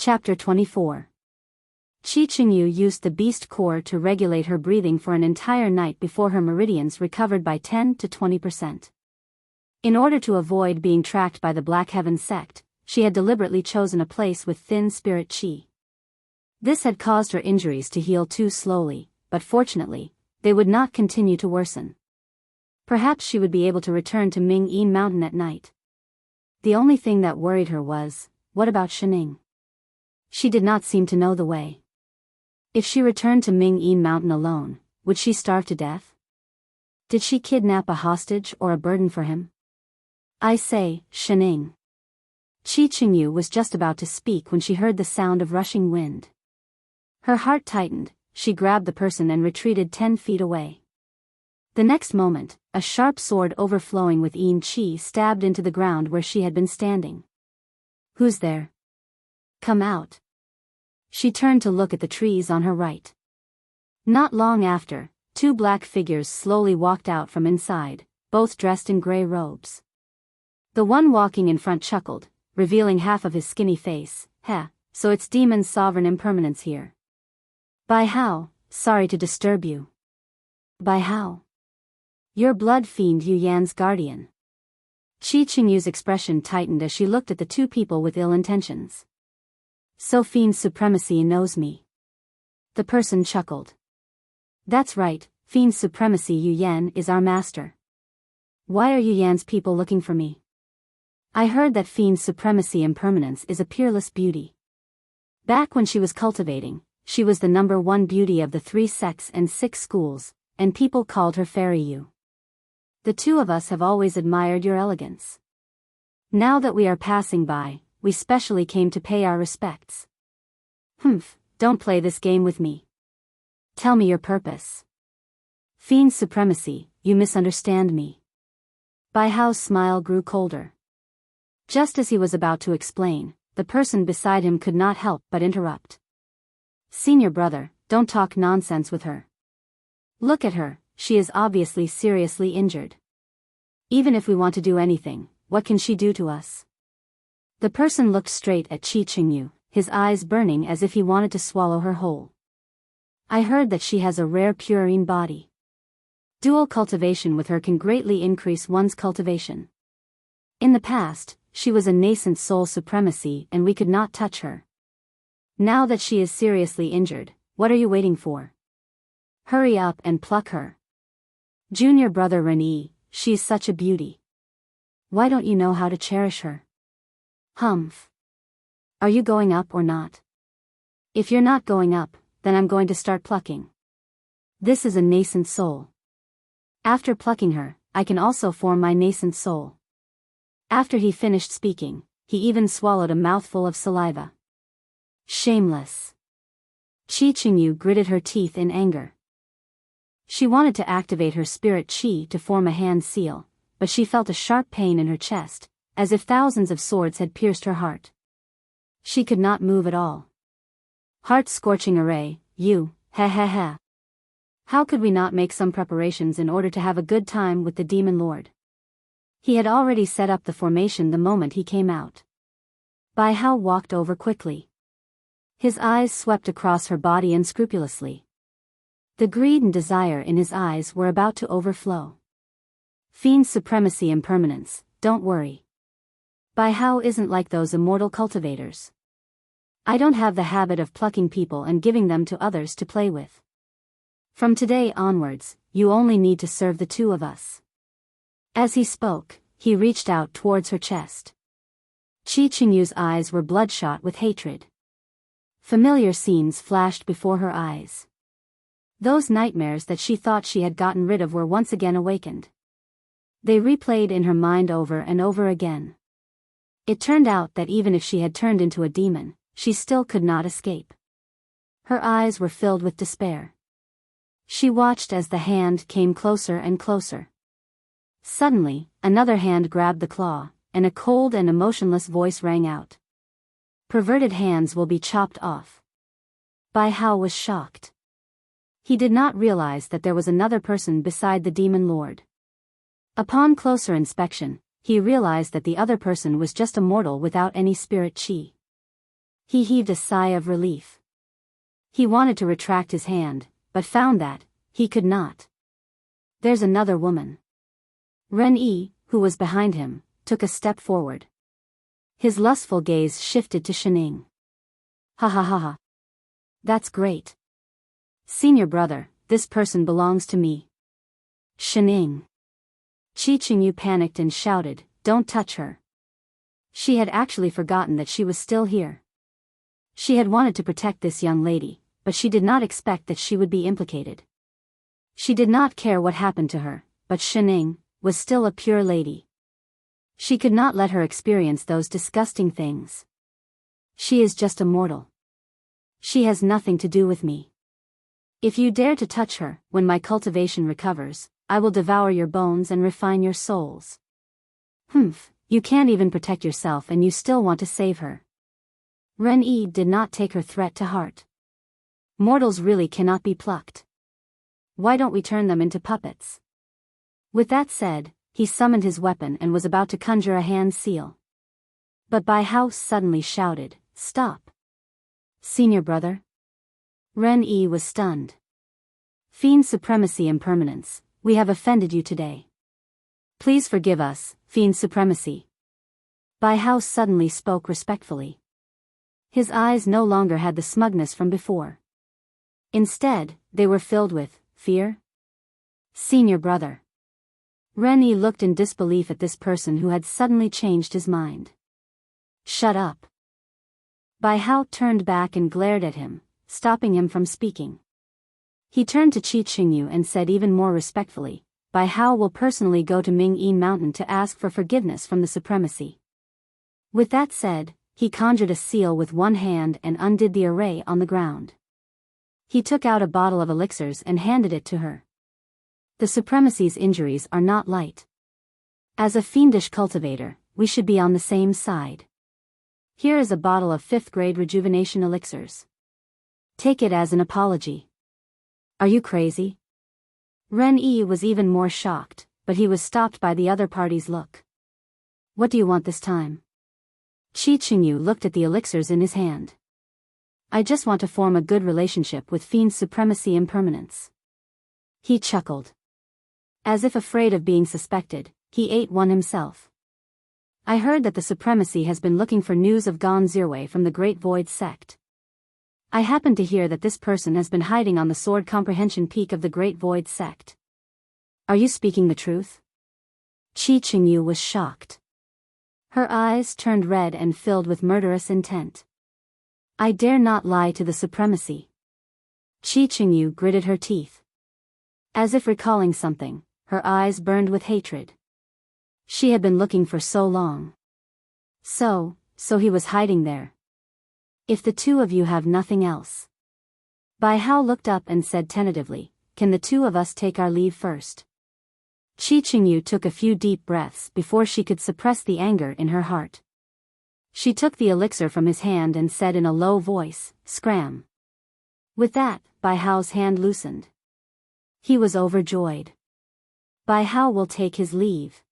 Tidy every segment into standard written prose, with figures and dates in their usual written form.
Chapter 24. Qingyu used the beast core to regulate her breathing for an entire night before her meridians recovered by 10 to 20%. In order to avoid being tracked by the Black Heaven sect, she had deliberately chosen a place with thin spirit qi. This had caused her injuries to heal too slowly, but fortunately, they would not continue to worsen. Perhaps she would be able to return to Ming-Yin Mountain at night. The only thing that worried her was, what about Shining? She did not seem to know the way. If she returned to Ming-Yin Mountain alone, would she starve to death? Did she kidnap a hostage or a burden for him? I say, Shining. Qingyu was just about to speak when she heard the sound of rushing wind. Her heart tightened, she grabbed the person and retreated 10 feet away. The next moment, a sharp sword overflowing with yin qi stabbed into the ground where she had been standing. Who's there? Come out. She turned to look at the trees on her right. Not long after, two black figures slowly walked out from inside, both dressed in gray robes. The one walking in front chuckled, revealing half of his skinny face. Heh, so it's Demon's sovereign impermanence here. Bai Hao, sorry to disturb you. Bai Hao. You're blood fiend Yu Yan's guardian. Qingyu's expression tightened as she looked at the two people with ill intentions. So Fiend Supremacy knows me. The person chuckled. That's right, Fiend Supremacy Yu Yan is our master. Why are Yu Yan's people looking for me? I heard that Fiend Supremacy Impermanence is a peerless beauty. Back when she was cultivating, she was the #1 beauty of the 3 sects and 6 schools, and people called her Fairy Yu. The two of us have always admired your elegance. Now that we are passing by, we specially came to pay our respects. Humph, don't play this game with me. Tell me your purpose. Fiend Supremacy, you misunderstand me. Bai Hao's smile grew colder. Just as he was about to explain, the person beside him could not help but interrupt. Senior brother, don't talk nonsense with her. Look at her, she is obviously seriously injured. Even if we want to do anything, what can she do to us? The person looked straight at Qingyu, his eyes burning as if he wanted to swallow her whole. I heard that she has a rare purine body. Dual cultivation with her can greatly increase one's cultivation. In the past, she was a nascent soul supremacy and we could not touch her. Now that she is seriously injured, what are you waiting for? Hurry up and pluck her. Junior brother Renee, she's such a beauty. Why don't you know how to cherish her? Humph. Are you going up or not? If you're not going up, then I'm going to start plucking. This is a nascent soul. After plucking her, I can also form my nascent soul. After he finished speaking, he even swallowed a mouthful of saliva. Shameless. Qingyu gritted her teeth in anger. She wanted to activate her spirit qi to form a hand seal, but she felt a sharp pain in her chest, as if thousands of swords had pierced her heart. She could not move at all. Heart-scorching array, you, heh heh heh. How could we not make some preparations in order to have a good time with the Demon Lord? He had already set up the formation the moment he came out. Bai Hao walked over quickly. His eyes swept across her body unscrupulously. The greed and desire in his eyes were about to overflow. Fiend Supremacy Impermanence, don't worry. Bai Hao isn't like those immortal cultivators. I don't have the habit of plucking people and giving them to others to play with. From today onwards, you only need to serve the two of us. As he spoke, he reached out towards her chest. Qingyu's eyes were bloodshot with hatred. Familiar scenes flashed before her eyes. Those nightmares that she thought she had gotten rid of were once again awakened. They replayed in her mind over and over again. It turned out that even if she had turned into a demon, she still could not escape. Her eyes were filled with despair. She watched as the hand came closer and closer. Suddenly, another hand grabbed the claw, and a cold and emotionless voice rang out. Perverted hands will be chopped off. Bai Hao was shocked. He did not realize that there was another person beside the Demon Lord. Upon closer inspection, he realized that the other person was just a mortal without any spirit qi. He heaved a sigh of relief. He wanted to retract his hand, but found that he could not. There's another woman. Ren-yi, who was behind him, took a step forward. His lustful gaze shifted to Shining. Ha ha ha ha. That's great. Senior brother, this person belongs to me. Shining. Qi-Qingyu panicked and shouted, "Don't touch her." She had actually forgotten that she was still here. She had wanted to protect this young lady, but she did not expect that she would be implicated. She did not care what happened to her, but Shining was still a pure lady. She could not let her experience those disgusting things. She is just a mortal. She has nothing to do with me. If you dare to touch her, when my cultivation recovers, I will devour your bones and refine your souls. Humph, you can't even protect yourself and you still want to save her. Ren-yi did not take her threat to heart. Mortals really cannot be plucked. Why don't we turn them into puppets? With that said, he summoned his weapon and was about to conjure a hand seal. But Bai Hao suddenly shouted, "Stop! Senior brother?" Ren-yi was stunned. "Fiend Supremacy Impermanence, we have offended you today. Please forgive us, Fiend Supremacy." Bai Hao suddenly spoke respectfully. His eyes no longer had the smugness from before. Instead, they were filled with fear. "Senior brother." Ren-yi looked in disbelief at this person who had suddenly changed his mind. "Shut up." Bai Hao turned back and glared at him, stopping him from speaking. He turned to Qi-Qingyu and said even more respectfully, "Bai Hao will personally go to Ming-Yin Mountain to ask for forgiveness from the Supremacy." With that said, he conjured a seal with one hand and undid the array on the ground. He took out a bottle of elixirs and handed it to her. The Supremacy's injuries are not light. As a fiendish cultivator, we should be on the same side. Here is a bottle of 5th grade rejuvenation elixirs. Take it as an apology. Are you crazy? Ren-yi was even more shocked, but he was stopped by the other party's look. What do you want this time? Qi-Qingyu looked at the elixirs in his hand. I just want to form a good relationship with Fiend Supremacy Impermanence. He chuckled. As if afraid of being suspected, he ate one himself. I heard that the Supremacy has been looking for news of Gon Zirwei from the Great Void sect. I happen to hear that this person has been hiding on the Sword Comprehension Peak of the Great Void sect. Are you speaking the truth? Qi-Qingyu was shocked. Her eyes turned red and filled with murderous intent. I dare not lie to the Supremacy. Qi-Qingyu gritted her teeth. As if recalling something, her eyes burned with hatred. She had been looking for so long. So he was hiding there. If the two of you have nothing else. Bai Hao looked up and said tentatively, can the two of us take our leave first? Qi-Qingyu took a few deep breaths before she could suppress the anger in her heart. She took the elixir from his hand and said in a low voice, "Scram." With that, Bai Hao's hand loosened. He was overjoyed. Bai Hao will take his leave.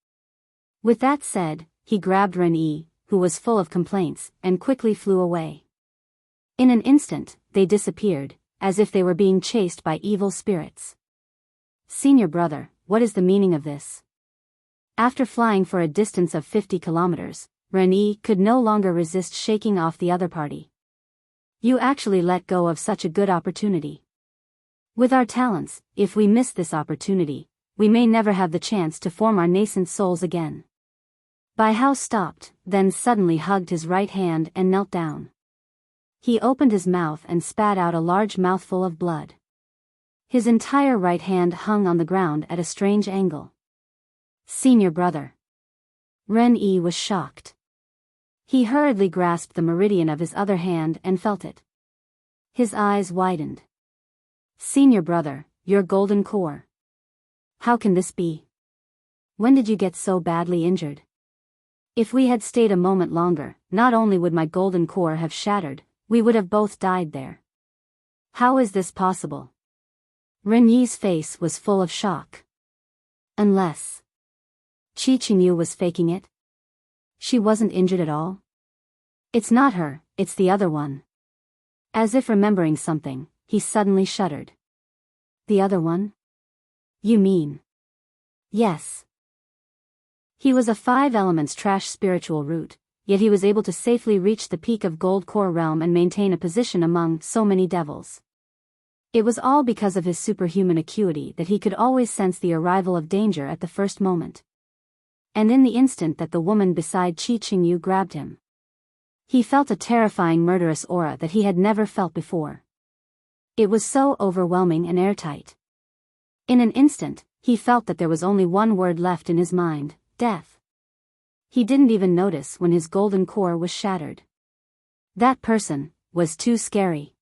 With that said, he grabbed Ren-yi, who was full of complaints, and quickly flew away. In an instant, they disappeared, as if they were being chased by evil spirits. Senior brother, what is the meaning of this? After flying for a distance of 50 kilometers, Ren-yi could no longer resist shaking off the other party. You actually let go of such a good opportunity. With our talents, if we miss this opportunity, we may never have the chance to form our nascent souls again. Bai Hao stopped, then suddenly hugged his right hand and knelt down. He opened his mouth and spat out a large mouthful of blood. His entire right hand hung on the ground at a strange angle. Senior brother. Ren-yi was shocked. He hurriedly grasped the meridian of his other hand and felt it. His eyes widened. Senior brother, your golden core. How can this be? When did you get so badly injured? If we had stayed a moment longer, not only would my golden core have shattered, we would have both died there. How is this possible? Ren-yi's face was full of shock. Unless Qi-Qingyu was faking it? She wasn't injured at all? It's not her, it's the other one. As if remembering something, he suddenly shuddered. The other one? You mean? Yes. He was a 5 elements trash spiritual root, yet he was able to safely reach the peak of Gold Core realm and maintain a position among so many devils. It was all because of his superhuman acuity that he could always sense the arrival of danger at the first moment. And in the instant that the woman beside Qi Qingyu grabbed him, he felt a terrifying murderous aura that he had never felt before. It was so overwhelming and airtight. In an instant, he felt that there was only one word left in his mind: death. He didn't even notice when his golden core was shattered. That person was too scary.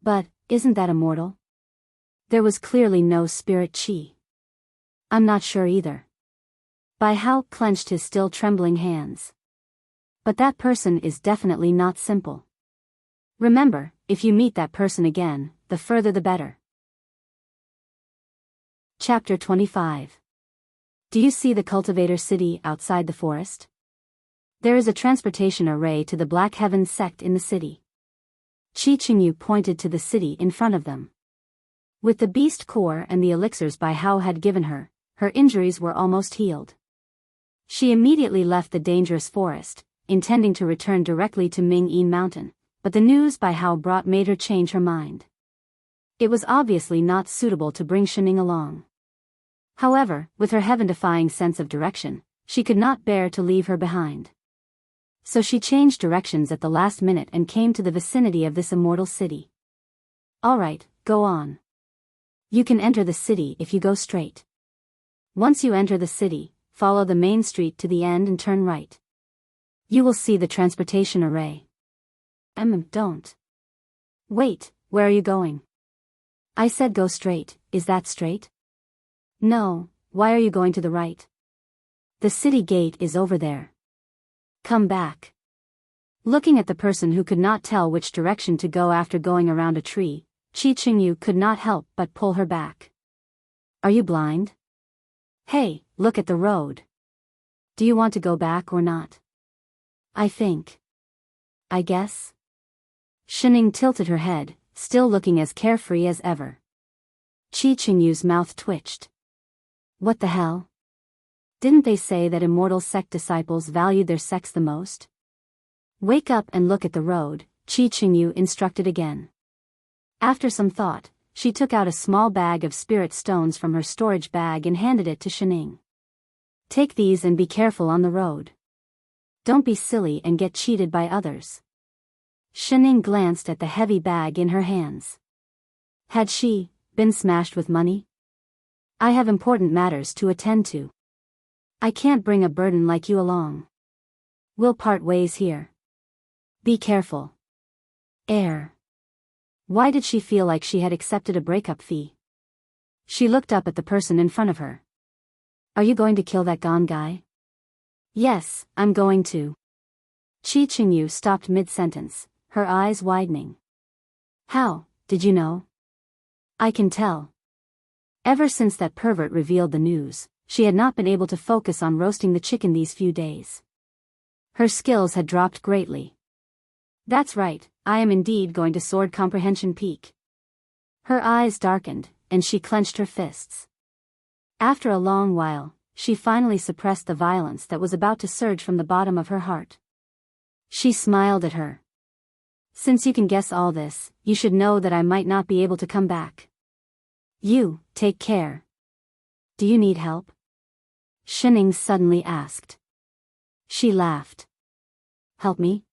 But, isn't that immortal? There was clearly no spirit chi. I'm not sure either. Bai Hao clenched his still trembling hands. But that person is definitely not simple. Remember, if you meet that person again, the further the better. Chapter 25. Do you see the cultivator city outside the forest? There is a transportation array to the Black Heavens sect in the city. Qi Qingyu pointed to the city in front of them. With the beast core and the elixirs Bai Hao had given her, her injuries were almost healed. She immediately left the dangerous forest, intending to return directly to Ming-Yin Mountain, but the news Bai Hao brought made her change her mind. It was obviously not suitable to bring Shining along. However, with her heaven-defying sense of direction, she could not bear to leave her behind. So she changed directions at the last minute and came to the vicinity of this immortal city. All right, go on. You can enter the city if you go straight. Once you enter the city, follow the main street to the end and turn right. You will see the transportation array. Don't. Wait, where are you going? I said go straight, is that straight? No, why are you going to the right? The city gate is over there. Come back. Looking at the person who could not tell which direction to go after going around a tree, Qi Qingyu could not help but pull her back. Are you blind? Hey, look at the road. Do you want to go back or not? I guess. Shining tilted her head, still looking as carefree as ever. Qi Qingyu's mouth twitched. What the hell? Didn't they say that immortal sect disciples valued their sex the most? Wake up and look at the road, Qi Qingyu instructed again. After some thought, she took out a small bag of spirit stones from her storage bag and handed it to Shining. Take these and be careful on the road. Don't be silly and get cheated by others. Shining glanced at the heavy bag in her hands. Had she been smashed with money? I have important matters to attend to. I can't bring a burden like you along. We'll part ways here. Be careful. Why did she feel like she had accepted a breakup fee? She looked up at the person in front of her. Are you going to kill that gone guy? Yes, I'm going to. Qi Qingyu stopped mid-sentence, her eyes widening. How, did you know? I can tell. Ever since that pervert revealed the news, she had not been able to focus on roasting the chicken these few days. Her skills had dropped greatly. That's right, I am indeed going to Sword Comprehension Peak. Her eyes darkened, and she clenched her fists. After a long while, she finally suppressed the violence that was about to surge from the bottom of her heart. She smiled at her. Since you can guess all this, you should know that I might not be able to come back. You, take care. Do you need help? Shining suddenly asked. She laughed. Help me?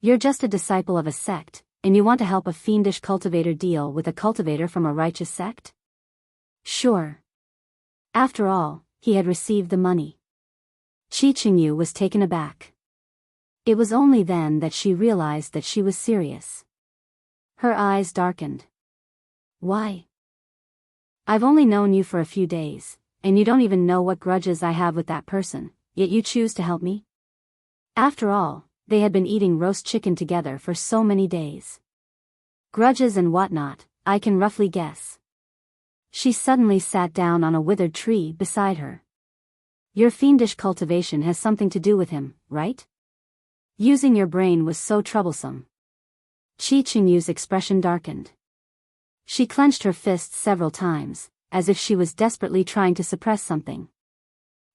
You're just a disciple of a sect, and you want to help a fiendish cultivator deal with a cultivator from a righteous sect? Sure. After all, he had received the money. Qi Qingyu was taken aback. It was only then that she realized that she was serious. Her eyes darkened. Why? I've only known you for a few days, and you don't even know what grudges I have with that person, yet you choose to help me? After all, they had been eating roast chicken together for so many days. Grudges and whatnot, I can roughly guess. She suddenly sat down on a withered tree beside her. Your fiendish cultivation has something to do with him, right? Using your brain was so troublesome. Qi Qingyu's expression darkened. She clenched her fists several times, as if she was desperately trying to suppress something.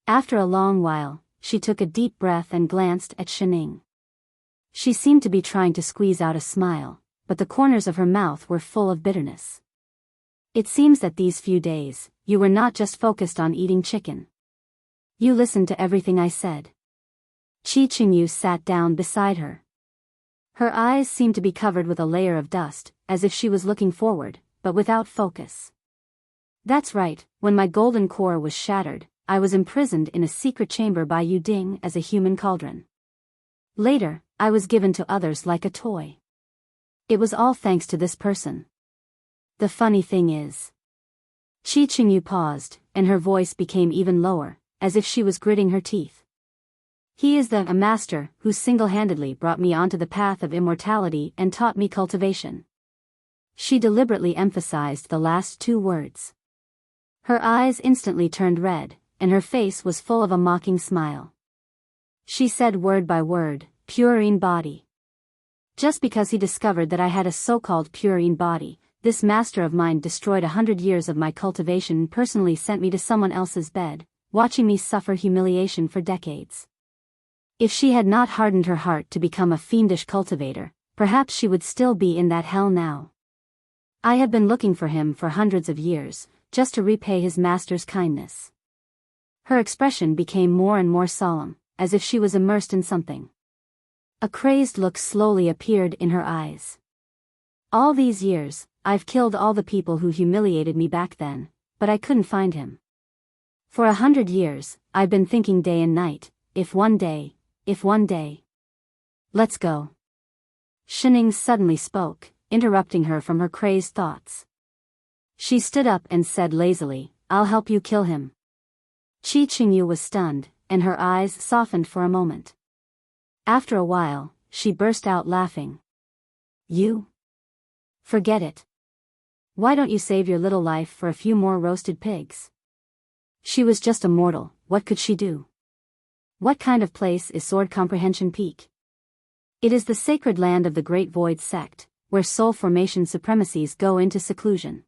After a long while, she took a deep breath and glanced at Shining. She seemed to be trying to squeeze out a smile, but the corners of her mouth were full of bitterness. It seems that these few days, you were not just focused on eating chicken. You listened to everything I said. Qi Qingyu sat down beside her. Her eyes seemed to be covered with a layer of dust, as if she was looking forward, but without focus. That's right, when my golden core was shattered, I was imprisoned in a secret chamber by Yu Ding as a human cauldron. Later, I was given to others like a toy. It was all thanks to this person. The funny thing is. Qi Qingyu paused, and her voice became even lower, as if she was gritting her teeth. He is a master who single-handedly brought me onto the path of immortality and taught me cultivation. She deliberately emphasized the last two words. Her eyes instantly turned red, and her face was full of a mocking smile. She said word by word, "Purine body." Just because he discovered that I had a so-called purine body, this master of mine destroyed 100 years of my cultivation and personally sent me to someone else's bed, watching me suffer humiliation for decades. If she had not hardened her heart to become a fiendish cultivator, perhaps she would still be in that hell now. I have been looking for him for hundreds of years, just to repay his master's kindness. Her expression became more and more solemn, as if she was immersed in something. A crazed look slowly appeared in her eyes. All these years, I've killed all the people who humiliated me back then, but I couldn't find him. For 100 years, I've been thinking day and night, if one day. Let's go. Shining suddenly spoke, interrupting her from her crazed thoughts. She stood up and said lazily, "I'll help you kill him." Qi Qingyu was stunned, and her eyes softened for a moment. After a while, she burst out laughing. "You? Forget it. Why don't you save your little life for a few more roasted pigs?" She was just a mortal, what could she do? What kind of place is Sword Comprehension Peak? It is the sacred land of the Great Void sect, where soul formation supremacies go into seclusion.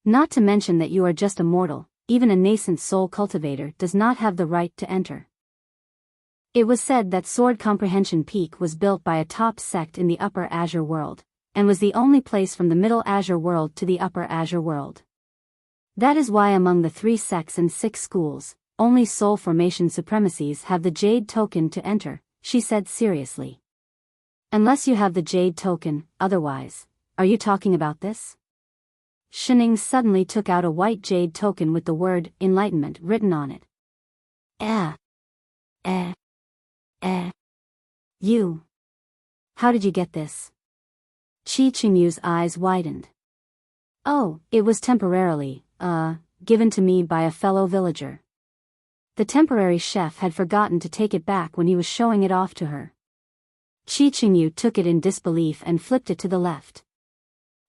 Not to mention that you are just a mortal, even a nascent soul cultivator does not have the right to enter. It was said that Sword Comprehension Peak was built by a top sect in the Upper Azure World, and was the only place from the Middle Azure World to the Upper Azure World. That is why among the 3 sects and 6 schools, only soul formation supremacies have the Jade Token to enter, she said seriously. Unless you have the Jade Token, otherwise, are you talking about this? Shining suddenly took out a white Jade Token with the word Enlightenment written on it. You. How did you get this? Qi Qingyu's eyes widened. Oh, it was temporarily, given to me by a fellow villager. The temporary chef had forgotten to take it back when he was showing it off to her. Qi Qingyu took it in disbelief and flipped it to the left.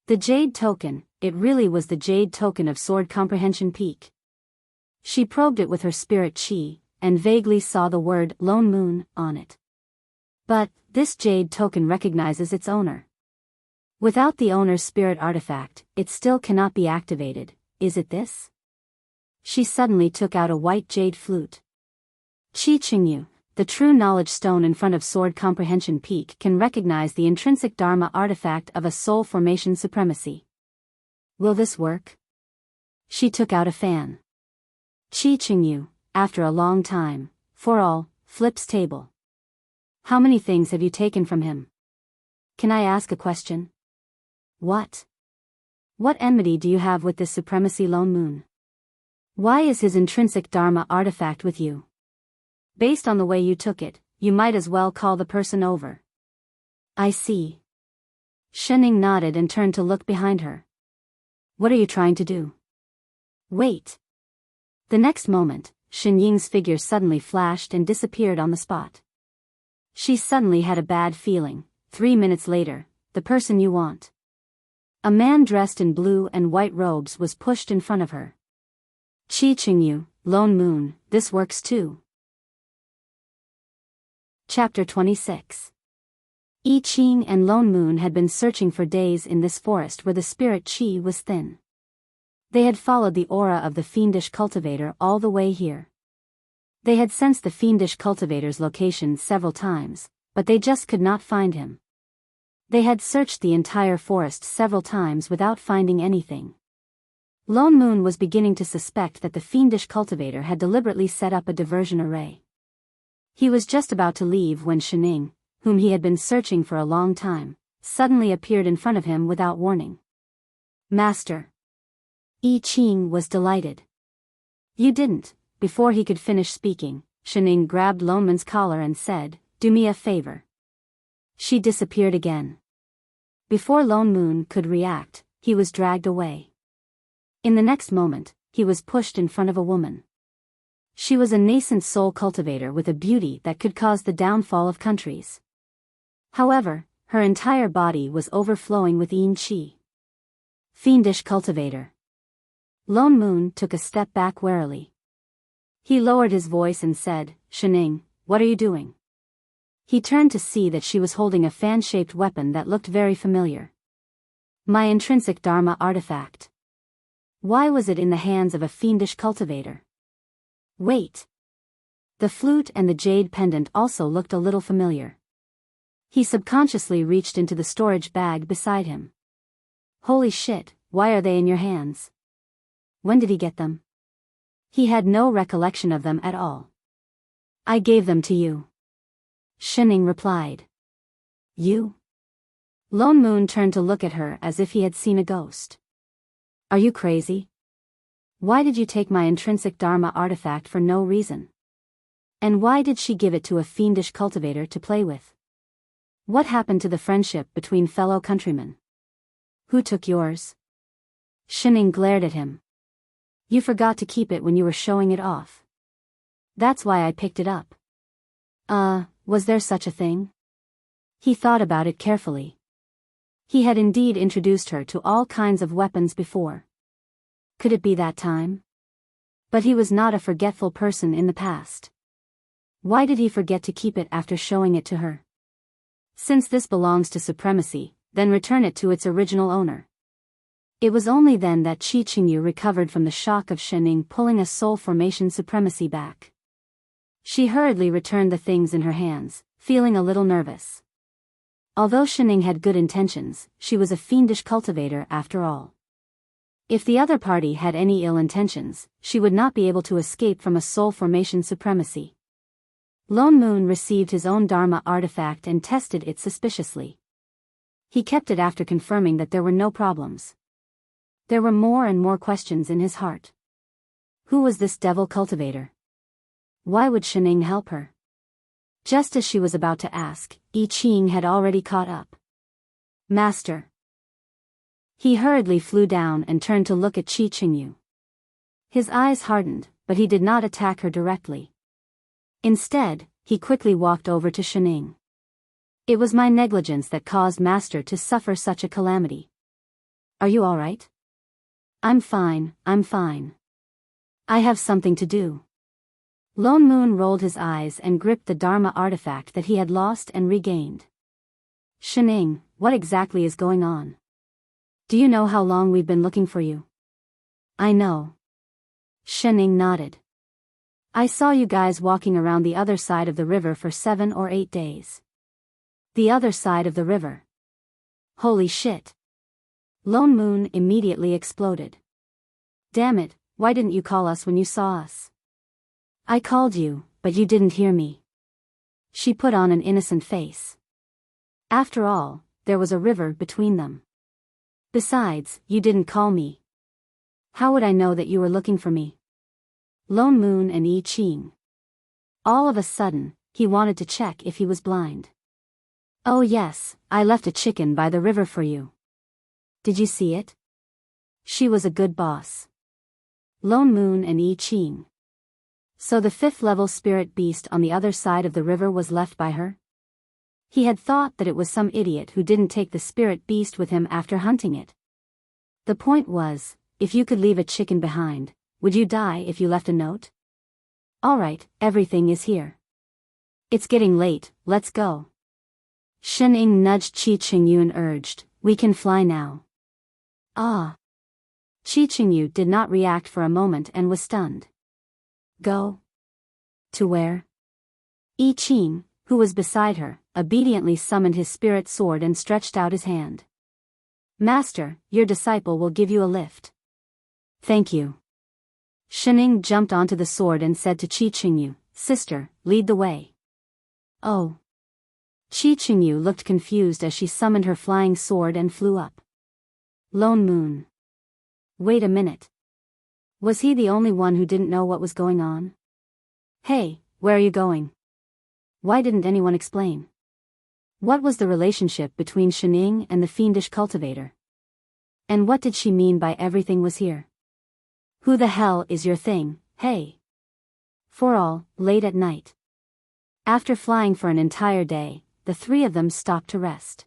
The Jade Token, it really was the Jade Token of Sword Comprehension Peak. She probed it with her spirit chi, and vaguely saw the word Lone Moon on it. But, this Jade Token recognizes its owner. Without the owner's spirit artifact, it still cannot be activated, is it this? She suddenly took out a white jade flute. Qi Qingyu, the true knowledge stone in front of Sword Comprehension Peak, can recognize the intrinsic Dharma artifact of a soul formation supremacy. Will this work? She took out a fan. Qi Qingyu, after a long time, for all, flips table. How many things have you taken from him? Can I ask a question? What? What enmity do you have with this supremacy Lone Moon? Why is his intrinsic Dharma artifact with you? Based on the way you took it, you might as well call the person over. I see. Shining nodded and turned to look behind her. What are you trying to do? Wait. The next moment, Shen Ying's figure suddenly flashed and disappeared on the spot. She suddenly had a bad feeling. 3 minutes later, the person you want. A man dressed in blue and white robes was pushed in front of her. Qi Qingyu, Lone Moon, this works too. Chapter 26. I Ching and Lone Moon had been searching for days in this forest where the spirit chi was thin. They had followed the aura of the fiendish cultivator all the way here. They had sensed the fiendish cultivator's location several times, but they just could not find him. They had searched the entire forest several times without finding anything. Lone Moon was beginning to suspect that the fiendish cultivator had deliberately set up a diversion array. He was just about to leave when Shining, whom he had been searching for a long time, suddenly appeared in front of him without warning. Master. I Ching was delighted. You didn't. Before he could finish speaking, Shining grabbed Lone Moon's collar and said, "Do me a favor." She disappeared again. Before Lone Moon could react, he was dragged away. In the next moment, he was pushed in front of a woman. She was a nascent soul cultivator with a beauty that could cause the downfall of countries. However, her entire body was overflowing with yin chi. Fiendish cultivator. Lone Moon took a step back warily. He lowered his voice and said, "Shining, what are you doing?" He turned to see that she was holding a fan-shaped weapon that looked very familiar. My intrinsic Dharma artifact. Why was it in the hands of a fiendish cultivator? Wait. The flute and the jade pendant also looked a little familiar. He subconsciously reached into the storage bag beside him. Holy shit, why are they in your hands? When did he get them? He had no recollection of them at all. I gave them to you. Shining replied. You? Lone Moon turned to look at her as if he had seen a ghost. Are you crazy? Why did you take my intrinsic Dharma artifact for no reason? And why did she give it to a fiendish cultivator to play with? What happened to the friendship between fellow countrymen? Who took yours? Shining glared at him. You forgot to keep it when you were showing it off. That's why I picked it up. Was there such a thing? He thought about it carefully. He had indeed introduced her to all kinds of weapons before. Could it be that time? But he was not a forgetful person in the past. Why did he forget to keep it after showing it to her? Since this belongs to supremacy, then return it to its original owner. It was only then that Chi Qingyu recovered from the shock of Shining pulling a soul formation supremacy back. She hurriedly returned the things in her hands, feeling a little nervous. Although Shining had good intentions, she was a fiendish cultivator after all. If the other party had any ill intentions, she would not be able to escape from a soul formation supremacy. Lone Moon received his own Dharma artifact and tested it suspiciously. He kept it after confirming that there were no problems. There were more and more questions in his heart. Who was this devil cultivator? Why would Shining help her? Just as she was about to ask, I Ching had already caught up. Master. He hurriedly flew down and turned to look at Chi Qingyu. His eyes hardened, but he did not attack her directly. Instead, he quickly walked over to Shining. It was my negligence that caused Master to suffer such a calamity. Are you all right? I'm fine. I have something to do. Lone Moon rolled his eyes and gripped the Dharma artifact that he had lost and regained. Shining, what exactly is going on? Do you know how long we've been looking for you? I know. Shining nodded. I saw you guys walking around the other side of the river for 7 or 8 days. The other side of the river. Holy shit. Lone Moon immediately exploded. Damn it, why didn't you call us when you saw us? I called you, but you didn't hear me. She put on an innocent face. After all, there was a river between them. Besides, you didn't call me. How would I know that you were looking for me? Lone Moon and I Ching. All of a sudden, he wanted to check if he was blind. Oh yes, I left a chicken by the river for you. Did you see it? She was a good boss. Lone Moon and I Ching. So the 5th level spirit beast on the other side of the river was left by her? He had thought that it was some idiot who didn't take the spirit beast with him after hunting it. The point was, if you could leave a chicken behind, would you die if you left a note? Alright, everything is here. It's getting late, let's go. Shen Ying nudged Qi Qingyu and urged, we can fly now. Ah. Qi Qingyu did not react for a moment and was stunned. Go? To where? I Ching, who was beside her, obediently summoned his spirit sword and stretched out his hand. Master, your disciple will give you a lift. Thank you. Shen Ying jumped onto the sword and said to Qi Qingyu, Sister, lead the way. Oh. Qi Qingyu looked confused as she summoned her flying sword and flew up. Lone Moon. Wait a minute. Was he the only one who didn't know what was going on? Hey, where are you going? Why didn't anyone explain? What was the relationship between Shen Ying and the fiendish cultivator? And what did she mean by everything was here? Who the hell is your thing, hey? For all, late at night. After flying for an entire day, the three of them stopped to rest.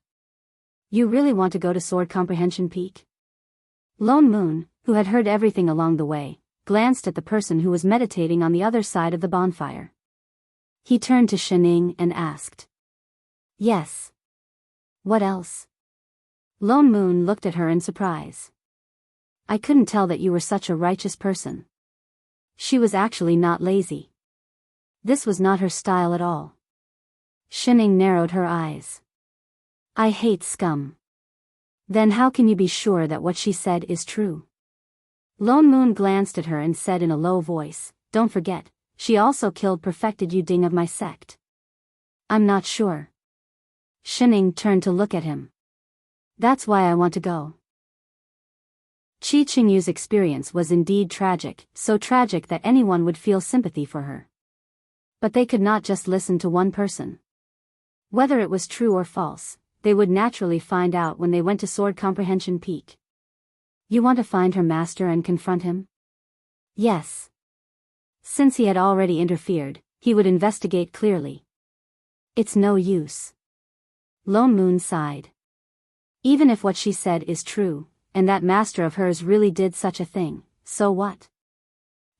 You really want to go to Sword Comprehension Peak? Lone Moon, who had heard everything along the way, glanced at the person who was meditating on the other side of the bonfire. He turned to Shen Ying and asked. Yes. What else? Lone Moon looked at her in surprise. I couldn't tell that you were such a righteous person. She was actually not lazy. This was not her style at all. Shen Ying narrowed her eyes. I hate scum. Then how can you be sure that what she said is true? Lone Moon glanced at her and said in a low voice, Don't forget, she also killed perfected Yuding of my sect. I'm not sure. Shen Ying turned to look at him. That's why I want to go. Qi Qingyu's experience was indeed tragic, so tragic that anyone would feel sympathy for her. But they could not just listen to one person. Whether it was true or false, they would naturally find out when they went to Sword Comprehension Peak. You want to find her master and confront him? Yes. Since he had already interfered, he would investigate clearly. It's no use. Lone Moon sighed. Even if what she said is true, and that master of hers really did such a thing, so what?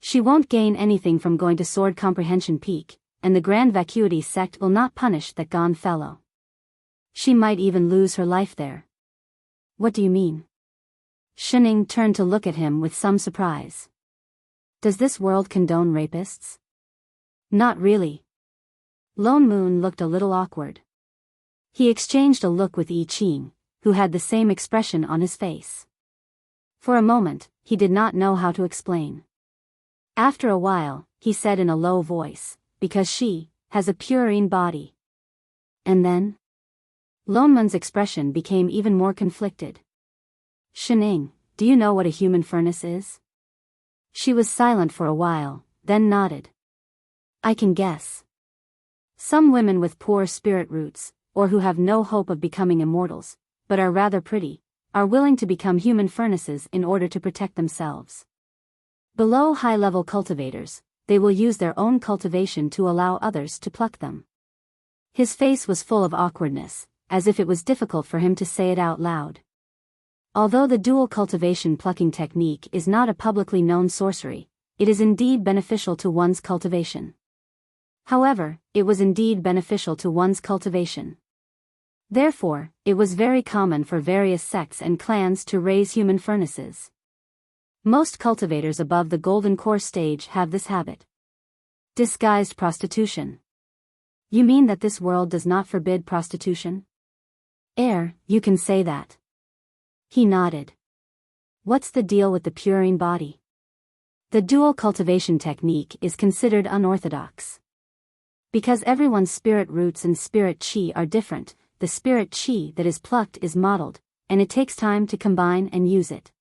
She won't gain anything from going to Sword Comprehension Peak, and the Grand Vacuity sect will not punish that gone fellow. She might even lose her life there. What do you mean? Shen Ying turned to look at him with some surprise. Does this world condone rapists? Not really. Lone Moon looked a little awkward. He exchanged a look with I Ching, who had the same expression on his face. For a moment, he did not know how to explain. After a while, he said in a low voice, because she has a purine body. And then? Lone Moon's expression became even more conflicted. Shen Ying, do you know what a human furnace is? She was silent for a while, then nodded. I can guess. Some women with poor spirit roots, or who have no hope of becoming immortals, but are rather pretty, are willing to become human furnaces in order to protect themselves. Below high-level cultivators, they will use their own cultivation to allow others to pluck them. His face was full of awkwardness, as if it was difficult for him to say it out loud. Although the dual cultivation plucking technique is not a publicly known sorcery, it is indeed beneficial to one's cultivation. However, it was indeed beneficial to one's cultivation. Therefore, it was very common for various sects and clans to raise human furnaces. Most cultivators above the golden core stage have this habit. Disguised prostitution. You mean that this world does not forbid prostitution? You can say that. He nodded. What's the deal with the purine body? The dual cultivation technique is considered unorthodox. Because everyone's spirit roots and spirit chi are different, the spirit chi that is plucked is modeled, and it takes time to combine and use it.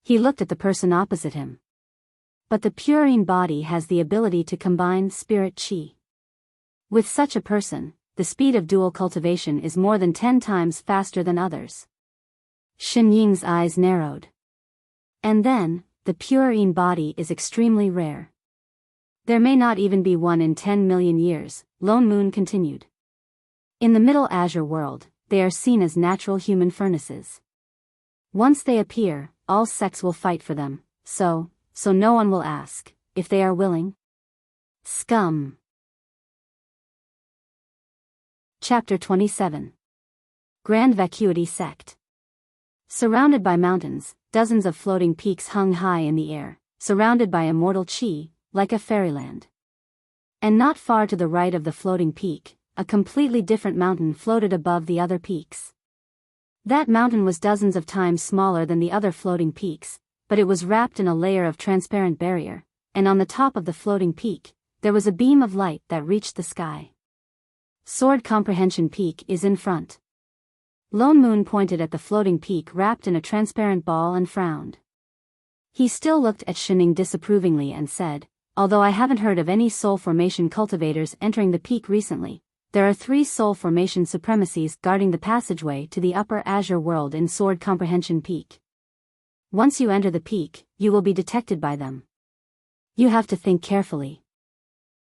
He looked at the person opposite him. But the purine body has the ability to combine spirit chi. With such a person, the speed of dual cultivation is more than 10 times faster than others. Shen Ying's eyes narrowed. And then, the purine body is extremely rare. There may not even be one in 10 million years, Lone Moon continued. In the Middle Azure world, they are seen as natural human furnaces. Once they appear, all sects will fight for them, so no one will ask if they are willing. Scum. Chapter 27. Grand Vacuity Sect. Surrounded by mountains, dozens of floating peaks hung high in the air, surrounded by immortal chi, like a fairyland. And not far to the right of the floating peak, a completely different mountain floated above the other peaks. That mountain was dozens of times smaller than the other floating peaks, but it was wrapped in a layer of transparent barrier, and on the top of the floating peak, there was a beam of light that reached the sky. Sword Comprehension Peak is in front. Lone Moon pointed at the floating peak wrapped in a transparent ball and frowned. He still looked at Shining disapprovingly and said, "Although I haven't heard of any soul formation cultivators entering the peak recently, there are 3 soul formation supremacies guarding the passageway to the upper azure world in Sword Comprehension Peak. Once you enter the peak, you will be detected by them. You have to think carefully.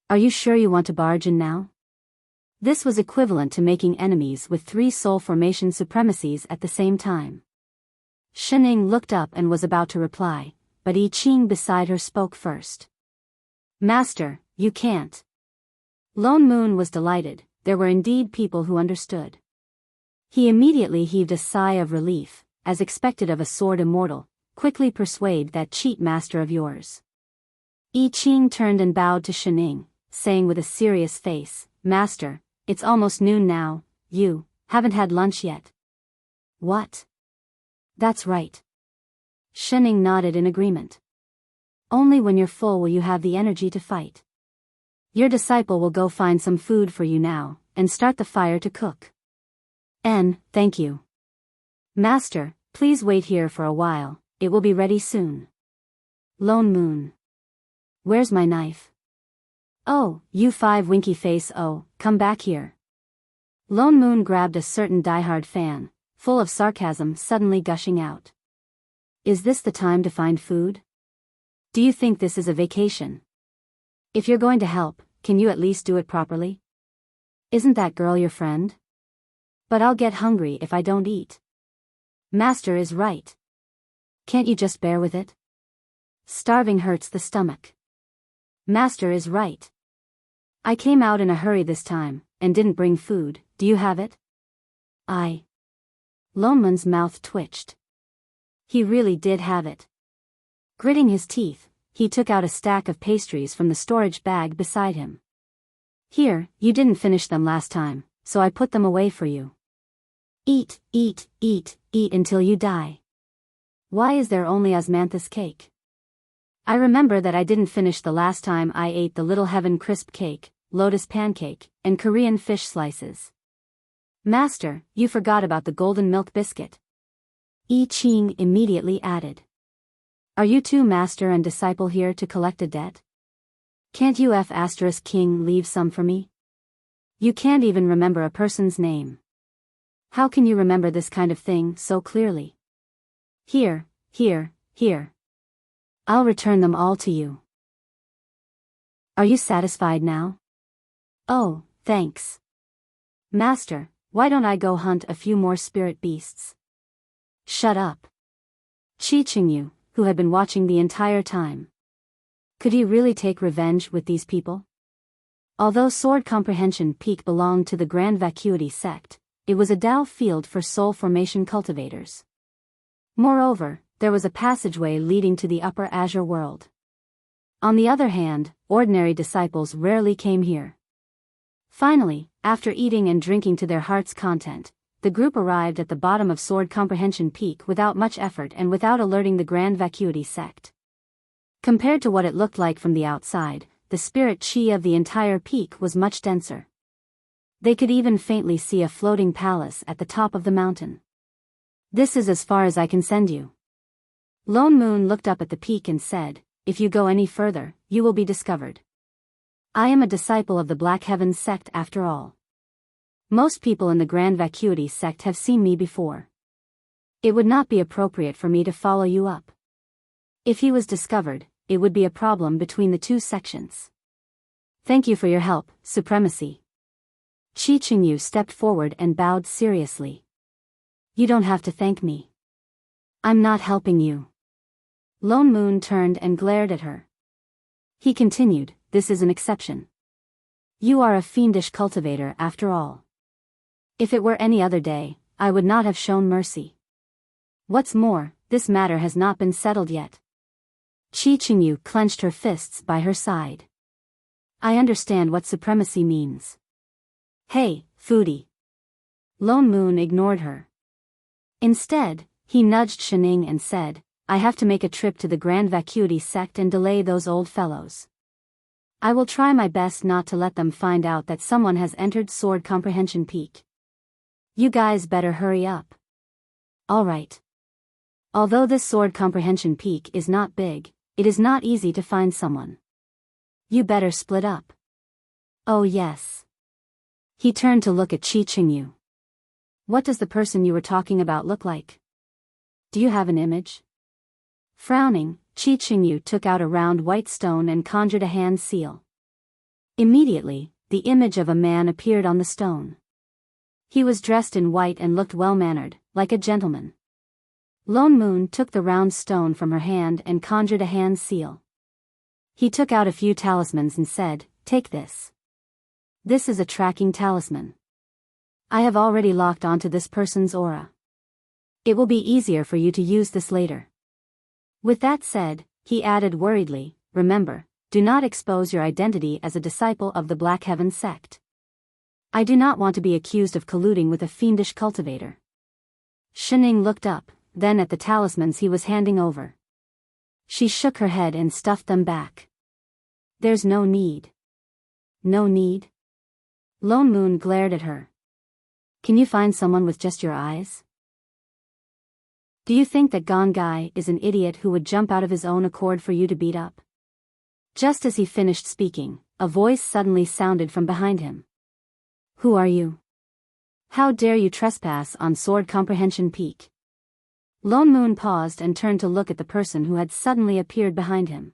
Are you sure you want to barge in now?" This was equivalent to making enemies with 3 soul formation supremacies at the same time. Shining looked up and was about to reply, but I Ching beside her spoke first. "Master, you can't." Lone Moon was delighted, there were indeed people who understood. He immediately heaved a sigh of relief, as expected of a sword immortal. "Quickly persuade that cheat master of yours." I Ching turned and bowed to Shining, saying with a serious face, "Master, it's almost noon now, you haven't had lunch yet." "What?" "That's right." Shining nodded in agreement. "Only when you're full will you have the energy to fight. Your disciple will go find some food for you now, and start the fire to cook." Thank you." "Master, please wait here for a while, it will be ready soon." Lone Moon. "Where's my knife?" "Oh, you 5 winky face, oh, come back here." Lone Moon grabbed a certain diehard fan, full of sarcasm suddenly gushing out. "Is this the time to find food? Do you think this is a vacation? If you're going to help, can you at least do it properly? Isn't that girl your friend? But I'll get hungry if I don't eat." "Master is right. Can't you just bear with it? Starving hurts the stomach." "Master is right. I came out in a hurry this time, and didn't bring food, do you have it?" Lone Moon's mouth twitched. He really did have it. Gritting his teeth, he took out a stack of pastries from the storage bag beside him. "Here, you didn't finish them last time, so I put them away for you. Eat, eat, eat, eat until you die." "Why is there only osmanthus cake? I remember that I didn't finish the last time I ate the Little Heaven crisp cake, lotus pancake, and Korean fish slices." "Master, you forgot about the golden milk biscuit." I Ching immediately added. "Are you two master and disciple here to collect a debt? Can't you King leave some for me? You can't even remember a person's name. How can you remember this kind of thing so clearly?" Here. I'll return them all to you." "Are you satisfied now?" "Oh, thanks. Master, why don't I go hunt a few more spirit beasts?" "Shut up." I Ching, who had been watching the entire time. Could he really take revenge with these people? Although Sword Comprehension Peak belonged to the Grand Vacuity Sect, it was a Dao field for soul formation cultivators. Moreover, there was a passageway leading to the upper azure world. On the other hand, ordinary disciples rarely came here. Finally, after eating and drinking to their heart's content, the group arrived at the bottom of Sword Comprehension Peak without much effort and without alerting the Grand Vacuity Sect. Compared to what it looked like from the outside, the spirit chi of the entire peak was much denser. They could even faintly see a floating palace at the top of the mountain. "This is as far as I can send you." Lone Moon looked up at the peak and said, "If you go any further, you will be discovered. I am a disciple of the Black Heaven sect after all. Most people in the Grand Vacuity sect have seen me before. It would not be appropriate for me to follow you up. If he was discovered, it would be a problem between the 2 sections. Thank you for your help, Supremacy." I Ching stepped forward and bowed seriously. "You don't have to thank me. I'm not helping you." Lone Moon turned and glared at her. He continued, "This is an exception. You are a fiendish cultivator after all. If it were any other day, I would not have shown mercy. What's more, this matter has not been settled yet. Qi Qingyu clenched her fists by her side. I understand what supremacy means. Hey, foodie. Lone Moon ignored her. Instead, he nudged Shining and said, I have to make a trip to the Grand Vacuity sect and delay those old fellows. I will try my best not to let them find out that someone has entered Sword Comprehension Peak. You guys better hurry up. Alright. Although this Sword Comprehension Peak is not big, it is not easy to find someone. You better split up. Oh yes. He turned to look at Qi Qingyu. What does the person you were talking about look like? Do you have an image? Frowning, Qi Qingyu took out a round white stone and conjured a hand seal. Immediately, the image of a man appeared on the stone. He was dressed in white and looked well-mannered, like a gentleman. Lone Moon took the round stone from her hand and conjured a hand seal. He took out a few talismans and said, Take this. This is a tracking talisman. I have already locked onto this person's aura. It will be easier for you to use this later. With that said, he added worriedly, Remember, do not expose your identity as a disciple of the Black Heaven sect. I do not want to be accused of colluding with a fiendish cultivator. Shining looked up, then at the talismans he was handing over. She shook her head and stuffed them back. There's no need. No need? Lone Moon glared at her. Can you find someone with just your eyes? Do you think that Gone Guy is an idiot who would jump out of his own accord for you to beat up? Just as he finished speaking, a voice suddenly sounded from behind him. Who are you? How dare you trespass on Sword Comprehension Peak? Lone Moon paused and turned to look at the person who had suddenly appeared behind him.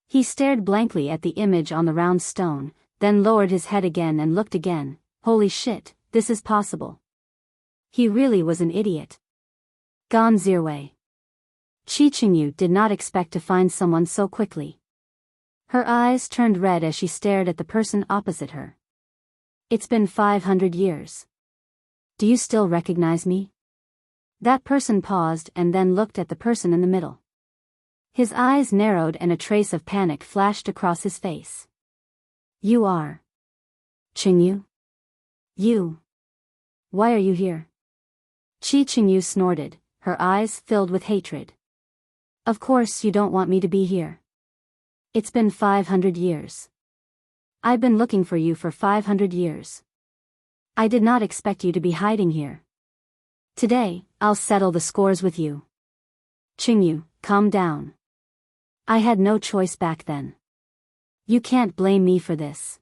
He stared blankly at the image on the round stone, then lowered his head again and looked again. Holy shit, this is possible. He really was an idiot. Gone Zirwei. Qi Qingyu did not expect to find someone so quickly. Her eyes turned red as she stared at the person opposite her. It's been 500 years. Do you still recognize me? That person paused and then looked at the person in the middle. His eyes narrowed and a trace of panic flashed across his face. You are Qingyu? You? Why are you here? Qi Qingyu snorted, her eyes filled with hatred. Of course you don't want me to be here. It's been 500 years. I've been looking for you for 500 years. I did not expect you to be hiding here. Today, I'll settle the scores with you. Qingyu, calm down. I had no choice back then. You can't blame me for this.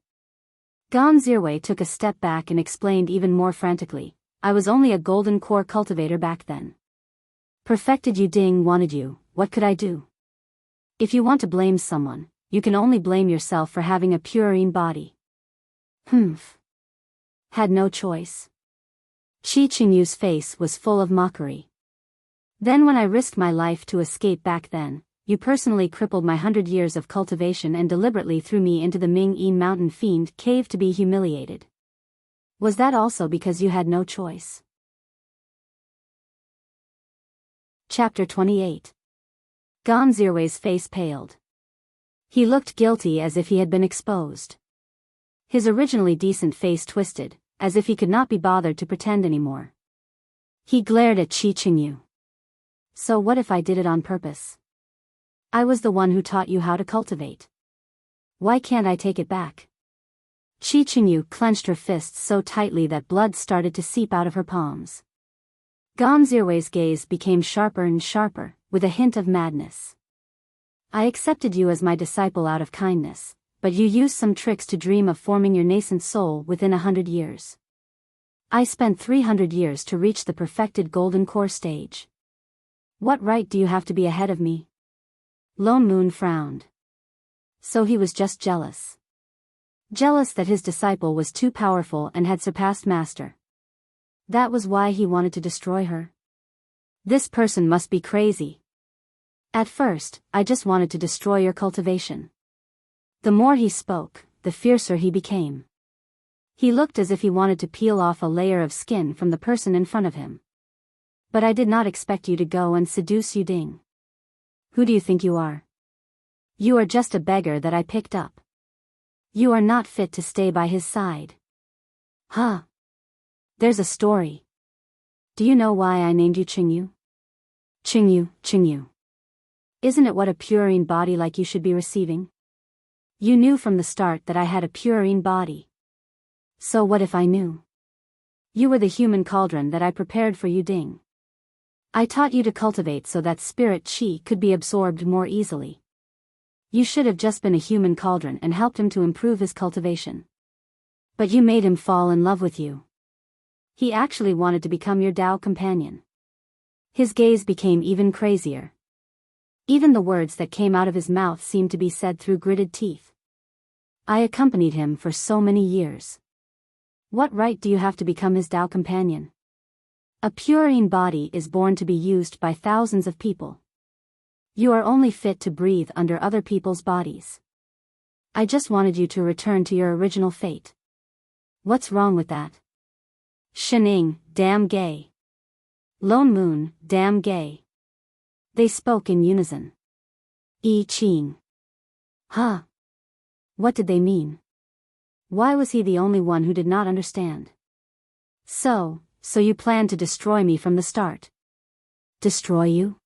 Gone Zirwei took a step back and explained even more frantically, I was only a golden core cultivator back then. Perfected Yu Ding wanted you, what could I do? If you want to blame someone, you can only blame yourself for having a purine body. Humph. Had no choice. Qi Qingyu's face was full of mockery. Then when I risked my life to escape back then, you personally crippled my 100 years of cultivation and deliberately threw me into the Ming-Yi Mountain Fiend Cave to be humiliated. Was that also because you had no choice? Chapter 28. Gone Zirwei's face paled. He looked guilty as if he had been exposed. His originally decent face twisted, as if he could not be bothered to pretend anymore. He glared at Qi Qingyu. So what if I did it on purpose? I was the one who taught you how to cultivate. Why can't I take it back? Qi Qingyu clenched her fists so tightly that blood started to seep out of her palms. Gone Zirwei's gaze became sharper and sharper, with a hint of madness. I accepted you as my disciple out of kindness, but you used some tricks to dream of forming your nascent soul within 100 years. I spent 300 years to reach the perfected golden core stage. What right do you have to be ahead of me? Lone Moon frowned. So he was just jealous. Jealous that his disciple was too powerful and had surpassed Master. That was why he wanted to destroy her. This person must be crazy. At first, I just wanted to destroy your cultivation. The more he spoke, the fiercer he became. He looked as if he wanted to peel off a layer of skin from the person in front of him. But I did not expect you to go and seduce you, Ding. Who do you think you are? You are just a beggar that I picked up. You are not fit to stay by his side. Huh. There's a story. Do you know why I named you Qingyu? Qingyu, Qingyu. Isn't it what a purine body like you should be receiving? You knew from the start that I had a purine body. So what if I knew? You were the human cauldron that I prepared for you, Ding. I taught you to cultivate so that spirit qi could be absorbed more easily. You should have just been a human cauldron and helped him to improve his cultivation. But you made him fall in love with you. He actually wanted to become your Tao companion. His gaze became even crazier. Even the words that came out of his mouth seemed to be said through gritted teeth. I accompanied him for so many years. What right do you have to become his Tao companion? A purine body is born to be used by thousands of people. You are only fit to breathe under other people's bodies. I just wanted you to return to your original fate. What's wrong with that? Shining, damn gay. Lone Moon, damn gay. They spoke in unison. I Ching. Huh. What did they mean? Why was he the only one who did not understand? So you planned to destroy me from the start. Destroy you?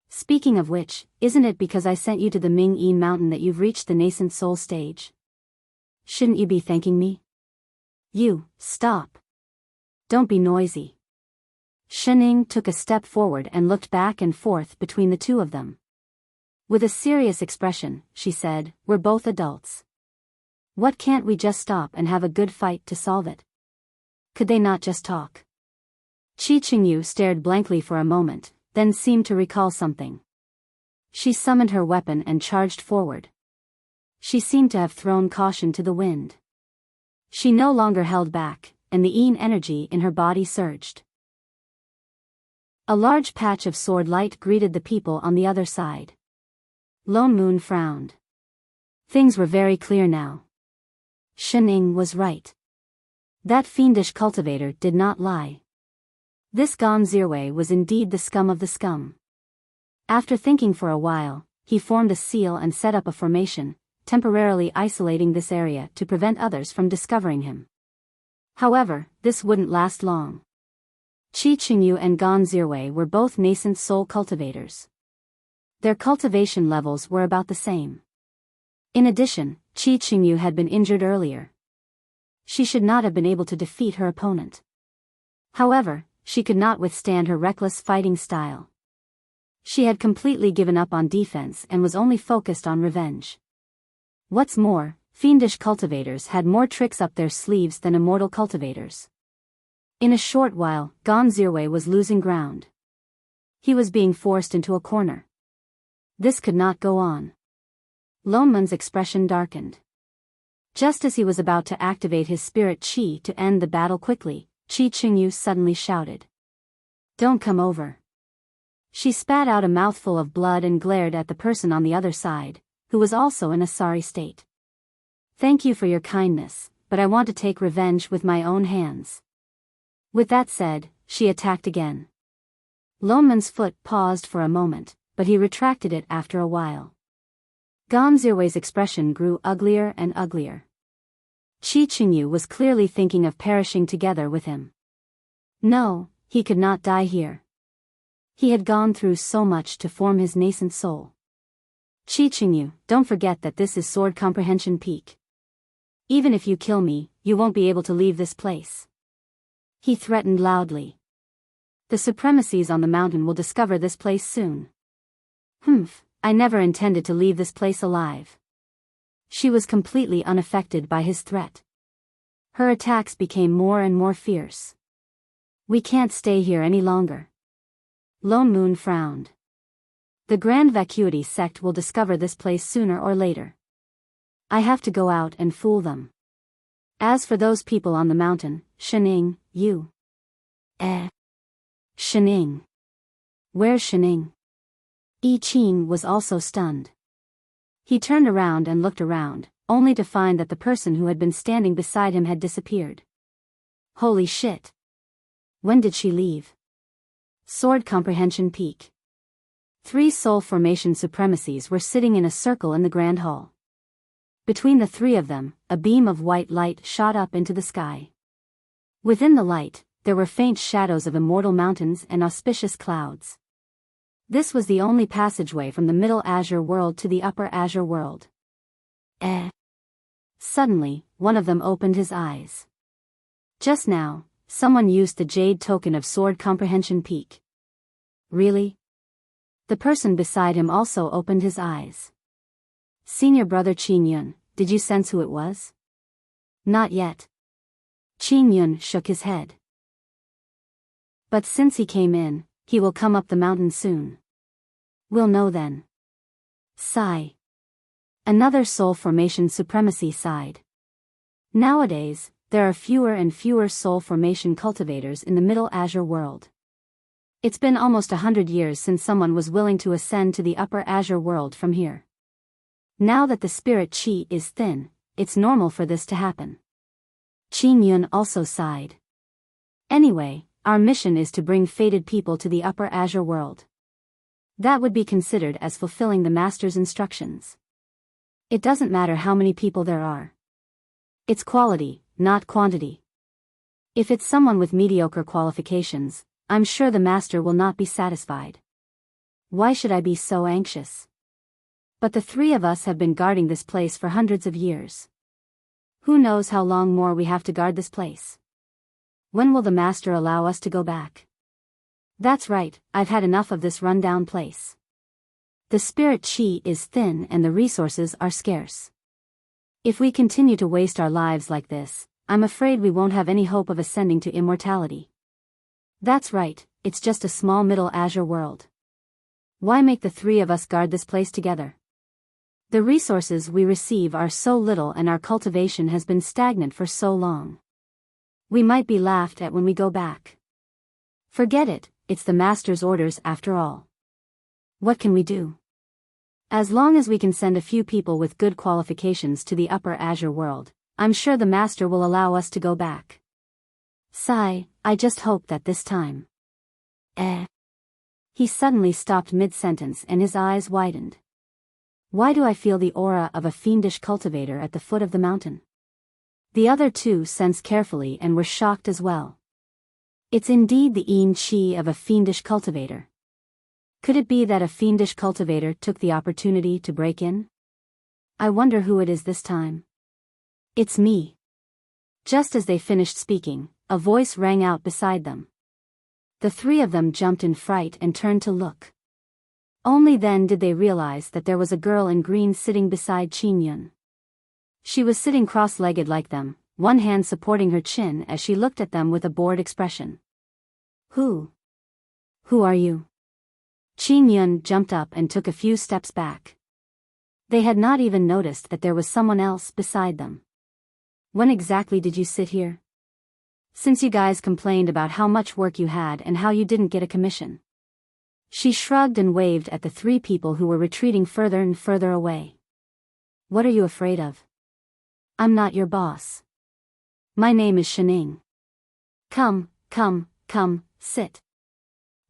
Speaking of which, isn't it because I sent you to the Ming-Yi mountain that you've reached the nascent soul stage? Shouldn't you be thanking me? You, stop. Don't be noisy. Shining took a step forward and looked back and forth between the two of them. With a serious expression, she said, "We're both adults. What can't we just stop and have a good fight to solve it? Could they not just talk?" Qi Qingyu stared blankly for a moment, then seemed to recall something. She summoned her weapon and charged forward. She seemed to have thrown caution to the wind. She no longer held back, and the yin energy in her body surged. A large patch of sword light greeted the people on the other side. Lone Moon frowned. Things were very clear now. Shining was right. That fiendish cultivator did not lie. This Gon Zirwei was indeed the scum of the scum. After thinking for a while, he formed a seal and set up a formation, temporarily isolating this area to prevent others from discovering him. However, this wouldn't last long. Qi Qingyu and Gon Zirwei were both nascent soul cultivators. Their cultivation levels were about the same. In addition, Qi Qingyu had been injured earlier. She should not have been able to defeat her opponent. However, she could not withstand her reckless fighting style. She had completely given up on defense and was only focused on revenge. What's more, fiendish cultivators had more tricks up their sleeves than immortal cultivators. In a short while, Gon Zirwei was losing ground. He was being forced into a corner. This could not go on. Lone Moon's expression darkened. Just as he was about to activate his spirit qi to end the battle quickly, Qi Qingyu suddenly shouted, "Don't come over." She spat out a mouthful of blood and glared at the person on the other side, who was also in a sorry state. "Thank you for your kindness, but I want to take revenge with my own hands." With that said, she attacked again. Lone Moon's foot paused for a moment, but he retracted it after a while. Gon Zirwei's expression grew uglier and uglier. Qi Qingyu was clearly thinking of perishing together with him. No, he could not die here. He had gone through so much to form his nascent soul. Qi Qingyu, don't forget that this is Sword Comprehension Peak. Even if you kill me, you won't be able to leave this place. He threatened loudly. The supremacies on the mountain will discover this place soon. I never intended to leave this place alive. She was completely unaffected by his threat. Her attacks became more and more fierce. "We can't stay here any longer." Lone Moon frowned. "The Grand Vacuity sect will discover this place sooner or later. I have to go out and fool them. As for those people on the mountain, Shining, you." Shining. Where's Shining? I Ching was also stunned. He turned around and looked around, only to find that the person who had been standing beside him had disappeared. Holy shit. When did she leave? Sword Comprehension Peak. 3 soul formation supremacies were sitting in a circle in the Grand Hall. Between the 3 of them, a beam of white light shot up into the sky. Within the light, there were faint shadows of immortal mountains and auspicious clouds. This was the only passageway from the Middle Azure world to the Upper Azure world. Suddenly, one of them opened his eyes. Just now, someone used the jade token of Sword Comprehension Peak. Really? The person beside him also opened his eyes. Senior brother Qin Yun, did you sense who it was? Not yet. Qin Yun shook his head. But since he came in, he will come up the mountain soon. We'll know then. Sigh. Another soul formation supremacy sighed. Nowadays, there are fewer and fewer soul formation cultivators in the Middle Azure world. It's been almost 100 years since someone was willing to ascend to the Upper Azure world from here. Now that the spirit chi is thin, it's normal for this to happen. Qin Yun also sighed. Anyway, our mission is to bring fated people to the Upper Azure world. That would be considered as fulfilling the Master's instructions. It doesn't matter how many people there are. It's quality, not quantity. If it's someone with mediocre qualifications, I'm sure the Master will not be satisfied. Why should I be so anxious? But the 3 of us have been guarding this place for hundreds of years. Who knows how long more we have to guard this place? When will the Master allow us to go back? That's right, I've had enough of this rundown place. The spirit chi is thin and the resources are scarce. If we continue to waste our lives like this, I'm afraid we won't have any hope of ascending to immortality. That's right, it's just a small Middle Azure world. Why make the 3 of us guard this place together? The resources we receive are so little and our cultivation has been stagnant for so long. We might be laughed at when we go back. Forget it, it's the Master's orders after all. What can we do? As long as we can send a few people with good qualifications to the Upper Azure world, I'm sure the Master will allow us to go back. Sigh, I just hope that this time. He suddenly stopped mid-sentence and his eyes widened. Why do I feel the aura of a fiendish cultivator at the foot of the mountain? The other 2 sensed carefully and were shocked as well. It's indeed the yin chi of a fiendish cultivator. Could it be that a fiendish cultivator took the opportunity to break in? I wonder who it is this time. It's me. Just as they finished speaking, a voice rang out beside them. The 3 of them jumped in fright and turned to look. Only then did they realize that there was a girl in green sitting beside Qin Yun. She was sitting cross-legged like them, one hand supporting her chin as she looked at them with a bored expression. Who are you? Qin Yun jumped up and took a few steps back. They had not even noticed that there was someone else beside them. When exactly did you sit here? Since you guys complained about how much work you had and how you didn't get a commission. She shrugged and waved at the 3 people who were retreating further and further away. What are you afraid of? I'm not your boss. My name is Shening. Come, sit.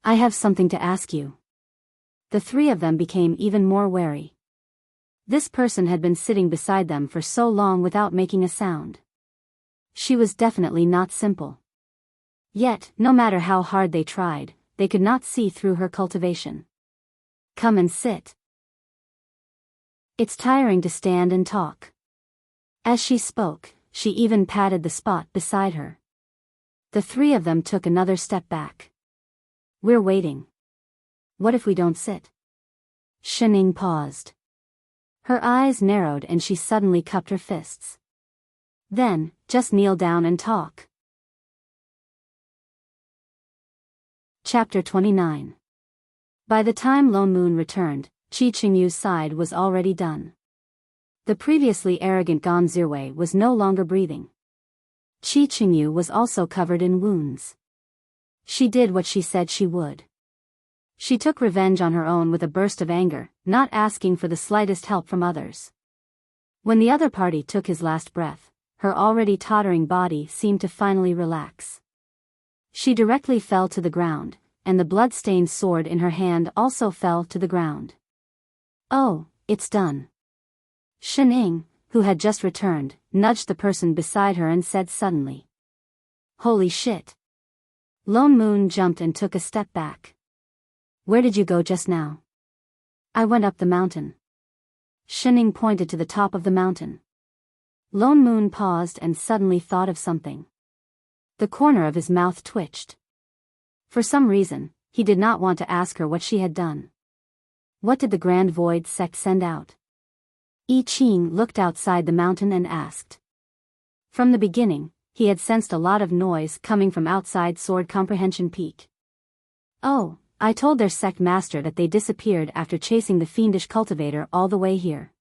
I have something to ask you. The 3 of them became even more wary. This person had been sitting beside them for so long without making a sound. She was definitely not simple. Yet, no matter how hard they tried, they could not see through her cultivation. Come and sit. It's tiring to stand and talk. As she spoke, she even patted the spot beside her. The 3 of them took another step back. We're waiting. What if we don't sit? Shening paused. Her eyes narrowed and she suddenly cupped her fists. Then, just kneel down and talk. Chapter 29. By the time Lone Moon returned, Qi Qingyu's side was already done. The previously arrogant Gan Zirwei was no longer breathing. Qi Qingyu was also covered in wounds. She did what she said she would. She took revenge on her own with a burst of anger, not asking for the slightest help from others. When the other party took his last breath, her already tottering body seemed to finally relax. She directly fell to the ground, and the blood-stained sword in her hand also fell to the ground. "Oh, it's done." Shining, who had just returned, nudged the person beside her and said suddenly, "Holy shit." Lone Moon jumped and took a step back. "Where did you go just now?" "I went up the mountain." Shining pointed to the top of the mountain. Lone Moon paused and suddenly thought of something. The corner of his mouth twitched. For some reason, he did not want to ask her what she had done. What did the Grand Void sect send out? I Ching looked outside the mountain and asked. From the beginning, he had sensed a lot of noise coming from outside Sword Comprehension Peak. "Oh, I told their sect master that they disappeared after chasing the fiendish cultivator all the way here.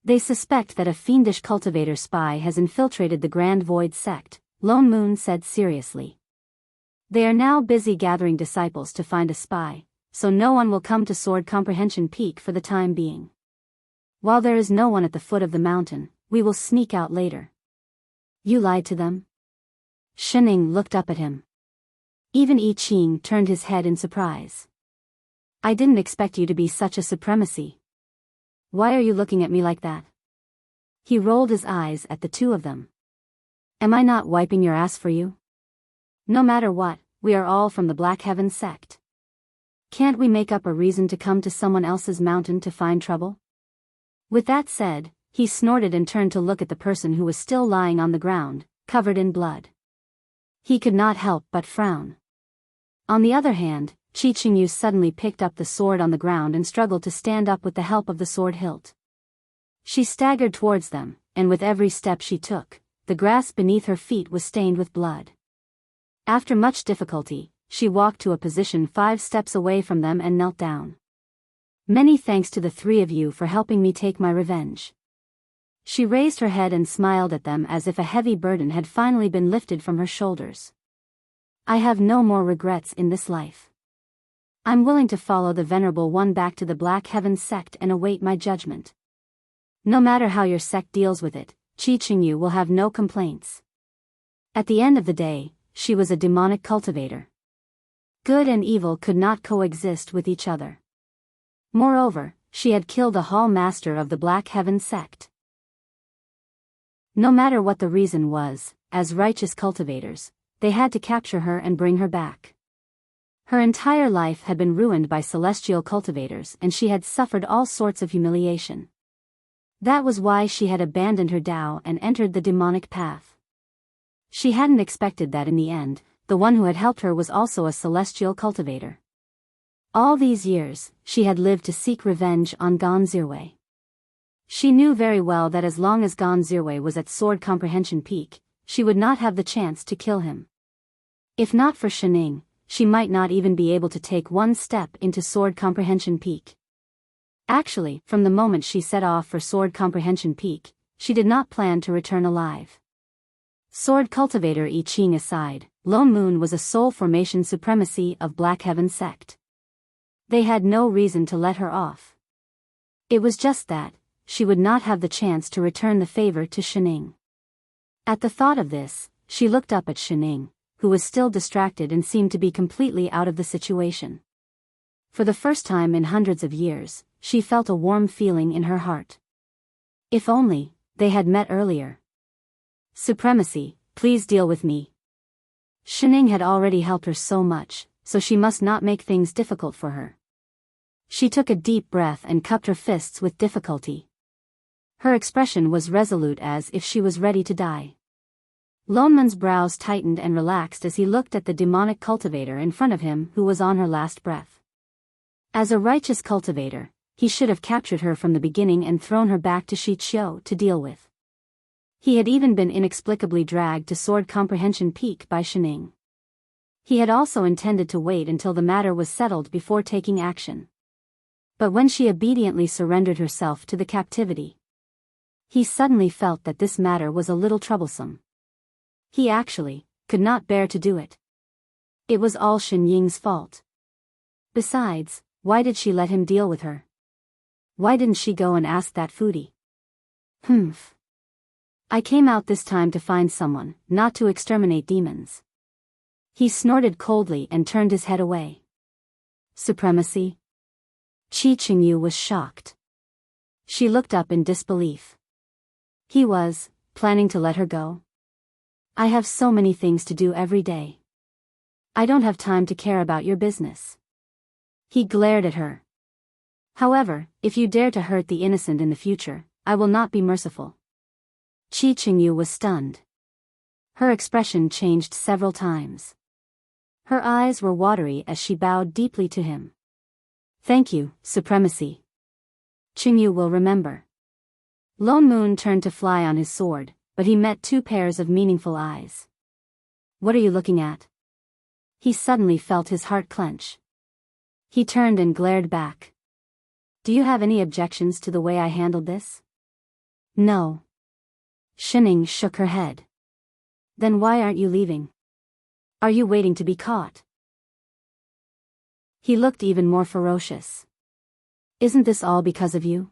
They suspect that a fiendish cultivator spy has infiltrated the Grand Void sect," Lone Moon said seriously. "They are now busy gathering disciples to find a spy, so no one will come to Sword Comprehension Peak for the time being. While there is no one at the foot of the mountain, we will sneak out later." "You lied to them?" Shining looked up at him. Even I Ching turned his head in surprise. "I didn't expect you to be such a supremacy. Why are you looking at me like that?" He rolled his eyes at the two of them. "Am I not wiping your ass for you? No matter what, we are all from the Black Heaven sect. Can't we make up a reason to come to someone else's mountain to find trouble?" With that said, he snorted and turned to look at the person who was still lying on the ground, covered in blood. He could not help but frown. On the other hand, Qingyu suddenly picked up the sword on the ground and struggled to stand up with the help of the sword hilt. She staggered towards them, and with every step she took, the grass beneath her feet was stained with blood. After much difficulty, she walked to a position 5 steps away from them and knelt down. "Many thanks to the 3 of you for helping me take my revenge." She raised her head and smiled at them as if a heavy burden had finally been lifted from her shoulders. "I have no more regrets in this life. I'm willing to follow the Venerable One back to the Black Heaven sect and await my judgment. No matter how your sect deals with it, Qingyu will have no complaints." At the end of the day, she was a demonic cultivator. Good and evil could not coexist with each other. Moreover, she had killed the Hall Master of the Black Heaven sect. No matter what the reason was, as righteous cultivators, they had to capture her and bring her back. Her entire life had been ruined by celestial cultivators and she had suffered all sorts of humiliation. That was why she had abandoned her Tao and entered the demonic path. She hadn't expected that in the end, the one who had helped her was also a celestial cultivator. All these years, she had lived to seek revenge on Gonzirwei. She knew very well that as long as Gonzirwei was at Sword Comprehension Peak, she would not have the chance to kill him. If not for Shining, she might not even be able to take one step into Sword Comprehension Peak. Actually, from the moment she set off for Sword Comprehension Peak, she did not plan to return alive. Sword Cultivator I Ching aside, Lone Moon was a soul formation supremacy of Black Heaven sect. They had no reason to let her off. It was just that she would not have the chance to return the favor to Shining. At the thought of this, she looked up at Shining, who was still distracted and seemed to be completely out of the situation. For the first time in hundreds of years, she felt a warm feeling in her heart. If only they had met earlier. "Supremacy, please deal with me." Shining had already helped her so much, so she must not make things difficult for her. She took a deep breath and cupped her fists with difficulty. Her expression was resolute as if she was ready to die. Lone Moon's brows tightened and relaxed as he looked at the demonic cultivator in front of him who was on her last breath. As a righteous cultivator, he should have captured her from the beginning and thrown her back to Shichiu to deal with. He had even been inexplicably dragged to Sword Comprehension Peak by Shining. He had also intended to wait until the matter was settled before taking action. But when she obediently surrendered herself to the captivity, he suddenly felt that this matter was a little troublesome. He actually could not bear to do it. It was all Shin Ying's fault. Besides, why did she let him deal with her? Why didn't she go and ask that foodie? Humph. I came out this time to find someone, not to exterminate demons. He snorted coldly and turned his head away. Supremacy? Qi Qingyu was shocked. She looked up in disbelief. He was planning to let her go? I have so many things to do every day. I don't have time to care about your business. He glared at her. However, if you dare to hurt the innocent in the future, I will not be merciful. Qi Qingyu was stunned. Her expression changed several times. Her eyes were watery as she bowed deeply to him. Thank you, Supremacy. Qingyu will remember. Lone Moon turned to fly on his sword, but he met two pairs of meaningful eyes. What are you looking at? He suddenly felt his heart clench. He turned and glared back. Do you have any objections to the way I handled this? No. Shining shook her head. Then why aren't you leaving? Are you waiting to be caught? He looked even more ferocious. Isn't this all because of you?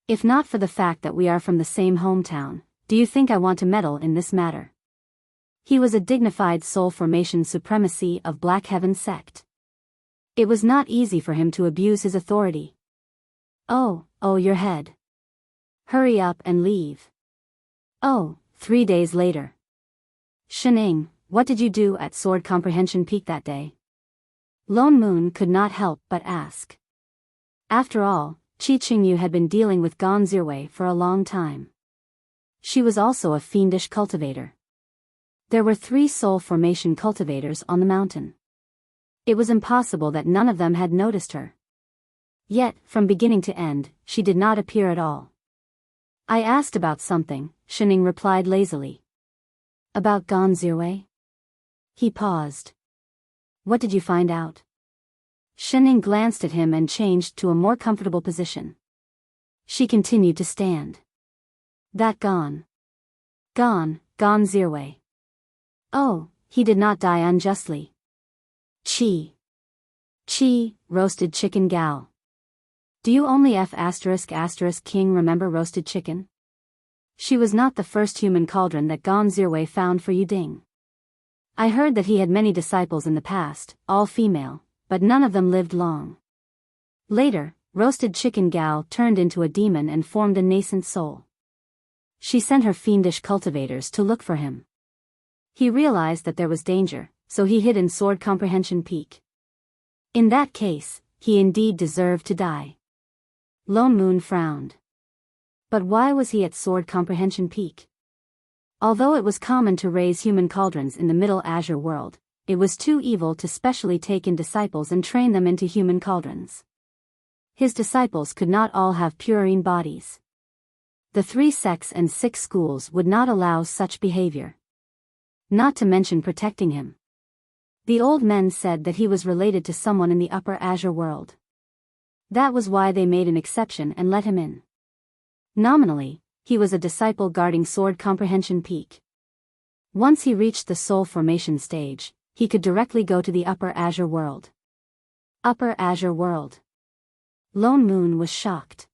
If not for the fact that we are from the same hometown, do you think I want to meddle in this matter? He was a dignified soul formation supremacy of Black Heaven sect. It was not easy for him to abuse his authority. Oh, your head. Hurry up and leave. Oh, 3 days later. Shining, what did you do at Sword Comprehension Peak that day? Lone Moon could not help but ask. After all, Qi Qingyu had been dealing with Gon Zirwei for a long time. She was also a fiendish cultivator. There were 3 soul formation cultivators on the mountain. It was impossible that none of them had noticed her. Yet, from beginning to end, she did not appear at all. I asked about something, Shining replied lazily. About Gon Zirwei? He paused. What did you find out? Shining glanced at him and changed to a more comfortable position. She continued to stand. That Gon Zirwei. Oh, he did not die unjustly. Chi, roasted chicken gal. Do you only King remember roasted chicken? She was not the first human cauldron that Gon Zirwei found for Yuding. I heard that he had many disciples in the past, all female, but none of them lived long. Later, roasted chicken gal turned into a demon and formed a nascent soul. She sent her fiendish cultivators to look for him. He realized that there was danger, so he hid in Sword Comprehension Peak. In that case, he indeed deserved to die. Lone Moon frowned. But why was he at Sword Comprehension Peak? Although it was common to raise human cauldrons in the Middle Azure world, it was too evil to specially take in disciples and train them into human cauldrons. His disciples could not all have purine bodies. The 3 sects and 6 schools would not allow such behavior. Not to mention protecting him. The old men said that he was related to someone in the Upper Azure world. That was why they made an exception and let him in. Nominally, he was a disciple guarding Sword Comprehension Peak. Once he reached the soul formation stage, he could directly go to the Upper Azure world. Upper Azure world. Lone Moon was shocked.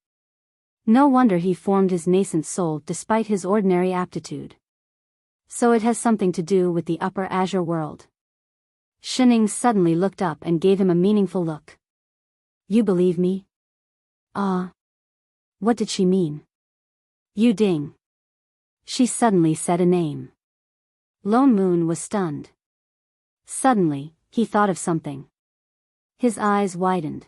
No wonder he formed his nascent soul despite his ordinary aptitude. So it has something to do with the Upper Azure world. Shining suddenly looked up and gave him a meaningful look. You believe me? What did she mean? Yuding. She suddenly said a name. Lone Moon was stunned. Suddenly, he thought of something. His eyes widened.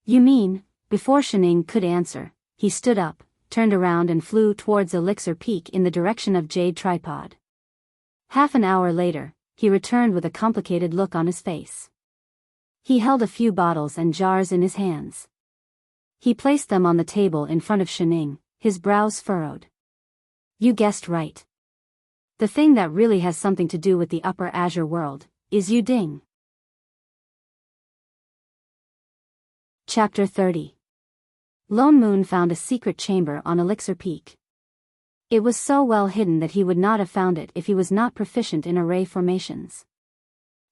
You mean, before Shining could answer, he stood up, turned around and flew towards Elixir Peak in the direction of Jade Tripod. Half an hour later, he returned with a complicated look on his face. He held a few bottles and jars in his hands. He placed them on the table in front of Shining, his brows furrowed. You guessed right. The thing that really has something to do with the Upper Azure world is Yuding. Chapter 30. Lone Moon found a secret chamber on Elixir Peak. It was so well hidden that he would not have found it if he was not proficient in array formations.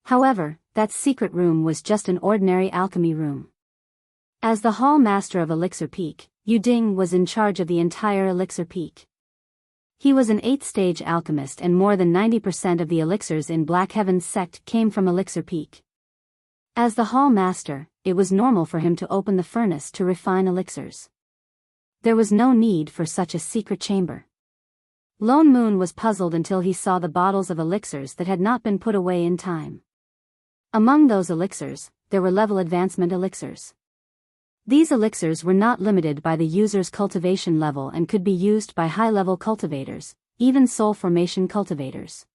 However, that secret room was just an ordinary alchemy room. As the Hall Master of Elixir Peak, Yu Ding was in charge of the entire elixir peak. He was an 8th-stage alchemist and more than 90% of the elixirs in Black Heaven's sect came from Elixir Peak. As the hall master, it was normal for him to open the furnace to refine elixirs. There was no need for such a secret chamber. Lone Moon was puzzled until he saw the bottles of elixirs that had not been put away in time. Among those elixirs, there were level advancement elixirs. These elixirs were not limited by the user's cultivation level and could be used by high-level cultivators, even soul formation cultivators.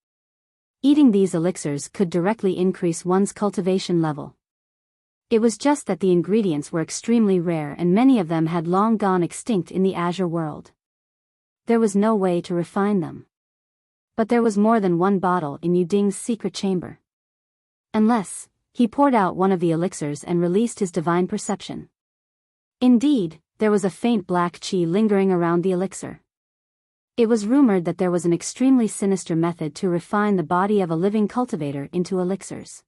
Eating these elixirs could directly increase one's cultivation level. It was just that the ingredients were extremely rare and many of them had long gone extinct in the Azure world. There was no way to refine them. But there was more than one bottle in Yu Ding's secret chamber. Unless, he poured out one of the elixirs and released his divine perception. Indeed, there was a faint black qi lingering around the elixir. It was rumored that there was an extremely sinister method to refine the body of a living cultivator into elixirs.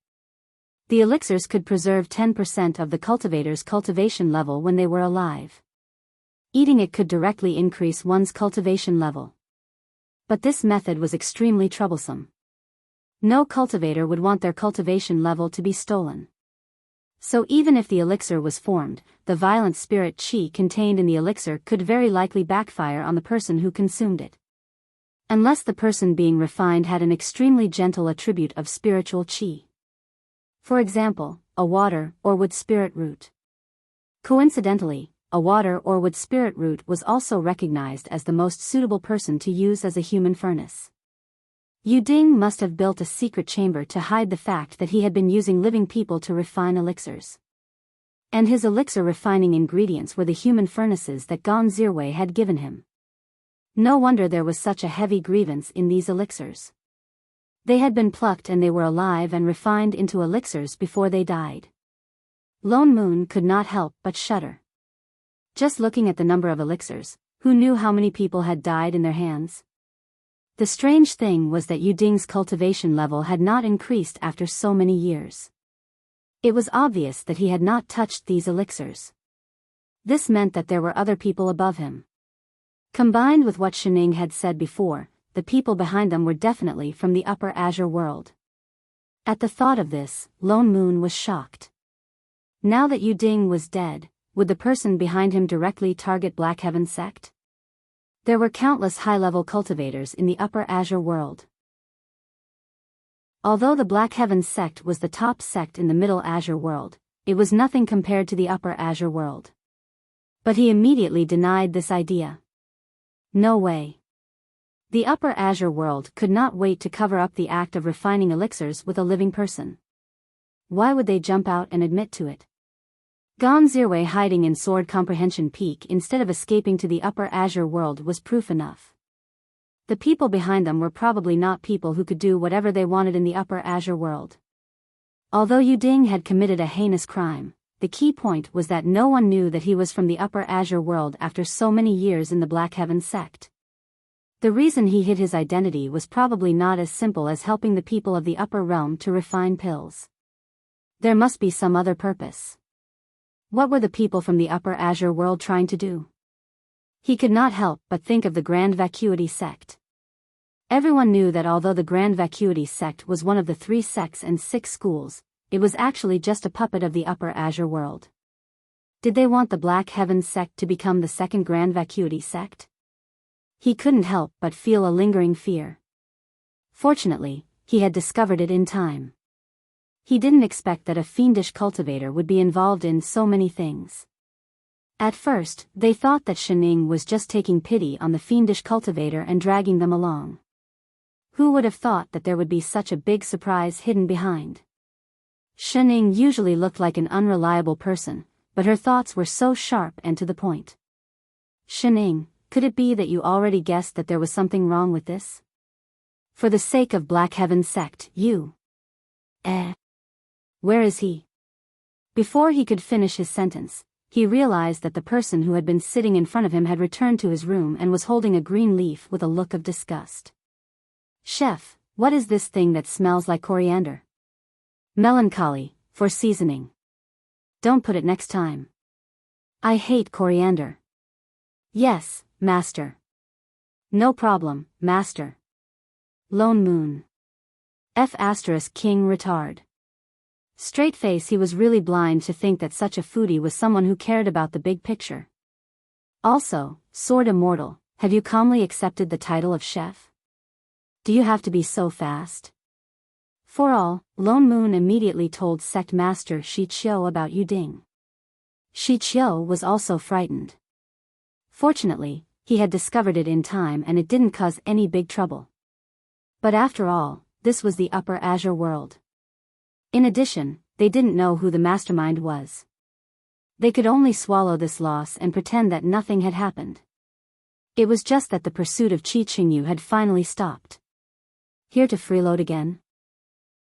The elixirs could preserve 10% of the cultivator's cultivation level when they were alive. Eating it could directly increase one's cultivation level. But this method was extremely troublesome. No cultivator would want their cultivation level to be stolen. So even if the elixir was formed, the violent spirit qi contained in the elixir could very likely backfire on the person who consumed it. Unless the person being refined had an extremely gentle attribute of spiritual qi. For example, a water or wood spirit root. Coincidentally, a water or wood spirit root was also recognized as the most suitable person to use as a human furnace. Yu Ding must have built a secret chamber to hide the fact that he had been using living people to refine elixirs. And his elixir refining ingredients were the human furnaces that Gon Zirwei had given him. No wonder there was such a heavy grievance in these elixirs. They had been plucked and they were alive and refined into elixirs before they died. Lone Moon could not help but shudder. Just looking at the number of elixirs, who knew how many people had died in their hands? The strange thing was that Yu Ding's cultivation level had not increased after so many years. It was obvious that he had not touched these elixirs. This meant that there were other people above him. Combined with what Shining had said before, the people behind them were definitely from the Upper Azure world. At the thought of this, Lone Moon was shocked. Now that Yu Ding was dead, would the person behind him directly target Black Heaven sect? There were countless high-level cultivators in the Upper Azure world. Although the Black Heaven sect was the top sect in the Middle Azure world, it was nothing compared to the Upper Azure world. But he immediately denied this idea. No way. The Upper Azure world could not wait to cover up the act of refining elixirs with a living person. Why would they jump out and admit to it? Gon Zirwei hiding in Sword Comprehension Peak instead of escaping to the Upper Azure world was proof enough. The people behind them were probably not people who could do whatever they wanted in the Upper Azure world. Although Yu Ding had committed a heinous crime, the key point was that no one knew that he was from the Upper Azure world after so many years in the Black Heaven sect. The reason he hid his identity was probably not as simple as helping the people of the Upper Realm to refine pills. There must be some other purpose. What were the people from the Upper Azure world trying to do? He could not help but think of the Grand Vacuity sect. Everyone knew that although the Grand Vacuity sect was one of the 3 sects and 6 schools, it was actually just a puppet of the Upper Azure world. Did they want the Black Heaven sect to become the second Grand Vacuity sect? He couldn't help but feel a lingering fear. Fortunately, he had discovered it in time. He didn't expect that a fiendish cultivator would be involved in so many things. At first, they thought that Shining was just taking pity on the fiendish cultivator and dragging them along. Who would have thought that there would be such a big surprise hidden behind? Shining usually looked like an unreliable person, but her thoughts were so sharp and to the point. Shining, could it be that you already guessed that there was something wrong with this? For the sake of Black Heaven sect, you... Where is he? Before he could finish his sentence, he realized that the person who had been sitting in front of him had returned to his room and was holding a green leaf with a look of disgust. Chef, what is this thing that smells like coriander? Melancholy, for seasoning. Don't put it next time. I hate coriander. Yes, master. No problem, master. Lone Moon. F** King retard. Straight face, he was really blind to think that such a foodie was someone who cared about the big picture. Also, Sword Immortal, have you calmly accepted the title of chef? Do you have to be so fast? For all, Lone Moon immediately told Sect Master Shi Qiu about Yu Ding. Shi Qiu was also frightened. Fortunately, he had discovered it in time and it didn't cause any big trouble. But after all, this was the Upper Azure world. In addition, they didn't know who the mastermind was. They could only swallow this loss and pretend that nothing had happened. It was just that the pursuit of Qi Qingyu had finally stopped. Here to freeload again?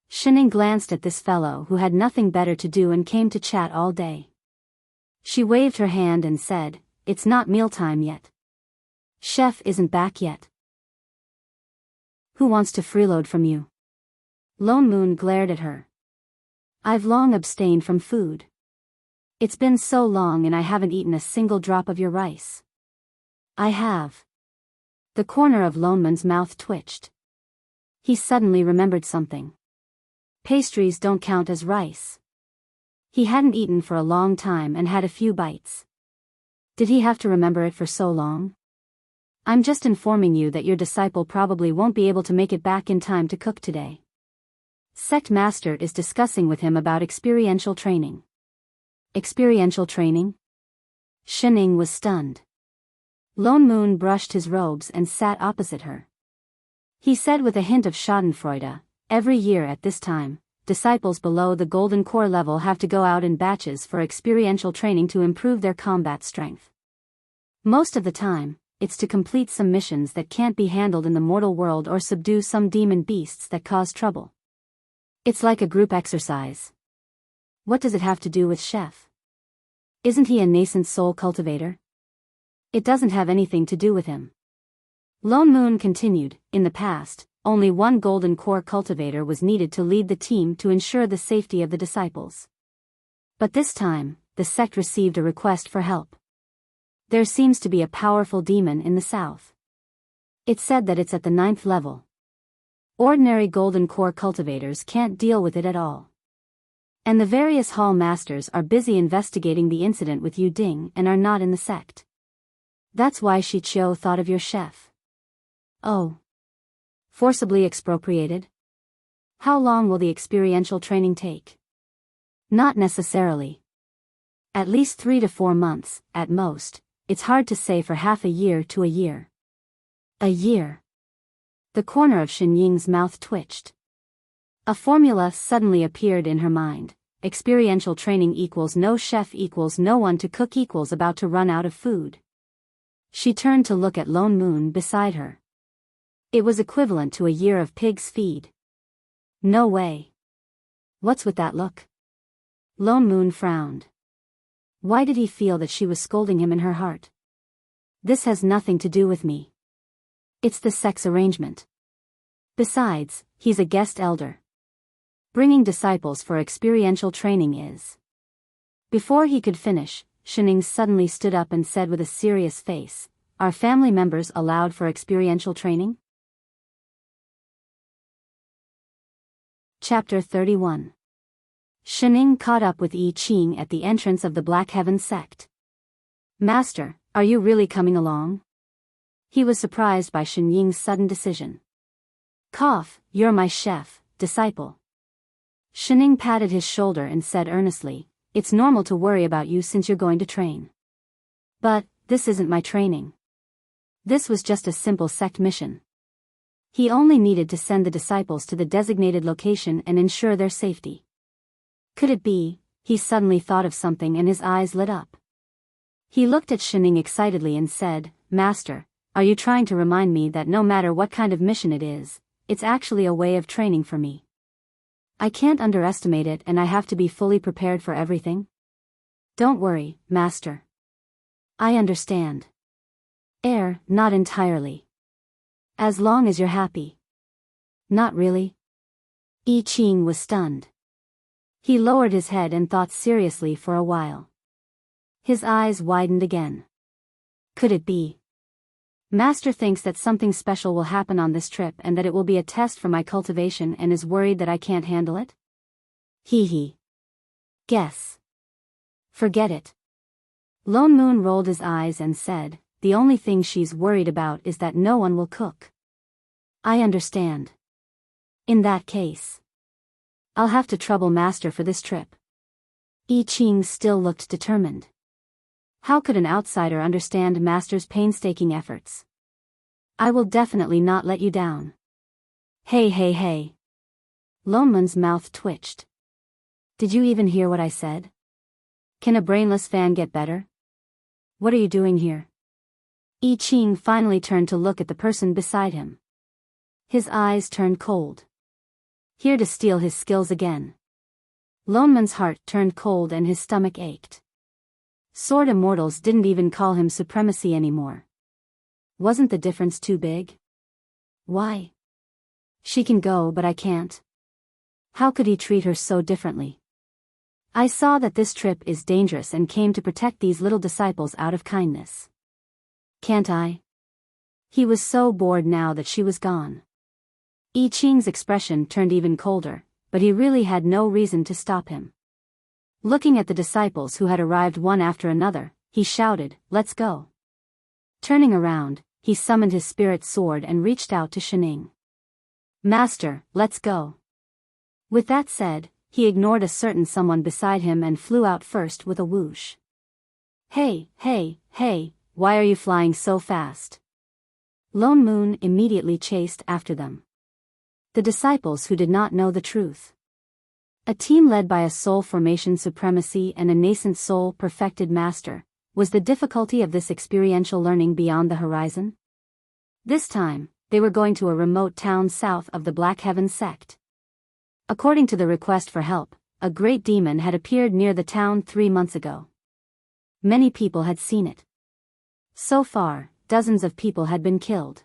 Shining glanced at this fellow who had nothing better to do and came to chat all day. She waved her hand and said, "It's not mealtime yet. Chef isn't back yet. Who wants to freeload from you?" Lone Moon glared at her. "I've long abstained from food. It's been so long and I haven't eaten a single drop of your rice." "I have." The corner of Lone Moon's mouth twitched. He suddenly remembered something. Pastries don't count as rice. He hadn't eaten for a long time and had a few bites. Did he have to remember it for so long? "I'm just informing you that your disciple probably won't be able to make it back in time to cook today. Sect Master is discussing with him about experiential training." Experiential training? Shining was stunned. Lone Moon brushed his robes and sat opposite her. He said with a hint of schadenfreude, "Every year at this time, disciples below the golden core level have to go out in batches for experiential training to improve their combat strength. Most of the time, it's to complete some missions that can't be handled in the mortal world or subdue some demon beasts that cause trouble. It's like a group exercise." "What does it have to do with chef? Isn't he a nascent soul cultivator?" "It doesn't have anything to do with him." Lone Moon continued, "In the past, only one golden core cultivator was needed to lead the team to ensure the safety of the disciples. But this time, the sect received a request for help. There seems to be a powerful demon in the south. It's said that it's at the 9th level. Ordinary golden core cultivators can't deal with it at all. And the various hall masters are busy investigating the incident with Yu Ding and are not in the sect. That's why Shi Qiu thought of your chef." "Oh. Forcibly expropriated? How long will the experiential training take?" "Not necessarily. At least 3 to 4 months, at most. It's hard to say for half a year to a year." "A year?" The corner of Shen Ying's mouth twitched. A formula suddenly appeared in her mind. Experiential training equals no chef equals no one to cook equals about to run out of food. She turned to look at Lone Moon beside her. It was equivalent to a year of pig's feed. "No way." "What's with that look?" Lone Moon frowned. Why did he feel that she was scolding him in her heart? "This has nothing to do with me. It's the sex arrangement. Besides, he's a guest elder. Bringing disciples for experiential training is..." Before he could finish, Shining suddenly stood up and said with a serious face, "Are family members allowed for experiential training?" Chapter 31. Shining caught up with Yi Qing at the entrance of the Black Heaven sect. "Master, are you really coming along?" He was surprised by Shen Ying's sudden decision. "Cough, you're my chef, disciple." Shining patted his shoulder and said earnestly, "It's normal to worry about you since you're going to train. But, this isn't my training. This was just a simple sect mission. He only needed to send the disciples to the designated location and ensure their safety." Could it be? He suddenly thought of something and his eyes lit up. He looked at Shining excitedly and said, "Master, are you trying to remind me that no matter what kind of mission it is, it's actually a way of training for me? I can't underestimate it and I have to be fully prepared for everything?" "Don't worry, Master. I understand." Not entirely. As long as you're happy." "Not really?" Yi Qing was stunned. He lowered his head and thought seriously for a while. His eyes widened again. Could it be? Master thinks that something special will happen on this trip and that it will be a test for my cultivation and is worried that I can't handle it? Hee hee. Guess. Forget it. Lone Moon rolled his eyes and said, the only thing she's worried about is that no one will cook. I understand. In that case, I'll have to trouble Master for this trip. I Ching still looked determined. How could an outsider understand Master's painstaking efforts? I will definitely not let you down. Hey hey hey. Lone Moon's mouth twitched. Did you even hear what I said? Can a brainless fan get better? What are you doing here? I Ching finally turned to look at the person beside him. His eyes turned cold. Here to steal his skills again. Lone Moon's heart turned cold and his stomach ached. Sword Immortals didn't even call him supremacy anymore. Wasn't the difference too big? Why? She can go but I can't. How could he treat her so differently? I saw that this trip is dangerous and came to protect these little disciples out of kindness. Can't I? He was so bored now that she was gone. I Ching's expression turned even colder, but he really had no reason to stop him. Looking at the disciples who had arrived one after another, he shouted, "Let's go." Turning around, he summoned his spirit sword and reached out to Shining. "Master, let's go." With that said, he ignored a certain someone beside him and flew out first with a whoosh. "Hey, hey, hey, why are you flying so fast?" Lone Moon immediately chased after them. The disciples who did not know the truth. A team led by a soul formation supremacy and a nascent soul perfected master. Was the difficulty of this experiential learning beyond the horizon? This time, they were going to a remote town south of the Black Heaven sect. According to the request for help, a great demon had appeared near the town 3 months ago. Many people had seen it. So far, dozens of people had been killed.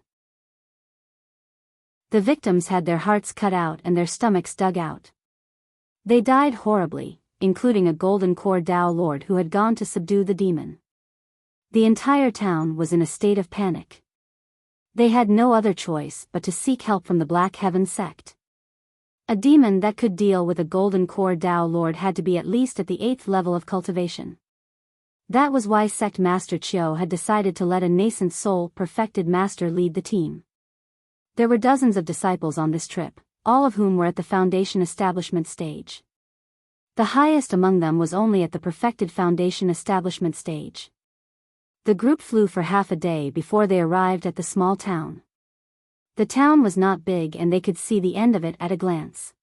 The victims had their hearts cut out and their stomachs dug out. They died horribly, including a golden core Dao Lord who had gone to subdue the demon. The entire town was in a state of panic. They had no other choice but to seek help from the Black Heaven sect. A demon that could deal with a golden core Dao Lord had to be at least at the 8th level of cultivation. That was why Sect Master Chiu had decided to let a nascent soul perfected master lead the team. There were dozens of disciples on this trip, all of whom were at the foundation establishment stage. The highest among them was only at the perfected foundation establishment stage. The group flew for half a day before they arrived at the small town. The town was not big and they could see the end of it at a glance.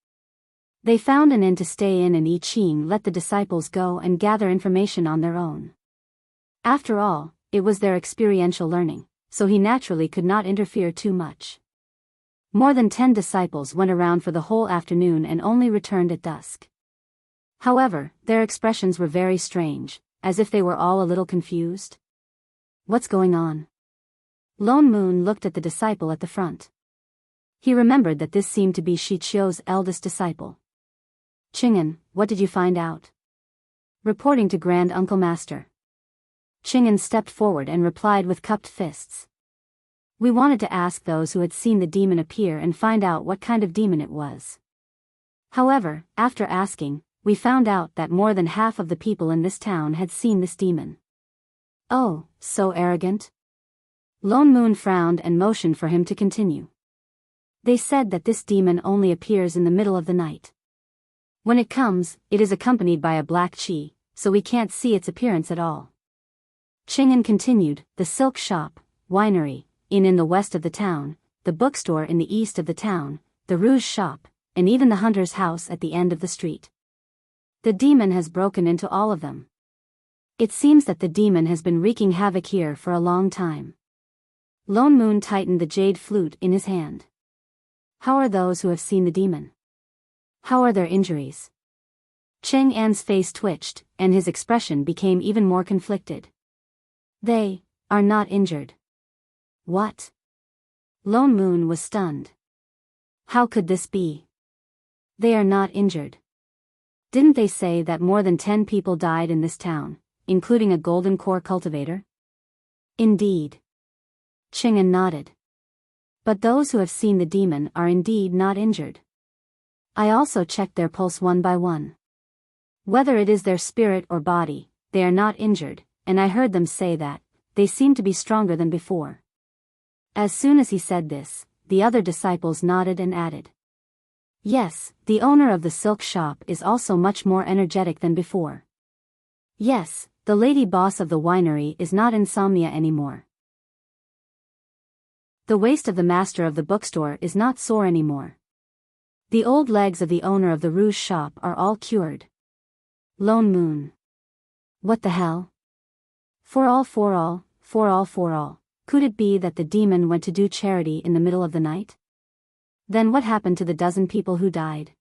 They found an inn to stay in and I Ching let the disciples go and gather information on their own. After all, it was their experiential learning, so he naturally could not interfere too much. More than 10 disciples went around for the whole afternoon and only returned at dusk. However, their expressions were very strange, as if they were all a little confused. What's going on? Lone Moon looked at the disciple at the front. He remembered that this seemed to be Shi Chiu's eldest disciple. Ching'an, what did you find out? Reporting to Grand Uncle Master. Ching'an stepped forward and replied with cupped fists. We wanted to ask those who had seen the demon appear and find out what kind of demon it was. However, after asking, we found out that more than half of the people in this town had seen this demon. Oh, so arrogant? Lone Moon frowned and motioned for him to continue. They said that this demon only appears in the middle of the night. When it comes, it is accompanied by a black chi, so we can't see its appearance at all. Ching'an continued, the silk shop, winery, inn in the west of the town, the bookstore in the east of the town, the rouge shop, and even the hunter's house at the end of the street. The demon has broken into all of them. It seems that the demon has been wreaking havoc here for a long time. Lone Moon tightened the jade flute in his hand. How are those who have seen the demon? How are their injuries? Cheng An's face twitched, and his expression became even more conflicted. They are not injured. What? Lone Moon was stunned. How could this be? They are not injured. Didn't they say that more than 10 people died in this town, including a golden core cultivator? Indeed. Ching'an nodded. But those who have seen the demon are indeed not injured. I also checked their pulse one by one. Whether it is their spirit or body, they are not injured, and I heard them say that they seem to be stronger than before. As soon as he said this, the other disciples nodded and added. Yes, the owner of the silk shop is also much more energetic than before. Yes, the lady boss of the winery is not insomnia anymore. The waist of the master of the bookstore is not sore anymore. The old legs of the owner of the rouge shop are all cured. Lone Moon. What the hell? For all. Could it be that the demon went to do charity in the middle of the night? Then what happened to the dozen people who died?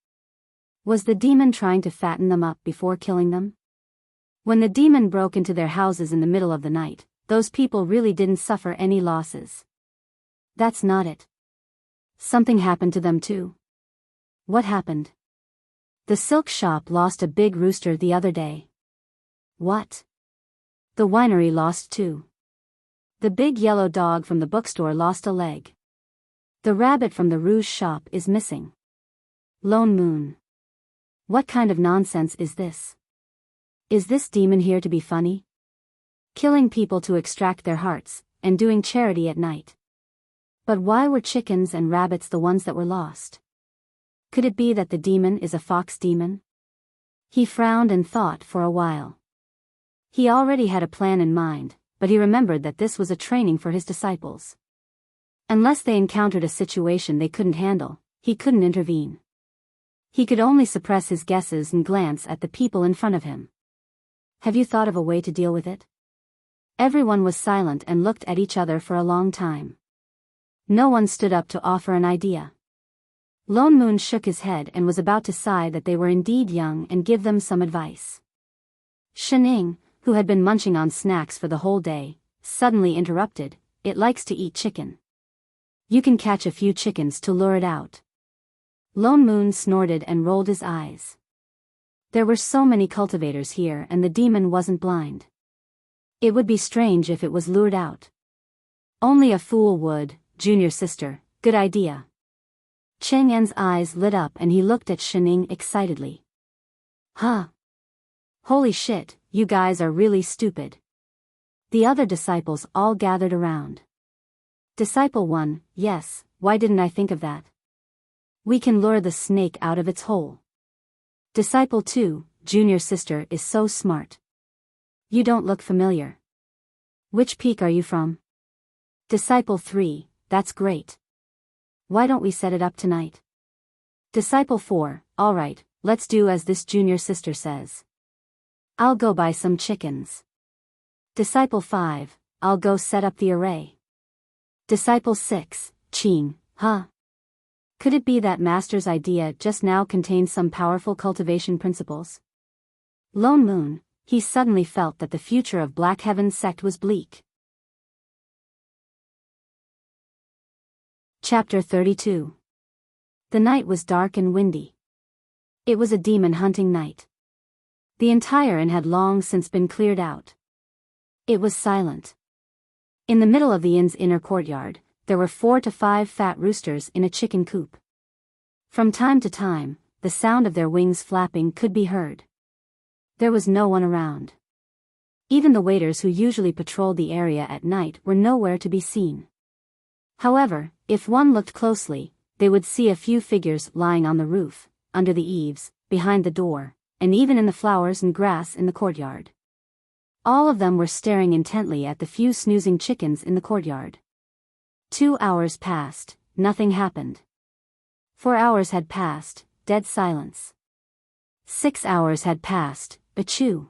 Was the demon trying to fatten them up before killing them? When the demon broke into their houses in the middle of the night, those people really didn't suffer any losses. That's not it. Something happened to them too. What happened? The silk shop lost a big rooster the other day. What? The winery lost too. The big yellow dog from the bookstore lost a leg. The rabbit from the rouge shop is missing. Lone Moon. What kind of nonsense is this? Is this demon here to be funny? Killing people to extract their hearts, and doing charity at night. But why were chickens and rabbits the ones that were lost? Could it be that the demon is a fox demon? He frowned and thought for a while. He already had a plan in mind, but he remembered that this was a training for his disciples. Unless they encountered a situation they couldn't handle, he couldn't intervene. He could only suppress his guesses and glance at the people in front of him. Have you thought of a way to deal with it? Everyone was silent and looked at each other for a long time. No one stood up to offer an idea. Lone Moon shook his head and was about to sigh that they were indeed young and give them some advice. Shening, who had been munching on snacks for the whole day, suddenly interrupted, "It likes to eat chicken. You can catch a few chickens to lure it out." Lone Moon snorted and rolled his eyes. There were so many cultivators here and the demon wasn't blind. It would be strange if it was lured out. Only a fool would, junior sister, good idea. Chang'an's eyes lit up and he looked at Shening excitedly. Huh. Holy shit, you guys are really stupid. The other disciples all gathered around. Disciple 1, yes, why didn't I think of that? We can lure the snake out of its hole. Disciple 2, junior sister is so smart. You don't look familiar. Which peak are you from? Disciple 3, that's great. Why don't we set it up tonight? Disciple 4, alright, let's do as this junior sister says. I'll go buy some chickens. Disciple 5, I'll go set up the array. Disciple 6, Ching, huh? Could it be that Master's idea just now contained some powerful cultivation principles? Lone Moon, he suddenly felt that the future of Black Heaven's sect was bleak. Chapter 32. The night was dark and windy. It was a demon hunting night. The entire inn had long since been cleared out. It was silent. In the middle of the inn's inner courtyard, there were 4 to 5 fat roosters in a chicken coop. From time to time, the sound of their wings flapping could be heard. There was no one around. Even the waiters who usually patrolled the area at night were nowhere to be seen. However, if one looked closely, they would see a few figures lying on the roof, under the eaves, behind the door, and even in the flowers and grass in the courtyard. All of them were staring intently at the few snoozing chickens in the courtyard. 2 hours passed, nothing happened. 4 hours had passed, dead silence. 6 hours had passed, achoo.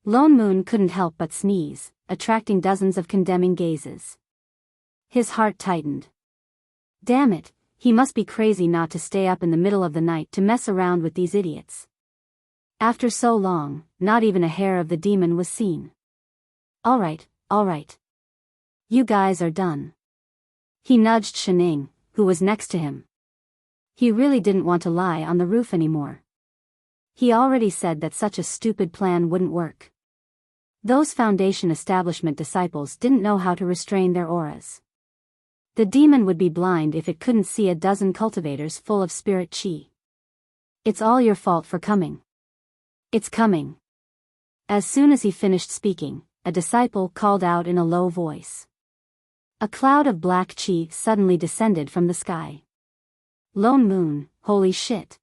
Lone Moon couldn't help but sneeze, attracting dozens of condemning gazes. His heart tightened. Damn it, he must be crazy not to stay up in the middle of the night to mess around with these idiots. After so long, not even a hair of the demon was seen. All right. You guys are done. He nudged Shening, who was next to him. He really didn't want to lie on the roof anymore. He already said that such a stupid plan wouldn't work. Those Foundation establishment disciples didn't know how to restrain their auras. The demon would be blind if it couldn't see a dozen cultivators full of spirit chi. It's all your fault for coming. It's coming. As soon as he finished speaking, a disciple called out in a low voice. A cloud of black chi suddenly descended from the sky. Lone Moon, holy shit.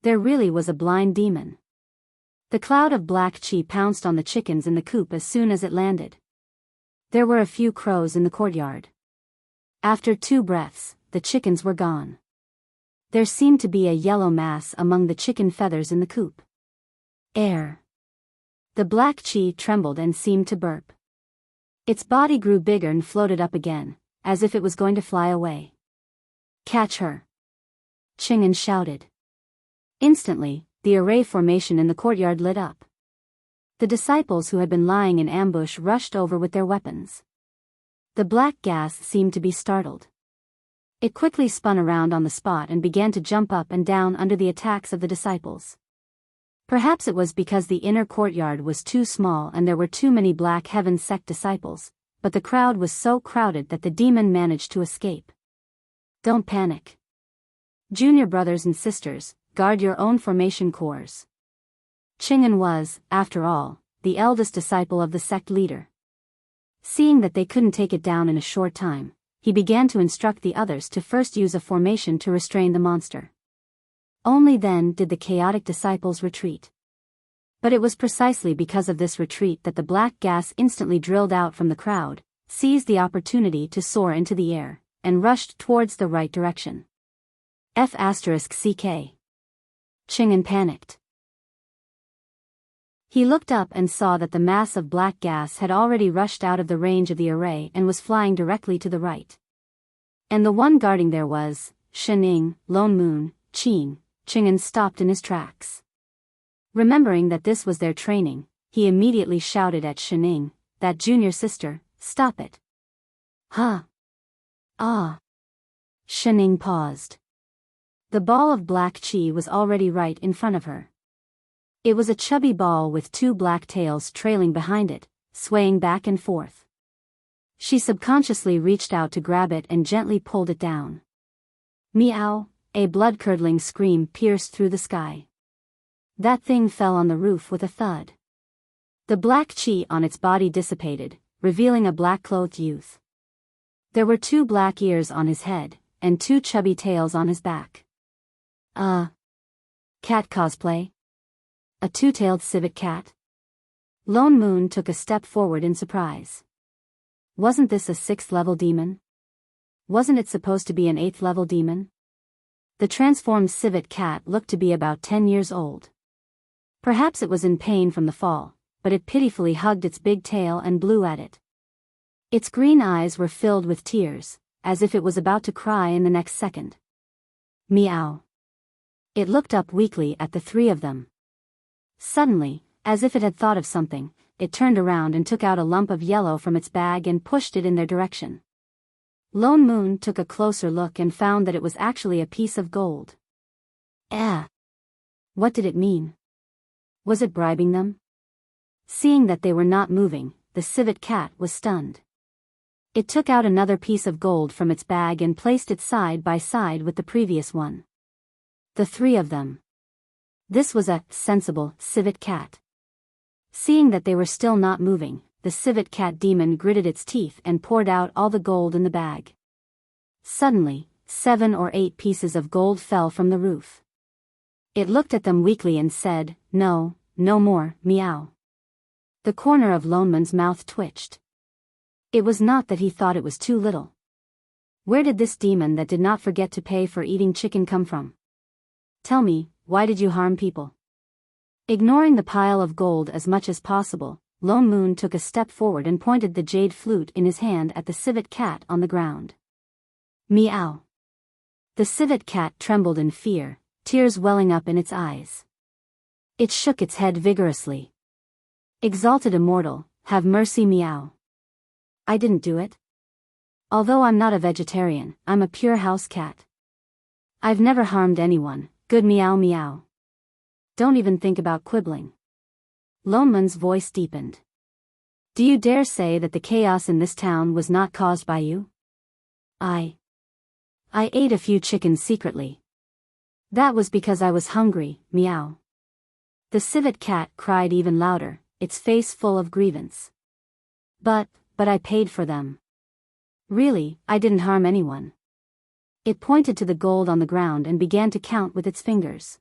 There really was a blind demon. The cloud of black chi pounced on the chickens in the coop as soon as it landed. There were a few crows in the courtyard. After 2 breaths, the chickens were gone. There seemed to be a yellow mass among the chicken feathers in the coop. Air. The black chi trembled and seemed to burp. Its body grew bigger and floated up again, as if it was going to fly away. Catch her! Chingen shouted. Instantly, the array formation in the courtyard lit up. The disciples who had been lying in ambush rushed over with their weapons. The black gas seemed to be startled. It quickly spun around on the spot and began to jump up and down under the attacks of the disciples. Perhaps it was because the inner courtyard was too small and there were too many Black Heaven sect disciples, but the crowd was so crowded that the demon managed to escape. Don't panic. Junior brothers and sisters, guard your own formation cores. Chingen was, after all, the eldest disciple of the sect leader. Seeing that they couldn't take it down in a short time, he began to instruct the others to first use a formation to restrain the monster. Only then did the chaotic disciples retreat. But it was precisely because of this retreat that the black gas instantly drilled out from the crowd, seized the opportunity to soar into the air, and rushed towards the right direction. F***CK. Chingen panicked. He looked up and saw that the mass of black gas had already rushed out of the range of the array and was flying directly to the right. And the one guarding there was, Shening, Lone Moon, Qin. Chingen stopped in his tracks. Remembering that this was their training, he immediately shouted at Shening, that junior sister, stop it. Huh? Ah. Shening paused. The ball of black chi was already right in front of her. It was a chubby ball with 2 black tails trailing behind it, swaying back and forth. She subconsciously reached out to grab it and gently pulled it down. Meow, a blood-curdling scream pierced through the sky. That thing fell on the roof with a thud. The black chi on its body dissipated, revealing a black-clothed youth. There were 2 black ears on his head, and 2 chubby tails on his back. Cat cosplay? A 2-tailed civet cat? Lone Moon took a step forward in surprise. Wasn't this a 6th-level demon? Wasn't it supposed to be an 8th-level demon? The transformed civet cat looked to be about 10 years old. Perhaps it was in pain from the fall, but it pitifully hugged its big tail and blew at it. Its green eyes were filled with tears, as if it was about to cry in the next second. Meow. It looked up weakly at the 3 of them. Suddenly, as if it had thought of something, it turned around and took out a lump of yellow from its bag and pushed it in their direction. Lone Moon took a closer look and found that it was actually a piece of gold. What did it mean? Was it bribing them? Seeing that they were not moving, the civet cat was stunned. It took out another piece of gold from its bag and placed it side by side with the previous one. The 3 of them. This was a sensible civet cat. Seeing that they were still not moving, the civet cat demon gritted its teeth and poured out all the gold in the bag. Suddenly, 7 or 8 pieces of gold fell from the roof. It looked at them weakly and said, "No, no more, meow." The corner of Lone Moon's mouth twitched. It was not that he thought it was too little. Where did this demon that did not forget to pay for eating chicken come from? Tell me, why did you harm people? Ignoring the pile of gold as much as possible, Lone Moon took a step forward and pointed the jade flute in his hand at the civet cat on the ground. Meow. The civet cat trembled in fear, tears welling up in its eyes. It shook its head vigorously. Exalted immortal, have mercy, meow. I didn't do it. Although I'm not a vegetarian, I'm a pure house cat. I've never harmed anyone, good meow meow. Don't even think about quibbling. Lone Moon's voice deepened. Do you dare say that the chaos in this town was not caused by you? I ate a few chickens secretly. That was because I was hungry, meow. The civet cat cried even louder, its face full of grievance. But I paid for them. Really, I didn't harm anyone. It pointed to the gold on the ground and began to count with its fingers.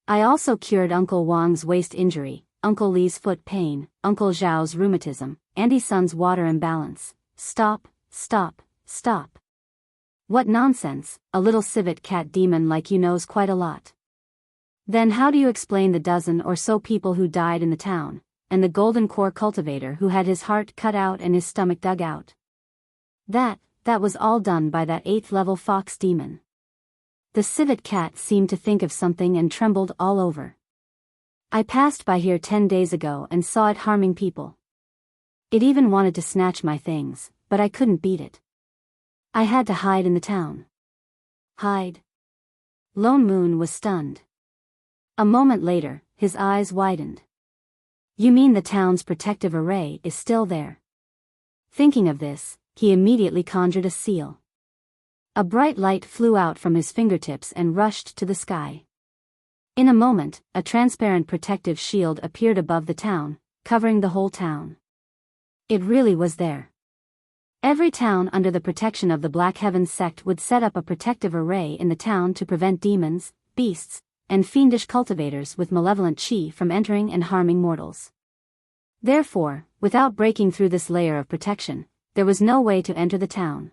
I also cured Uncle Wang's waist injury, Uncle Li's foot pain, Uncle Zhao's rheumatism, Auntie Sun's water imbalance. Stop, stop, stop. What nonsense, a little civet cat demon like you knows quite a lot. Then how do you explain the dozen or so people who died in the town, and the golden core cultivator who had his heart cut out and his stomach dug out? That was all done by that 8th level fox demon. The civet cat seemed to think of something and trembled all over. I passed by here 10 days ago and saw it harming people. It even wanted to snatch my things, but I couldn't beat it. I had to hide in the town. Hide? Lone Moon was stunned. A moment later, his eyes widened. You mean the town's protective array is still there? Thinking of this, he immediately conjured a seal. A bright light flew out from his fingertips and rushed to the sky. In a moment, a transparent protective shield appeared above the town, covering the whole town. It really was there. Every town under the protection of the Black Heavens sect would set up a protective array in the town to prevent demons, beasts, and fiendish cultivators with malevolent chi from entering and harming mortals. Therefore, without breaking through this layer of protection, there was no way to enter the town.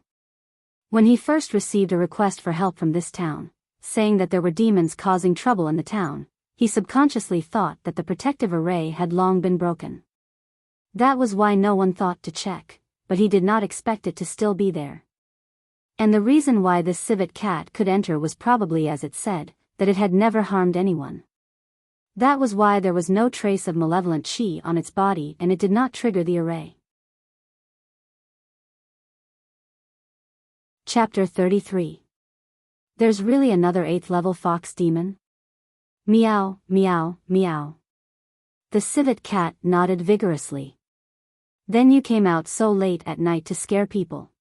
When he first received a request for help from this town, saying that there were demons causing trouble in the town, he subconsciously thought that the protective array had long been broken. That was why no one thought to check, but he did not expect it to still be there. And the reason why this civet cat could enter was probably as it said, that it had never harmed anyone. That was why there was no trace of malevolent chi on its body and it did not trigger the array. Chapter 33. There's really another 8th level fox demon? Meow, meow, meow. The civet cat nodded vigorously. Then you came out so late at night to scare people.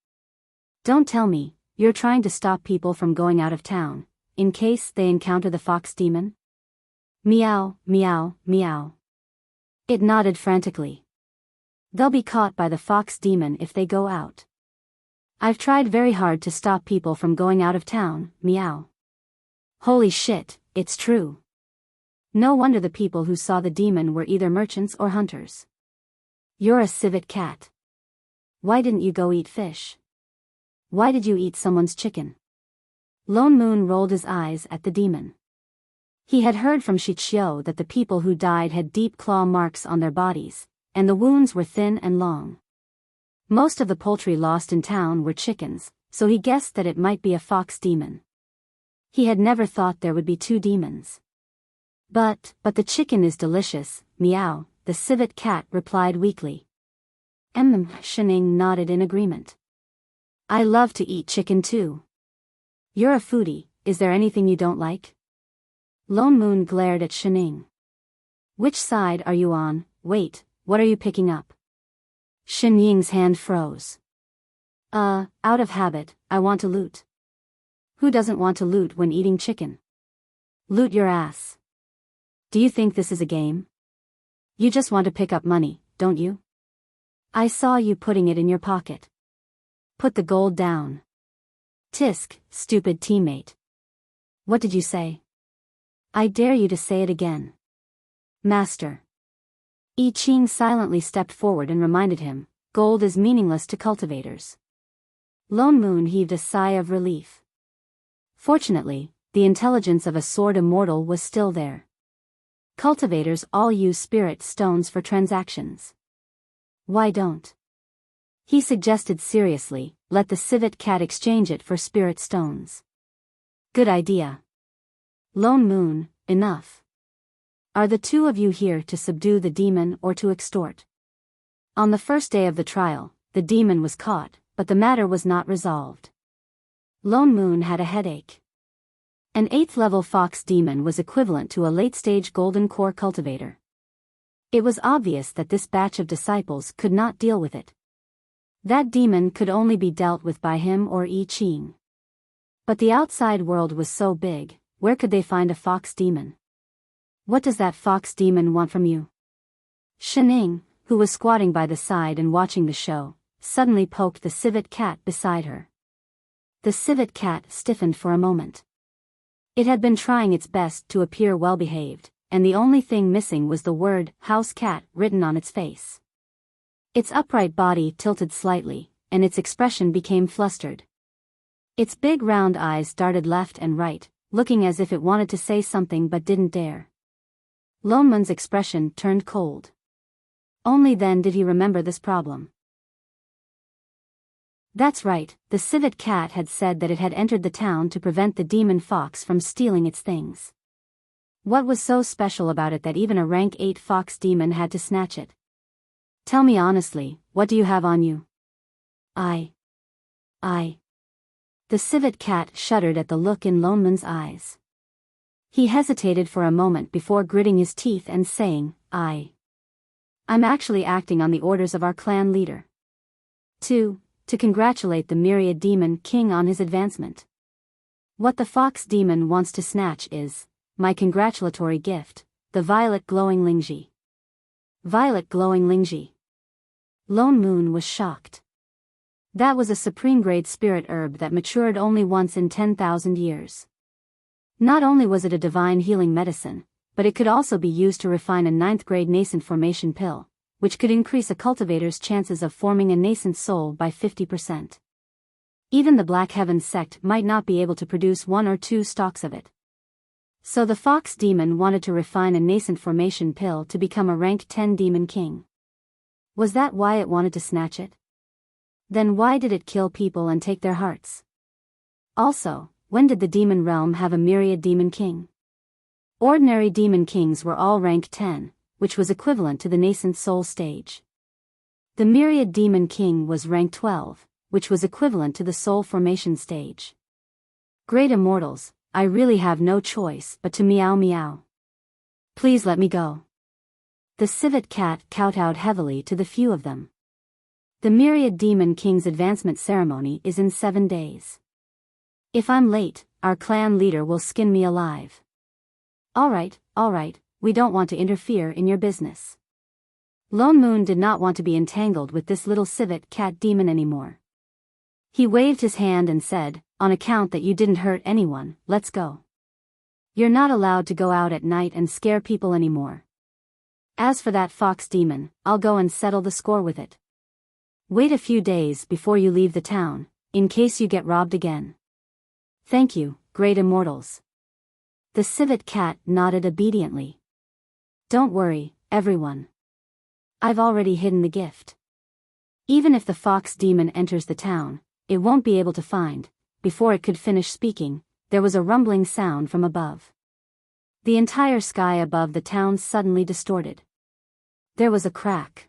Don't tell me, you're trying to stop people from going out of town, in case they encounter the fox demon? Meow, meow, meow. It nodded frantically. They'll be caught by the fox demon if they go out. I've tried very hard to stop people from going out of town, meow. Holy shit, it's true. No wonder the people who saw the demon were either merchants or hunters. You're a civet cat. Why didn't you go eat fish? Why did you eat someone's chicken? Lone Moon rolled his eyes at the demon. He had heard from Shichio that the people who died had deep claw marks on their bodies, and the wounds were thin and long. Most of the poultry lost in town were chickens, so he guessed that it might be a fox demon. He had never thought there would be 2 demons. But the chicken is delicious, meow, the civet cat replied weakly. Shining nodded in agreement. I love to eat chicken too. You're a foodie, is there anything you don't like? Lone Moon glared at Shining. Which side are you on? Wait, what are you picking up? Shen Ying's hand froze. Out of habit, I want to loot. Who doesn't want to loot when eating chicken? Loot your ass. Do you think this is a game? You just want to pick up money, don't you? I saw you putting it in your pocket. Put the gold down. Tisk, stupid teammate. What did you say? I dare you to say it again. Master. I Ching silently stepped forward and reminded him, gold is meaningless to cultivators. Lone Moon heaved a sigh of relief. Fortunately, the intelligence of a sword immortal was still there. Cultivators all use spirit stones for transactions. Why don't? He suggested seriously, let the civet cat exchange it for spirit stones. Good idea. Lone Moon, enough. Are the 2 of you here to subdue the demon or to extort? On the first day of the trial, the demon was caught, but the matter was not resolved. Lone Moon had a headache. An 8th level fox demon was equivalent to a late-stage golden core cultivator. It was obvious that this batch of disciples could not deal with it. That demon could only be dealt with by him or I Ching. But the outside world was so big, where could they find a fox demon? What does that fox demon want from you? Shening, who was squatting by the side and watching the show, suddenly poked the civet cat beside her. The civet cat stiffened for a moment. It had been trying its best to appear well-behaved, and the only thing missing was the word house cat written on its face. Its upright body tilted slightly, and its expression became flustered. Its big round eyes darted left and right, looking as if it wanted to say something but didn't dare. Lonman's expression turned cold. Only then did he remember this problem. That's right, the civet cat had said that it had entered the town to prevent the demon fox from stealing its things. What was so special about it that even a rank 8 fox demon had to snatch it? Tell me honestly, what do you have on you? I. The civet cat shuddered at the look in Lonman's eyes. He hesitated for a moment before gritting his teeth and saying, I'm actually acting on the orders of our clan leader. To congratulate the myriad demon king on his advancement. What the fox demon wants to snatch is my congratulatory gift, the violet glowing lingji. Violet glowing lingji. Lone Moon was shocked. That was a supreme grade spirit herb that matured only once in 10,000 years. Not only was it a divine healing medicine, but it could also be used to refine a 9th grade nascent formation pill, which could increase a cultivator's chances of forming a nascent soul by 50%. Even the Black Heaven sect might not be able to produce 1 or 2 stalks of it. So the fox demon wanted to refine a nascent formation pill to become a rank 10 demon king. Was that why it wanted to snatch it? Then why did it kill people and take their hearts? Also, when did the demon realm have a myriad demon king? Ordinary demon kings were all rank 10, which was equivalent to the nascent soul stage. The myriad demon king was rank 12, which was equivalent to the soul formation stage. Great immortals, I really have no choice but to meow meow. Please let me go. The civet cat kowtowed heavily to the few of them. The myriad demon king's advancement ceremony is in 7 days. If I'm late, our clan leader will skin me alive. All right, we don't want to interfere in your business. Lone Moon did not want to be entangled with this little civet cat demon anymore. He waved his hand and said, on account that you didn't hurt anyone, let's go. You're not allowed to go out at night and scare people anymore. As for that fox demon, I'll go and settle the score with it. Wait a few days before you leave the town, in case you get robbed again. Thank you, great immortals. The civet cat nodded obediently. Don't worry, everyone. I've already hidden the gift. Even if the fox demon enters the town, it won't be able to find. Before it could finish speaking, there was a rumbling sound from above. The entire sky above the town suddenly distorted. There was a crack.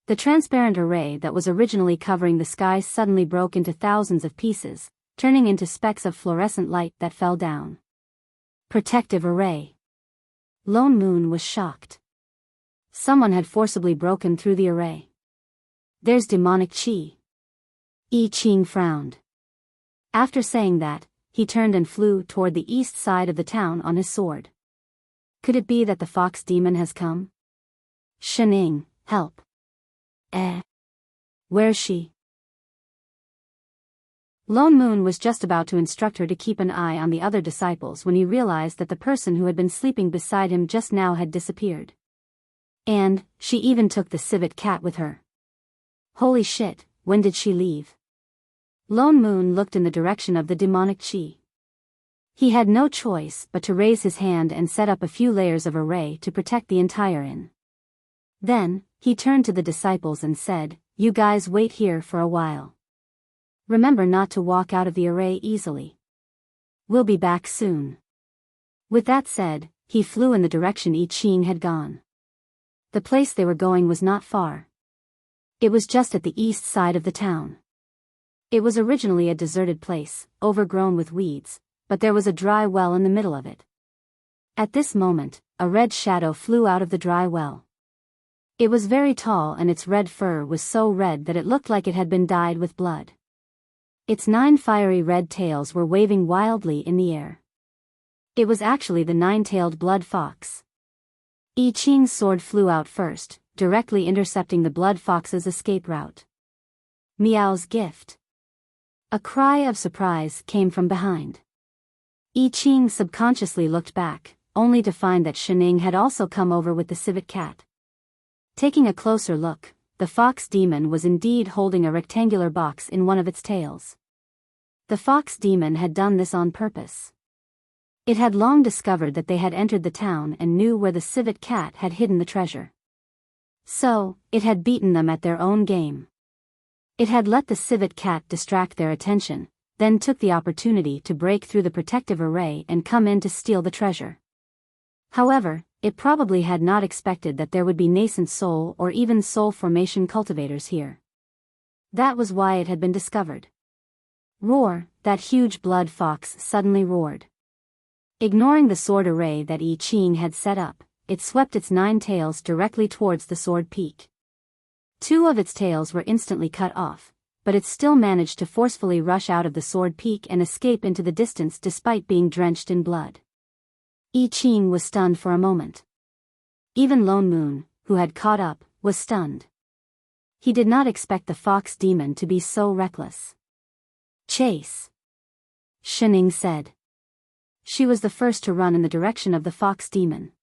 The transparent array that was originally covering the sky suddenly broke into thousands of pieces, turning into specks of fluorescent light that fell down. Protective array. Lone Moon was shocked. Someone had forcibly broken through the array. There's demonic chi. I Ching frowned. After saying that, he turned and flew toward the east side of the town on his sword. Could it be that the fox demon has come? Shening, help. Where's she? Lone Moon was just about to instruct her to keep an eye on the other disciples when he realized that the person who had been sleeping beside him just now had disappeared. And she even took the civet cat with her. Holy shit, when did she leave? Lone Moon looked in the direction of the demonic chi. He had no choice but to raise his hand and set up a few layers of array to protect the entire inn. Then, he turned to the disciples and said, "You guys wait here for a while. Remember not to walk out of the array easily. We'll be back soon." With that said, he flew in the direction I Ching had gone. The place they were going was not far. It was just at the east side of the town. It was originally a deserted place, overgrown with weeds, but there was a dry well in the middle of it. At this moment, a red shadow flew out of the dry well. It was very tall and its red fur was so red that it looked like it had been dyed with blood. Its 9 fiery red tails were waving wildly in the air. It was actually the 9-tailed blood fox. I Ching's sword flew out first, directly intercepting the blood fox's escape route. Meow's gift. A cry of surprise came from behind. I Ching subconsciously looked back, only to find that Shining had also come over with the civet cat. Taking a closer look, the fox demon was indeed holding a rectangular box in one of its tails. The fox demon had done this on purpose. It had long discovered that they had entered the town and knew where the civet cat had hidden the treasure. So, it had beaten them at their own game. It had let the civet cat distract their attention, then took the opportunity to break through the protective array and come in to steal the treasure. However, it probably had not expected that there would be nascent soul or even soul formation cultivators here. That was why it had been discovered. Roar, that huge blood fox suddenly roared. Ignoring the sword array that I Ching had set up, it swept its 9 tails directly towards the sword peak. 2 of its tails were instantly cut off, but it still managed to forcefully rush out of the sword peak and escape into the distance despite being drenched in blood. I Ching was stunned for a moment. Even Lone Moon, who had caught up, was stunned. He did not expect the fox demon to be so reckless. Chase! Shining said. She was the first to run in the direction of the fox demon.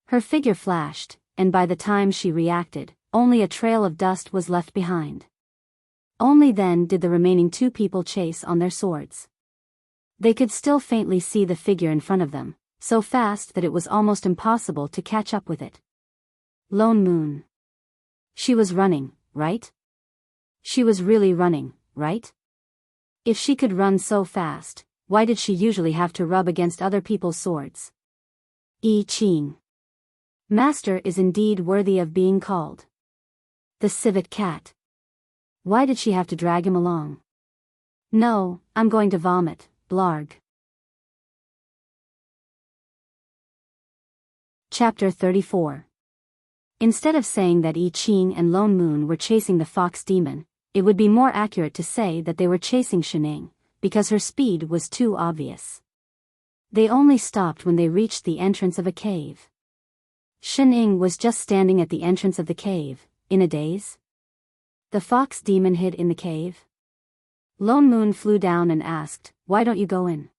Her figure flashed, and by the time she reacted, only a trail of dust was left behind. Only then did the remaining 2 people chase on their swords. They could still faintly see the figure in front of them, so fast that it was almost impossible to catch up with it. Lone Moon. She was running, right? She was really running, right? If she could run so fast, why did she usually have to rub against other people's swords? I Ching. Master is indeed worthy of being called. The civet cat. Why did she have to drag him along? No, I'm going to vomit, blarg. Chapter 34. Instead of saying that I Ching and Lone Moon were chasing the fox demon, it would be more accurate to say that they were chasing Shining, because her speed was too obvious. They only stopped when they reached the entrance of a cave. Shining was just standing at the entrance of the cave, in a daze. The fox demon hid in the cave. Lone Moon flew down and asked, "Why don't you go in?"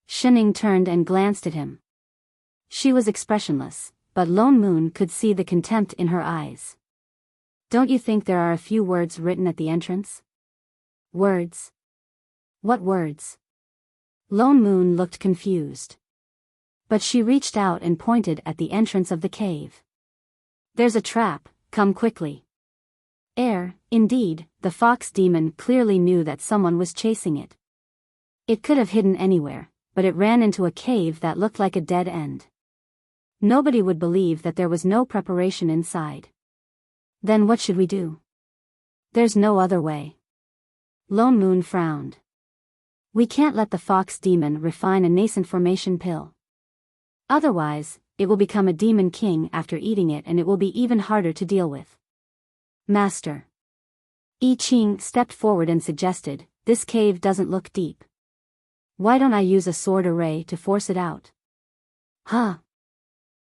Shining turned and glanced at him. She was expressionless, but Lone Moon could see the contempt in her eyes. Don't you think there are a few words written at the entrance? Words? What words? Lone Moon looked confused. But she reached out and pointed at the entrance of the cave. There's a trap, come quickly. Indeed, the fox demon clearly knew that someone was chasing it. It could have hidden anywhere, but it ran into a cave that looked like a dead end. Nobody would believe that there was no preparation inside. Then what should we do? There's no other way. Lone Moon frowned. We can't let the fox demon refine a nascent formation pill. Otherwise, it will become a demon king after eating it and it will be even harder to deal with. Master. I Ching stepped forward and suggested, this cave doesn't look deep. Why don't I use a sword array to force it out? Huh?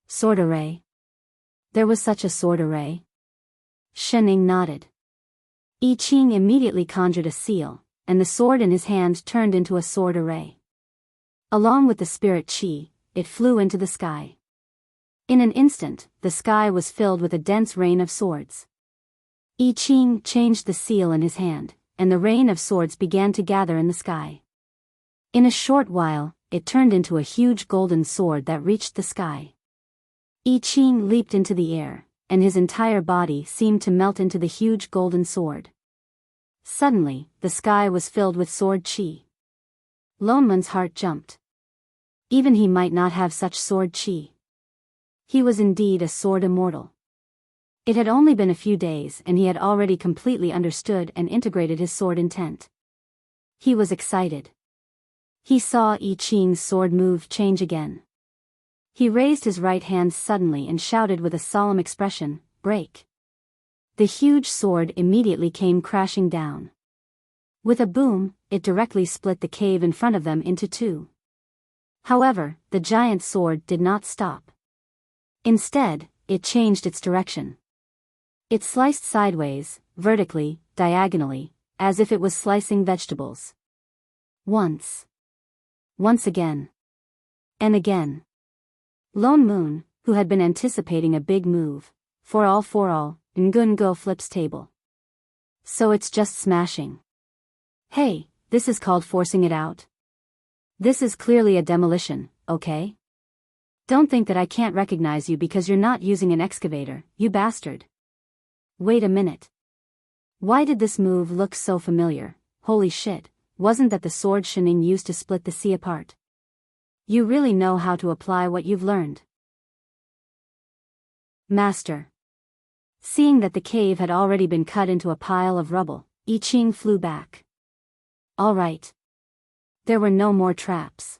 Sword array? There was such a sword array? Shining nodded. I Ching immediately conjured a seal, and the sword in his hand turned into a sword array. Along with the spirit chi, it flew into the sky. In an instant, the sky was filled with a dense rain of swords. I Ching changed the seal in his hand, and the rain of swords began to gather in the sky. In a short while, it turned into a huge golden sword that reached the sky. I Ching leaped into the air, and his entire body seemed to melt into the huge golden sword. Suddenly, the sky was filled with sword chi. Lone Moon's heart jumped. Even he might not have such sword chi. He was indeed a sword immortal. It had only been a few days and he had already completely understood and integrated his sword intent. He was excited. He saw I Ching's sword move change again. He raised his right hand suddenly and shouted with a solemn expression, break. The huge sword immediately came crashing down. With a boom, it directly split the cave in front of them into two. However, the giant sword did not stop. Instead, it changed its direction. It sliced sideways, vertically, diagonally, as if it was slicing vegetables. Once again. And again. Lone Moon, who had been anticipating a big move, for all, Ngun Go flips table. So it's just smashing. Hey, this is called forcing it out. This is clearly a demolition, okay? Don't think that I can't recognize you because you're not using an excavator, you bastard. Wait a minute. Why did this move look so familiar? Holy shit, wasn't that the sword Shining used to split the sea apart? You really know how to apply what you've learned. Master. Seeing that the cave had already been cut into a pile of rubble, I Ching flew back. All right. There were no more traps.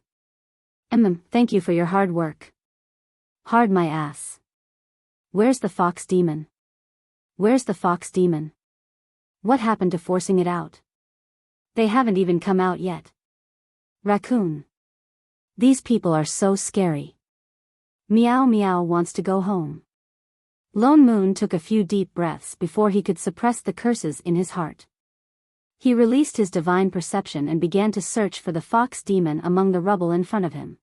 Thank you for your hard work. Hard my ass. Where's the fox demon? Where's the fox demon? What happened to forcing it out? They haven't even come out yet. Raccoon. These people are so scary. Meow Meow wants to go home. Lone Moon took a few deep breaths before he could suppress the curses in his heart. He released his divine perception and began to search for the fox demon among the rubble in front of him.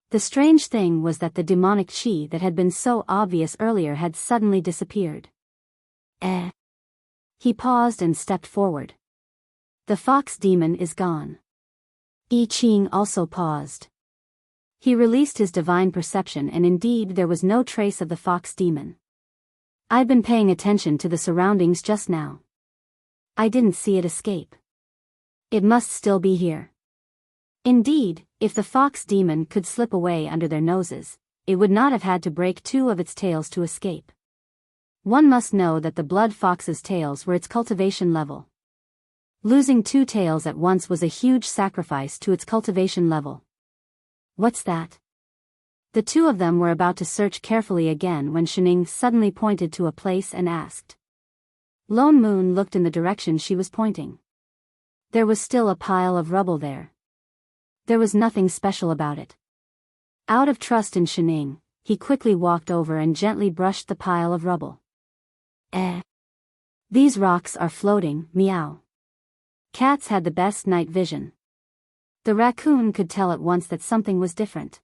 The strange thing was that the demonic chi that had been so obvious earlier had suddenly disappeared. He paused and stepped forward. The fox demon is gone. I Ching also paused. He released his divine perception and indeed there was no trace of the fox demon. I've been paying attention to the surroundings just now. I didn't see it escape. It must still be here. Indeed, if the fox demon could slip away under their noses, it would not have had to break two of its tails to escape. One must know that the blood fox's tails were its cultivation level. Losing two tails at once was a huge sacrifice to its cultivation level. What's that? The two of them were about to search carefully again when Shining suddenly pointed to a place and asked. Lone Moon looked in the direction she was pointing. There was still a pile of rubble there. There was nothing special about it. Out of trust in Shining, he quickly walked over and gently brushed the pile of rubble. These rocks are floating, meow. Cats had the best night vision. The raccoon could tell at once that something was different.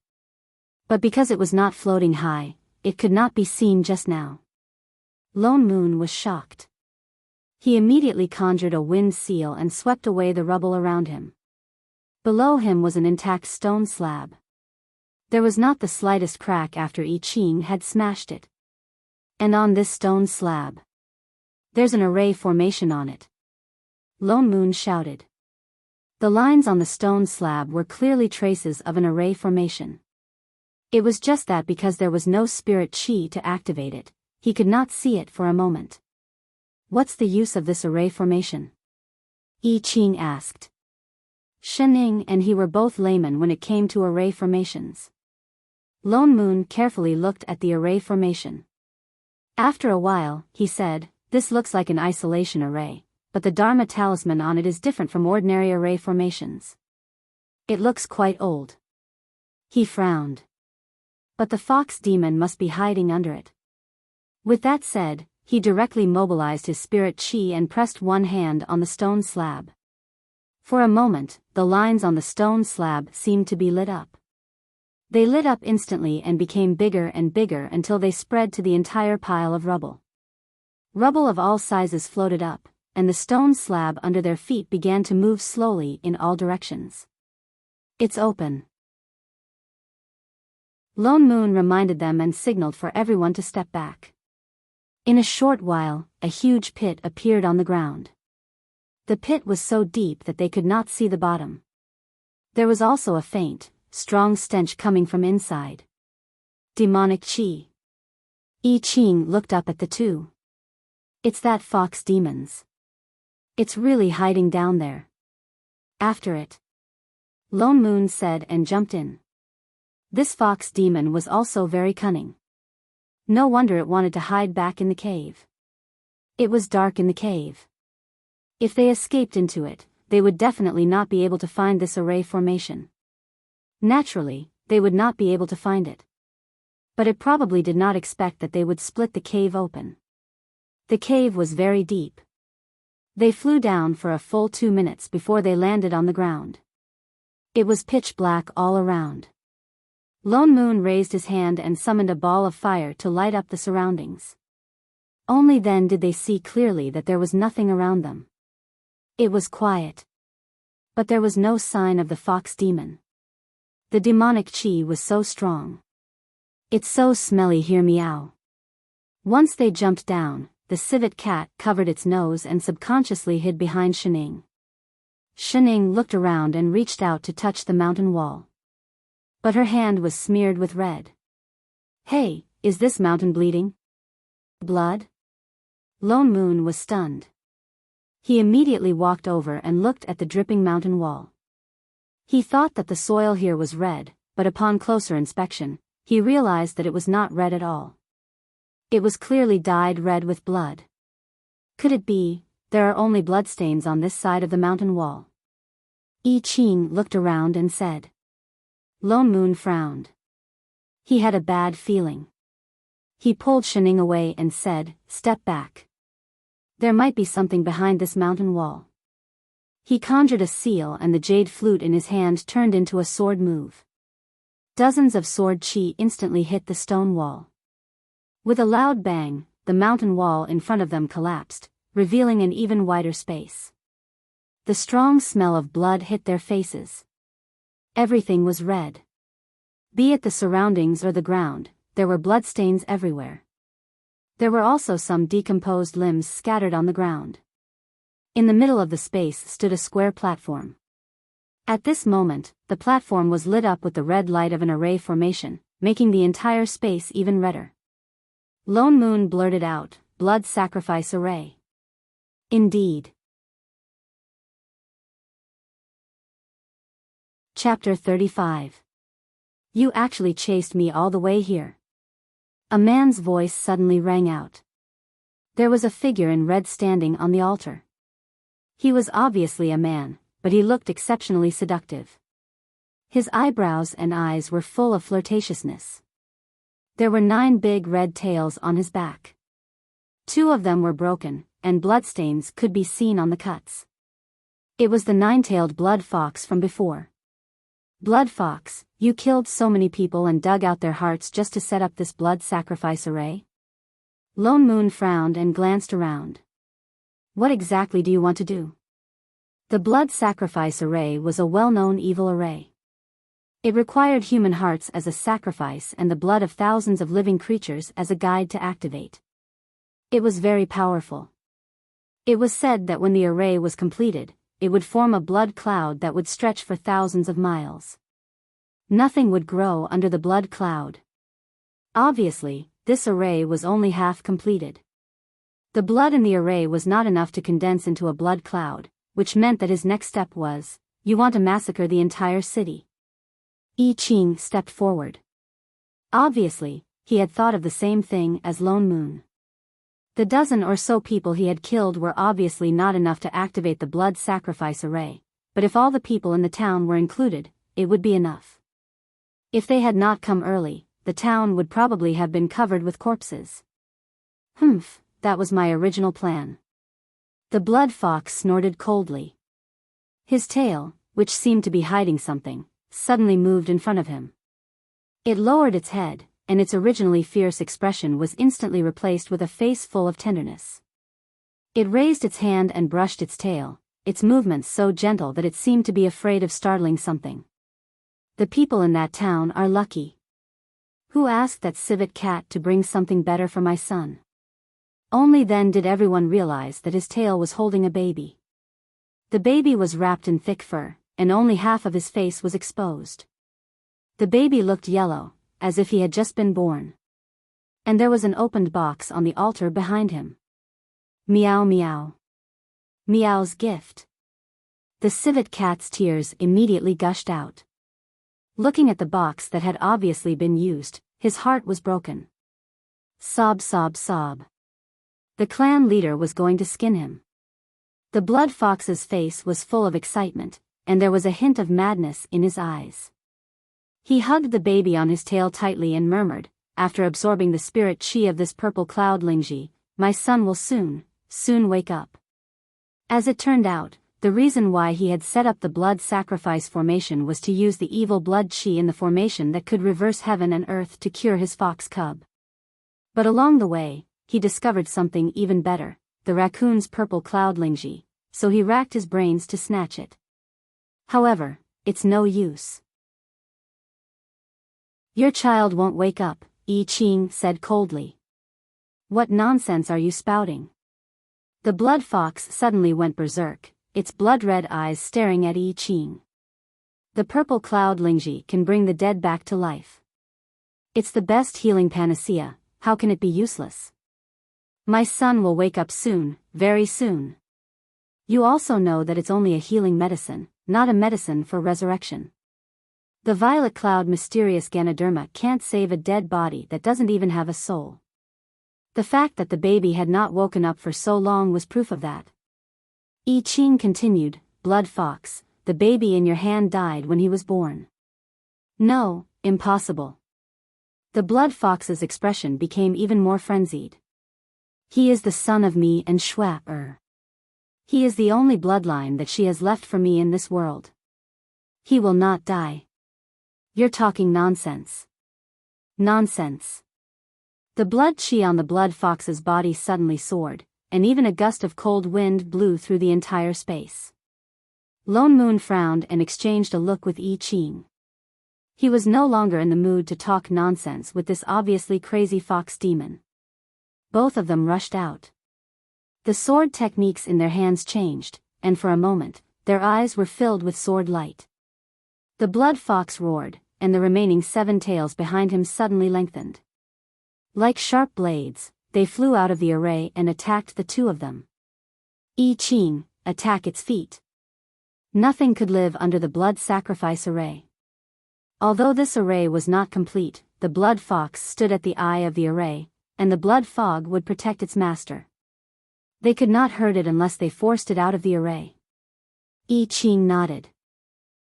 But because it was not floating high, it could not be seen just now. Lone Moon was shocked. He immediately conjured a wind seal and swept away the rubble around him. Below him was an intact stone slab. There was not the slightest crack after I Ching had smashed it. And on this stone slab, there's an array formation on it. Lone Moon shouted. The lines on the stone slab were clearly traces of an array formation. It was just that because there was no spirit chi to activate it, he could not see it for a moment. What's the use of this array formation? I Ching asked. Shining and he were both laymen when it came to array formations. Lone Moon carefully looked at the array formation. After a while, he said, this looks like an isolation array, but the Dharma talisman on it is different from ordinary array formations. It looks quite old. He frowned. But the fox demon must be hiding under it. With that said, he directly mobilized his spirit chi and pressed one hand on the stone slab. For a moment, the lines on the stone slab seemed to be lit up. They lit up instantly and became bigger and bigger until they spread to the entire pile of rubble. Rubble of all sizes floated up, and the stone slab under their feet began to move slowly in all directions. It's open. Lone Moon reminded them and signaled for everyone to step back. In a short while, a huge pit appeared on the ground. The pit was so deep that they could not see the bottom. There was also a faint, strong stench coming from inside. Demonic chi. I Ching looked up at the two. It's that fox demons. It's really hiding down there. After it. Lone Moon said and jumped in. This fox demon was also very cunning. No wonder it wanted to hide back in the cave. It was dark in the cave. If they escaped into it, they would definitely not be able to find this array formation. Naturally, they would not be able to find it. But it probably did not expect that they would split the cave open. The cave was very deep. They flew down for a full 2 minutes before they landed on the ground. It was pitch black all around. Lone Moon raised his hand and summoned a ball of fire to light up the surroundings. Only then did they see clearly that there was nothing around them. It was quiet. But there was no sign of the fox demon. The demonic chi was so strong. It's so smelly here, meow. Once they jumped down, the civet cat covered its nose and subconsciously hid behind Shining. Shining looked around and reached out to touch the mountain wall. But her hand was smeared with red. Hey, is this mountain bleeding? Blood? Lone Moon was stunned. He immediately walked over and looked at the dripping mountain wall. He thought that the soil here was red, but upon closer inspection, he realized that it was not red at all. It was clearly dyed red with blood. Could it be, there are only bloodstains on this side of the mountain wall? I Ching looked around and said. Lone Moon frowned. He had a bad feeling. He pulled Shining away and said, "Step back. There might be something behind this mountain wall." He conjured a seal and the jade flute in his hand turned into a sword move. Dozens of sword chi instantly hit the stone wall. With a loud bang, the mountain wall in front of them collapsed, revealing an even wider space. The strong smell of blood hit their faces. Everything was red. Be it the surroundings or the ground, there were bloodstains everywhere. There were also some decomposed limbs scattered on the ground. In the middle of the space stood a square platform. At this moment, the platform was lit up with the red light of an array formation, making the entire space even redder. Lone Moon blurted out, "Blood sacrifice array." Indeed. Chapter 35. You actually chased me all the way here. A man's voice suddenly rang out. There was a figure in red standing on the altar. He was obviously a man, but he looked exceptionally seductive. His eyebrows and eyes were full of flirtatiousness. There were 9 big red tails on his back. 2 of them were broken, and bloodstains could be seen on the cuts. It was the 9-tailed blood fox from before. Blood fox, you killed so many people and dug out their hearts just to set up this blood sacrifice array? Lone Moon frowned and glanced around. What exactly do you want to do? The blood sacrifice array was a well-known evil array. It required human hearts as a sacrifice and the blood of thousands of living creatures as a guide to activate. It was very powerful. It was said that when the array was completed, it would form a blood cloud that would stretch for thousands of miles. Nothing would grow under the blood cloud. Obviously, this array was only half completed. The blood in the array was not enough to condense into a blood cloud, which meant that his next step was, you want to massacre the entire city. I Ching stepped forward. Obviously, he had thought of the same thing as Lone Moon. The dozen or so people he had killed were obviously not enough to activate the blood sacrifice array, but if all the people in the town were included, it would be enough. If they had not come early, the town would probably have been covered with corpses. That was my original plan. The blood fox snorted coldly. His tail, which seemed to be hiding something, suddenly moved in front of him. It lowered its head, and its originally fierce expression was instantly replaced with a face full of tenderness. It raised its hand and brushed its tail, its movements so gentle that it seemed to be afraid of startling something. The people in that town are lucky. Who asked that civet cat to bring something better for my son? Only then did everyone realize that his tail was holding a baby. The baby was wrapped in thick fur, and only half of his face was exposed. The baby looked yellow, as if he had just been born. And there was an opened box on the altar behind him. Meow meow. Meow's gift. The civet cat's tears immediately gushed out. Looking at the box that had obviously been used, his heart was broken. Sob, sob, sob. The clan leader was going to skin him. The blood fox's face was full of excitement, and there was a hint of madness in his eyes. He hugged the baby on his tail tightly and murmured, after absorbing the spirit chi of this purple cloud Lingji, "My son will soon wake up." As it turned out, the reason why he had set up the blood sacrifice formation was to use the evil blood chi in the formation that could reverse heaven and earth to cure his fox cub. But along the way, he discovered something even better, the raccoon's purple cloud Lingji, so he racked his brains to snatch it. However, it's no use. "Your child won't wake up," I Ching said coldly. "What nonsense are you spouting?" The blood fox suddenly went berserk, its blood-red eyes staring at I Ching. "The purple cloud Lingji can bring the dead back to life. It's the best healing panacea, how can it be useless? My son will wake up soon, very soon. You also know that it's only a healing medicine, not a medicine for resurrection. The violet cloud mysterious Ganoderma can't save a dead body that doesn't even have a soul." The fact that the baby had not woken up for so long was proof of that. I Ching continued, "Blood fox, the baby in your hand died when he was born." "No, impossible." The blood fox's expression became even more frenzied. "He is the son of me and Shua. He is the only bloodline that she has left for me in this world. He will not die." "You're talking nonsense." "Nonsense." The blood chi on the blood fox's body suddenly soared, and even a gust of cold wind blew through the entire space. Lone Moon frowned and exchanged a look with I Ching. He was no longer in the mood to talk nonsense with this obviously crazy fox demon. Both of them rushed out. The sword techniques in their hands changed, and for a moment, their eyes were filled with sword light. The blood fox roared, and the remaining 7 tails behind him suddenly lengthened. Like sharp blades, they flew out of the array and attacked the 2 of them. I Ching, attack its feet. Nothing could live under the blood sacrifice array. Although this array was not complete, the blood fox stood at the eye of the array, and the blood fog would protect its master. They could not hurt it unless they forced it out of the array. I Ching nodded.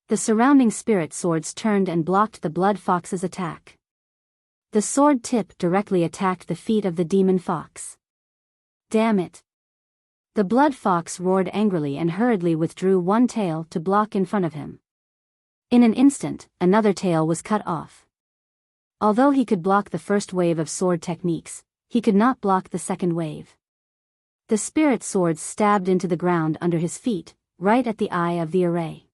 The surrounding spirit swords turned and blocked the blood fox's attack. The sword tip directly attacked the feet of the demon fox. "Damn it!" The blood fox roared angrily and hurriedly withdrew one tail to block in front of him. In an instant, another tail was cut off. Although he could block the first wave of sword techniques, he could not block the second wave. The spirit swords stabbed into the ground under his feet, right at the eye of the array.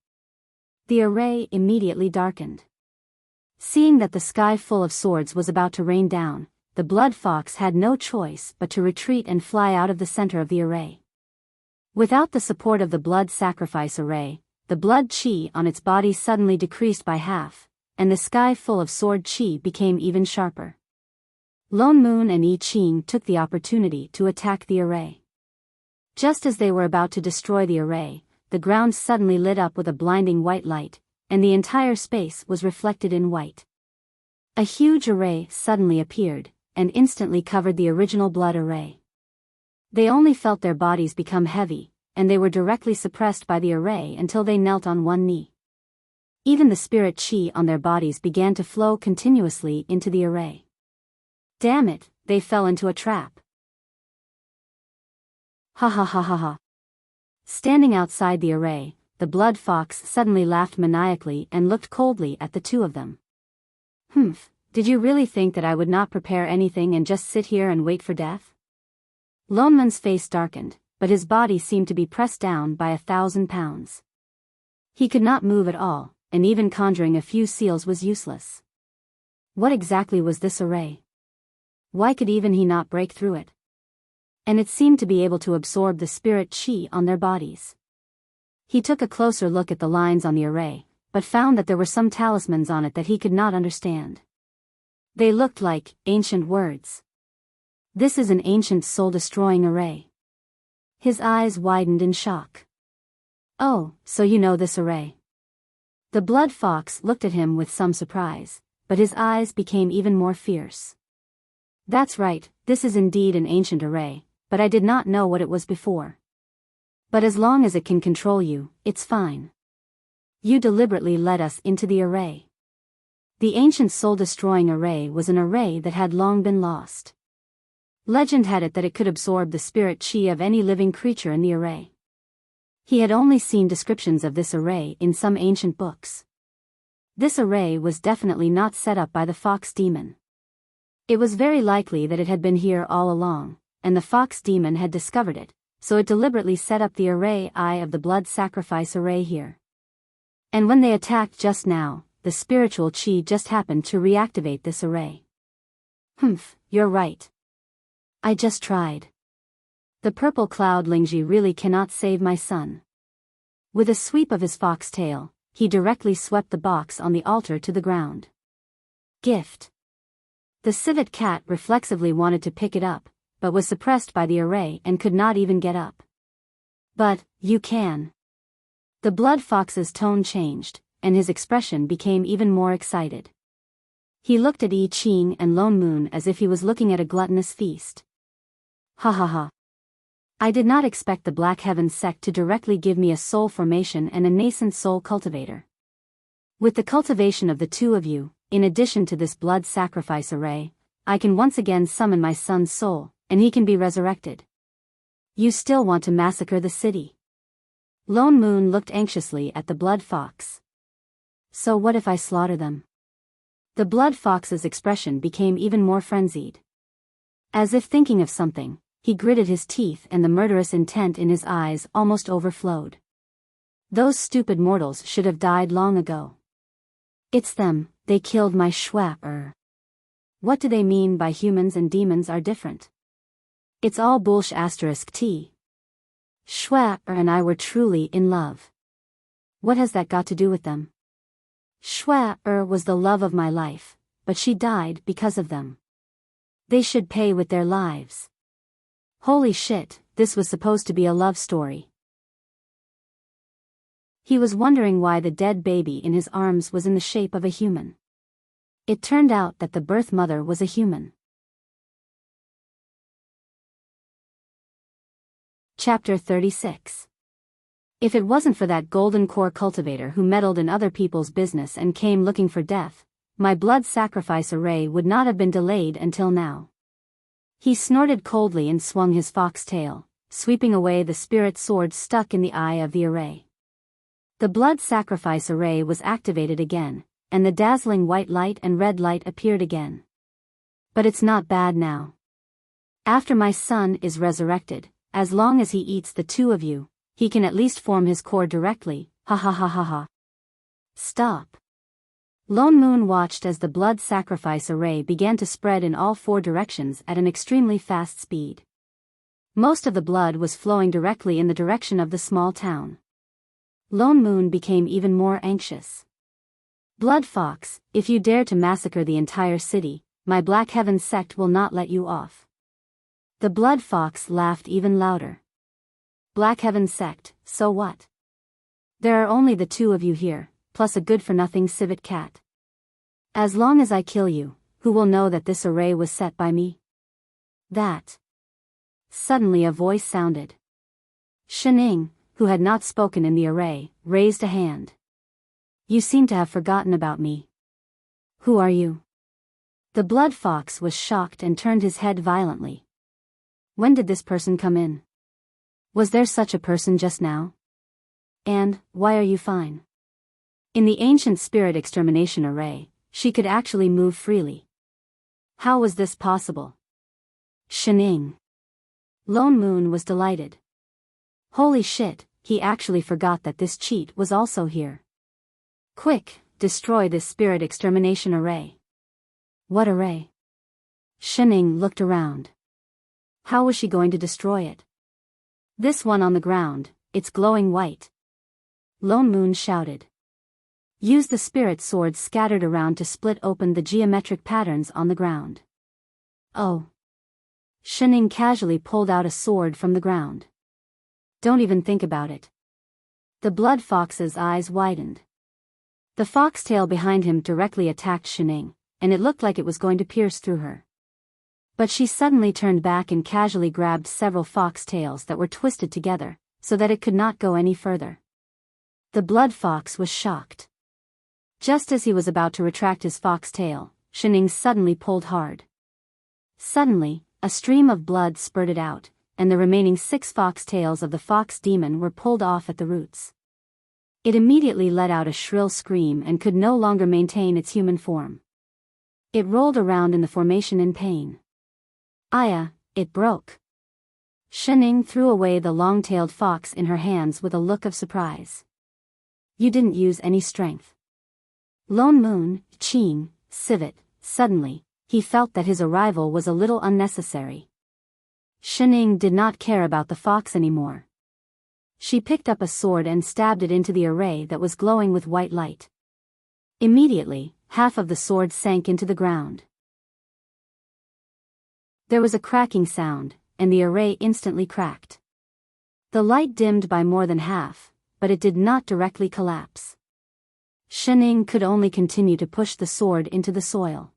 The array immediately darkened. Seeing that the sky full of swords was about to rain down, the blood fox had no choice but to retreat and fly out of the center of the array. Without the support of the blood sacrifice array, the blood chi on its body suddenly decreased by half, and the sky full of sword chi became even sharper. Lone Moon and I Ching took the opportunity to attack the array. Just as they were about to destroy the array, the ground suddenly lit up with a blinding white light, and the entire space was reflected in white. A huge array suddenly appeared, and instantly covered the original blood array. They only felt their bodies become heavy, and they were directly suppressed by the array until they knelt on one knee. Even the spirit chi on their bodies began to flow continuously into the array. Damn it, they fell into a trap. Ha ha ha ha ha. Standing outside the array, the blood fox suddenly laughed maniacally and looked coldly at the 2 of them. "Humph, did you really think that I would not prepare anything and just sit here and wait for death?" Lone Moon's face darkened, but his body seemed to be pressed down by 1,000 pounds. He could not move at all, and even conjuring a few seals was useless. What exactly was this array? Why could even he not break through it? And it seemed to be able to absorb the spirit chi on their bodies. He took a closer look at the lines on the array, but found that there were some talismans on it that he could not understand. They looked like ancient words. This is an ancient soul-destroying array. His eyes widened in shock. "Oh, so you know this array?" The blood fox looked at him with some surprise, but his eyes became even more fierce. That's right, this is indeed an ancient array, but I did not know what it was before. But as long as it can control you, it's fine. You deliberately led us into the array. The ancient soul-destroying array was an array that had long been lost. Legend had it that it could absorb the spirit chi of any living creature in the array. He had only seen descriptions of this array in some ancient books. This array was definitely not set up by the fox demon. It was very likely that it had been here all along, and the fox demon had discovered it, so it deliberately set up the array eye of the blood sacrifice array here. And when they attacked just now, the spiritual chi just happened to reactivate this array. You're right. I just tried. The purple cloud Lingji really cannot save my son. With a sweep of his fox tail, he directly swept the box on the altar to the ground. Gift. The civet cat reflexively wanted to pick it up, but was suppressed by the array and could not even get up. But, you can. The blood fox's tone changed, and his expression became even more excited. He looked at I Ching and Lone Moon as if he was looking at a gluttonous feast. Ha ha ha. I did not expect the Black Heaven sect to directly give me a soul formation and a nascent soul cultivator. With the cultivation of the two of you, in addition to this blood sacrifice array, I can once again summon my son's soul, and he can be resurrected. You still want to massacre the city? Lone Moon looked anxiously at the blood fox. So what if I slaughter them? The blood fox's expression became even more frenzied. As if thinking of something, he gritted his teeth and the murderous intent in his eyes almost overflowed. Those stupid mortals should have died long ago. It's them, they killed my Schwapper. What do they mean by humans and demons are different? It's all bullsh**. Schwapper and I were truly in love. What has that got to do with them? Schwapper was the love of my life, but she died because of them. They should pay with their lives. Holy shit, this was supposed to be a love story. He was wondering why the dead baby in his arms was in the shape of a human. It turned out that the birth mother was a human. Chapter 36. If it wasn't for that golden core cultivator who meddled in other people's business and came looking for death, my blood sacrifice array would not have been delayed until now. He snorted coldly and swung his fox tail, sweeping away the spirit sword stuck in the eye of the array. The blood sacrifice array was activated again, and the dazzling white light and red light appeared again. But it's not bad now. After my son is resurrected, as long as he eats the two of you, he can at least form his core directly, ha ha ha ha ha. Stop. Lone Moon watched as the blood sacrifice array began to spread in all four directions at an extremely fast speed. Most of the blood was flowing directly in the direction of the small town. Lone Moon became even more anxious. Blood Fox, if you dare to massacre the entire city, my Black Heaven sect will not let you off. The Blood Fox laughed even louder. Black Heaven sect, so what? There are only the two of you here, plus a good-for-nothing civet cat. As long as I kill you, who will know that this array was set by me? That. Suddenly a voice sounded. Shining, who had not spoken in the array, raised a hand. You seem to have forgotten about me. Who are you? The blood fox was shocked and turned his head violently. When did this person come in? Was there such a person just now? And, why are you fine? In the ancient spirit extermination array, she could actually move freely. How was this possible? Shining. Lone Moon was delighted. Holy shit, he actually forgot that this cheat was also here. Quick, destroy this spirit extermination array. What array? Shining looked around. How was she going to destroy it? This one on the ground, it's glowing white. Lone Moon shouted. Use the spirit sword scattered around to split open the geometric patterns on the ground. Oh. Shining casually pulled out a sword from the ground. Don't even think about it. The blood fox's eyes widened. The foxtail behind him directly attacked Shining, and it looked like it was going to pierce through her. But she suddenly turned back and casually grabbed several fox tails that were twisted together, so that it could not go any further. The blood fox was shocked. Just as he was about to retract his fox tail, Shining suddenly pulled hard. Suddenly, a stream of blood spurted out, and the remaining 6 fox tails of the fox demon were pulled off at the roots. It immediately let out a shrill scream and could no longer maintain its human form. It rolled around in the formation in pain. Aya, it broke. Shining threw away the long-tailed fox in her hands with a look of surprise. You didn't use any strength. Lone Moon, Ching, civet, suddenly, he felt that his arrival was a little unnecessary. Shining did not care about the fox anymore. She picked up a sword and stabbed it into the array that was glowing with white light. Immediately, half of the sword sank into the ground. There was a cracking sound, and the array instantly cracked. The light dimmed by more than half, but it did not directly collapse. Shining could only continue to push the sword into the soil.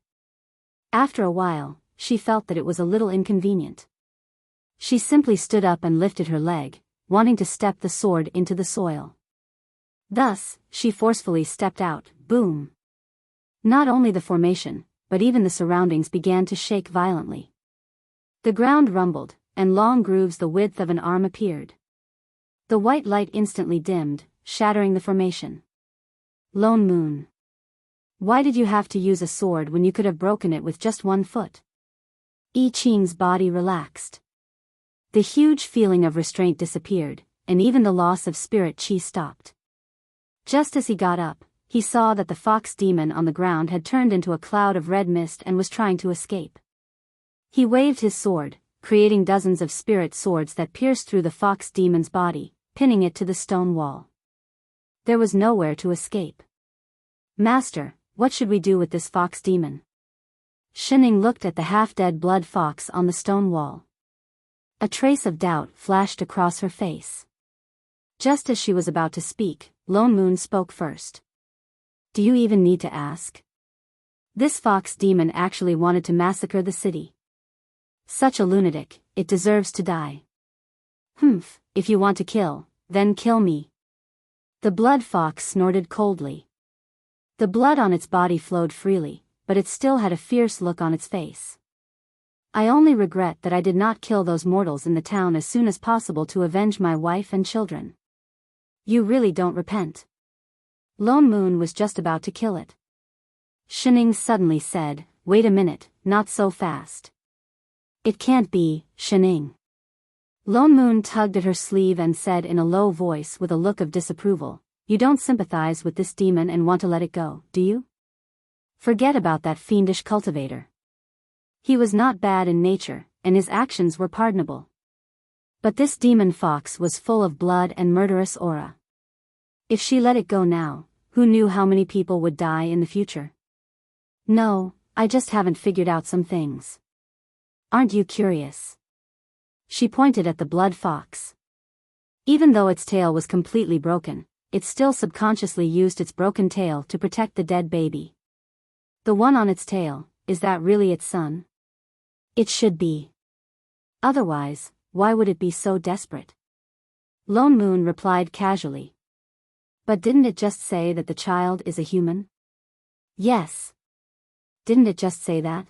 After a while, she felt that it was a little inconvenient. She simply stood up and lifted her leg, wanting to step the sword into the soil. Thus, she forcefully stepped out, boom. Not only the formation, but even the surroundings began to shake violently. The ground rumbled, and long grooves the width of an arm appeared. The white light instantly dimmed, shattering the formation. Lone Moon. Why did you have to use a sword when you could have broken it with just 1 foot? I Ching's body relaxed. The huge feeling of restraint disappeared, and even the loss of spirit chi stopped. Just as he got up, he saw that the fox demon on the ground had turned into a cloud of red mist and was trying to escape. He waved his sword, creating dozens of spirit swords that pierced through the fox demon's body, pinning it to the stone wall. There was nowhere to escape. Master, what should we do with this fox demon? Shining looked at the half-dead blood fox on the stone wall. A trace of doubt flashed across her face. Just as she was about to speak, Lone Moon spoke first. Do you even need to ask? This fox demon actually wanted to massacre the city. Such a lunatic, it deserves to die. Humph, if you want to kill, then kill me. The blood fox snorted coldly. The blood on its body flowed freely, but it still had a fierce look on its face. I only regret that I did not kill those mortals in the town as soon as possible to avenge my wife and children. You really don't repent. Lone Moon was just about to kill it. Shining suddenly said, wait a minute, not so fast. It can't be, Shining. Lone Moon tugged at her sleeve and said in a low voice with a look of disapproval, you don't sympathize with this demon and want to let it go, do you? Forget about that fiendish cultivator. He was not bad in nature, and his actions were pardonable. But this demon fox was full of blood and murderous aura. If she let it go now, who knew how many people would die in the future? No, I just haven't figured out some things. Aren't you curious? She pointed at the blood fox. Even though its tail was completely broken, it still subconsciously used its broken tail to protect the dead baby. The one on its tail, is that really its son? It should be. Otherwise, why would it be so desperate? Lone Moon replied casually. But didn't it just say that the child is a human? Yes. Didn't it just say that?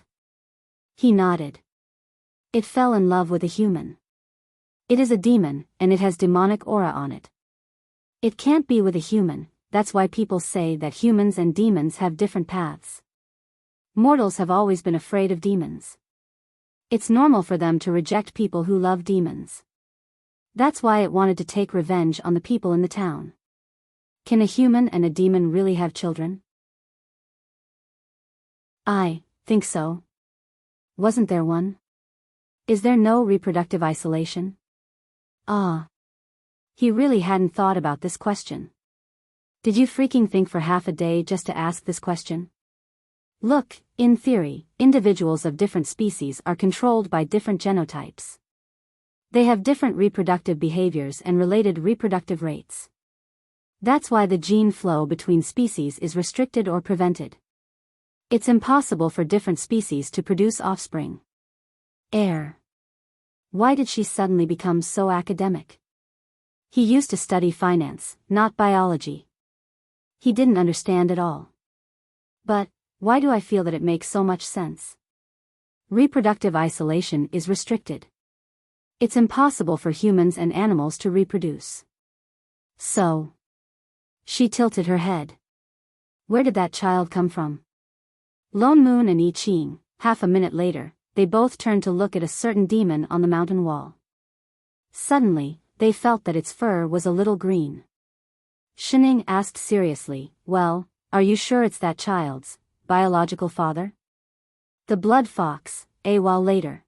He nodded. It fell in love with a human. It is a demon, and it has demonic aura on it. It can't be with a human, that's why people say that humans and demons have different paths. Mortals have always been afraid of demons. It's normal for them to reject people who love demons. That's why it wanted to take revenge on the people in the town. Can a human and a demon really have children? I think so. Wasn't there one? Is there no reproductive isolation? Ah. He really hadn't thought about this question. Did you freaking think for half a day just to ask this question? Look, in theory, individuals of different species are controlled by different genotypes. They have different reproductive behaviors and related reproductive rates. That's why the gene flow between species is restricted or prevented. It's impossible for different species to produce offspring. Air. Why did she suddenly become so academic? He used to study finance, not biology. He didn't understand at all. But, why do I feel that it makes so much sense? Reproductive isolation is restricted. It's impossible for humans and animals to reproduce. So. She tilted her head. Where did that child come from? Lone Moon and I Ching, half a minute later, they both turned to look at a certain demon on the mountain wall. Suddenly, they felt that its fur was a little green. Shining asked seriously, well, are you sure it's that child's biological father? The blood fox, a while later.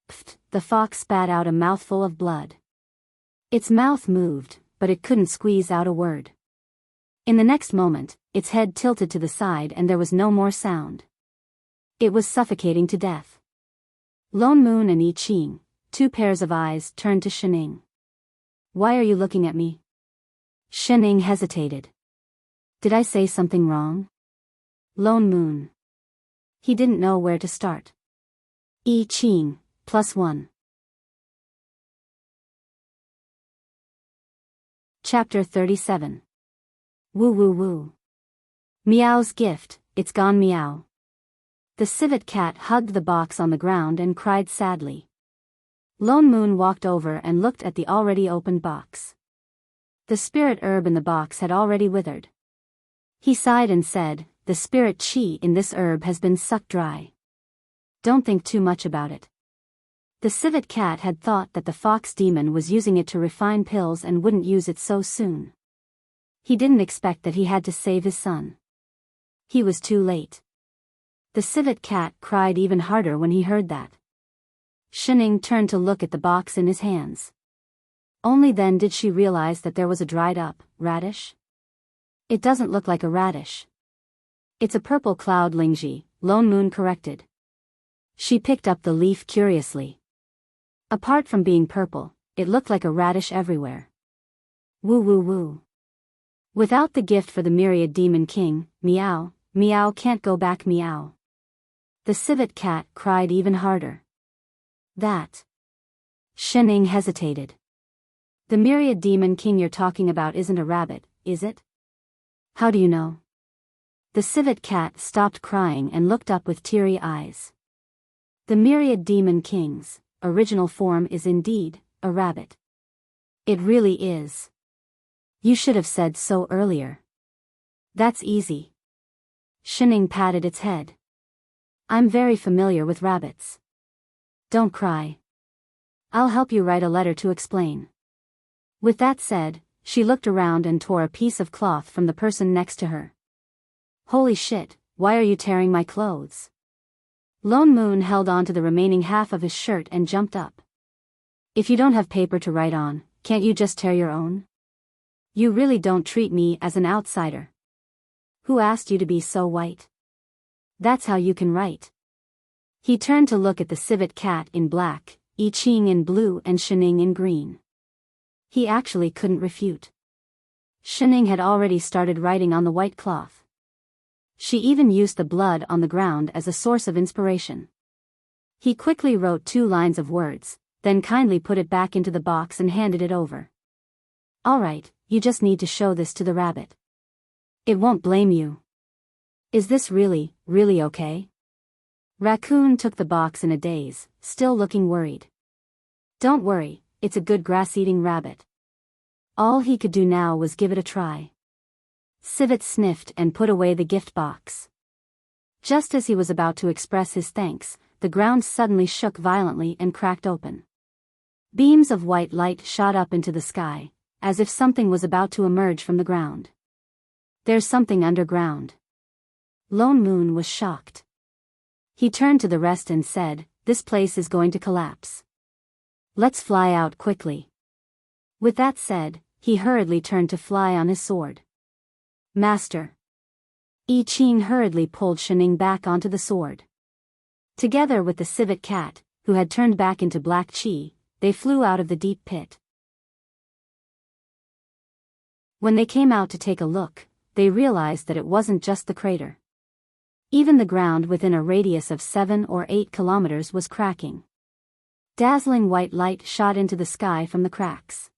Pfft, the fox spat out a mouthful of blood. Its mouth moved, but it couldn't squeeze out a word. In the next moment, its head tilted to the side and there was no more sound. It was suffocating to death. Lone Moon and I Ching, two pairs of eyes, turned to Shining. Why are you looking at me? Shining hesitated. Did I say something wrong? Lone Moon. He didn't know where to start. I Ching, +1. Chapter 37. Woo woo woo. Meow's gift, it's gone meow. The civet cat hugged the box on the ground and cried sadly. Lone Moon walked over and looked at the already opened box. The spirit herb in the box had already withered. He sighed and said, the spirit chi in this herb has been sucked dry. Don't think too much about it. The civet cat had thought that the fox demon was using it to refine pills and wouldn't use it so soon. He didn't expect that he had to save his son. He was too late. The civet cat cried even harder when he heard that. Shining turned to look at the box in his hands. Only then did she realize that there was a dried-up radish. It doesn't look like a radish. It's a purple cloud lingji, Lone Moon corrected. She picked up the leaf curiously. Apart from being purple, it looked like a radish everywhere. Woo woo woo. Without the gift for the myriad demon king, meow, meow can't go back meow. The civet cat cried even harder. That. Shining hesitated. The myriad demon king you're talking about isn't a rabbit, is it? How do you know? The civet cat stopped crying and looked up with teary eyes. The myriad demon king's original form is indeed a rabbit. It really is. You should have said so earlier. That's easy. Shining patted its head. I'm very familiar with rabbits. Don't cry. I'll help you write a letter to explain. With that said, she looked around and tore a piece of cloth from the person next to her. Holy shit, why are you tearing my clothes? Lone Moon held on to the remaining half of his shirt and jumped up. If you don't have paper to write on, can't you just tear your own? You really don't treat me as an outsider. Who asked you to be so white? That's how you can write. He turned to look at the civet cat in black, I Ching in blue and Shining in green. He actually couldn't refute. Shining had already started writing on the white cloth. She even used the blood on the ground as a source of inspiration. He quickly wrote 2 lines of words, then kindly put it back into the box and handed it over. All right, you just need to show this to the rabbit. It won't blame you. Is this really okay? Raccoon took the box in a daze, still looking worried. Don't worry, it's a good grass-eating rabbit. All he could do now was give it a try. Civet sniffed and put away the gift box. Just as he was about to express his thanks, the ground suddenly shook violently and cracked open. Beams of white light shot up into the sky, as if something was about to emerge from the ground. There's something underground. Lone Moon was shocked. He turned to the rest and said, this place is going to collapse. Let's fly out quickly. With that said, he hurriedly turned to fly on his sword. Master. I Ching hurriedly pulled Shining back onto the sword. Together with the civet cat, who had turned back into black chi, they flew out of the deep pit. When they came out to take a look, they realized that it wasn't just the crater. Even the ground within a radius of 7 or 8 kilometers was cracking. Dazzling white light shot into the sky from the cracks.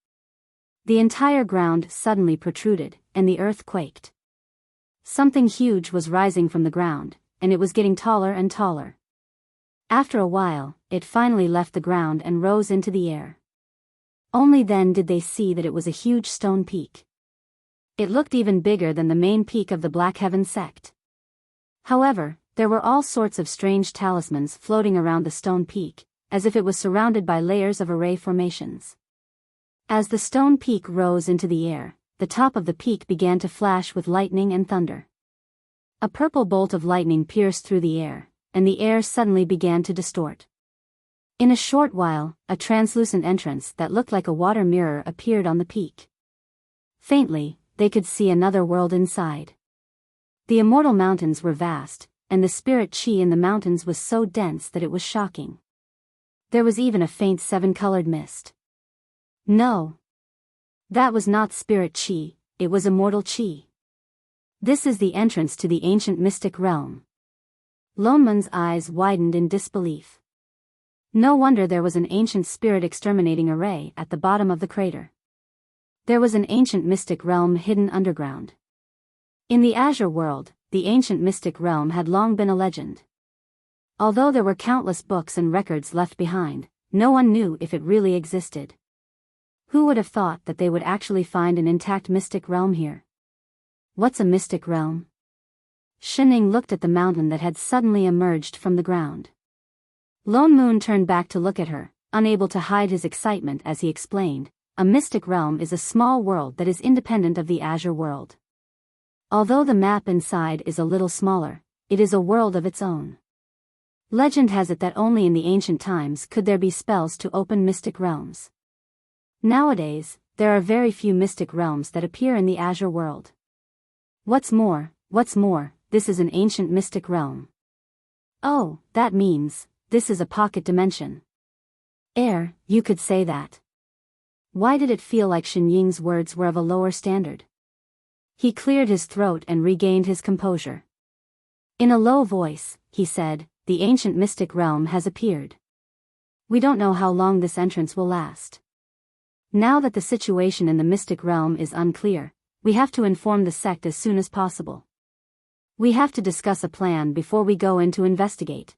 The entire ground suddenly protruded, and the earth quaked. Something huge was rising from the ground, and it was getting taller and taller. After a while, it finally left the ground and rose into the air. Only then did they see that it was a huge stone peak. It looked even bigger than the main peak of the Black Heaven sect. However, there were all sorts of strange talismans floating around the stone peak, as if it was surrounded by layers of array formations. As the stone peak rose into the air, the top of the peak began to flash with lightning and thunder. A purple bolt of lightning pierced through the air, and the air suddenly began to distort. In a short while, a translucent entrance that looked like a water mirror appeared on the peak. Faintly, they could see another world inside. The immortal mountains were vast, and the spirit chi in the mountains was so dense that it was shocking. There was even a faint seven-colored mist. No. That was not spirit chi, it was immortal chi. This is the entrance to the ancient mystic realm. Loneman's eyes widened in disbelief. No wonder there was an ancient spirit exterminating array at the bottom of the crater. There was an ancient mystic realm hidden underground. In the Azure world, the ancient mystic realm had long been a legend. Although there were countless books and records left behind, no one knew if it really existed. Who would have thought that they would actually find an intact mystic realm here? What's a mystic realm? Shining looked at the mountain that had suddenly emerged from the ground. Lone Moon turned back to look at her, unable to hide his excitement as he explained, a mystic realm is a small world that is independent of the Azure world. Although the map inside is a little smaller, it is a world of its own. Legend has it that only in the ancient times could there be spells to open mystic realms. Nowadays, there are very few mystic realms that appear in the Azure world. What's more, this is an ancient mystic realm. Oh, that means, this is a pocket dimension. You could say that. Why did it feel like Shen Ying's words were of a lower standard? He cleared his throat and regained his composure. In a low voice, he said, the ancient mystic realm has appeared. We don't know how long this entrance will last. Now that the situation in the mystic realm is unclear, we have to inform the sect as soon as possible. We have to discuss a plan before we go in to investigate.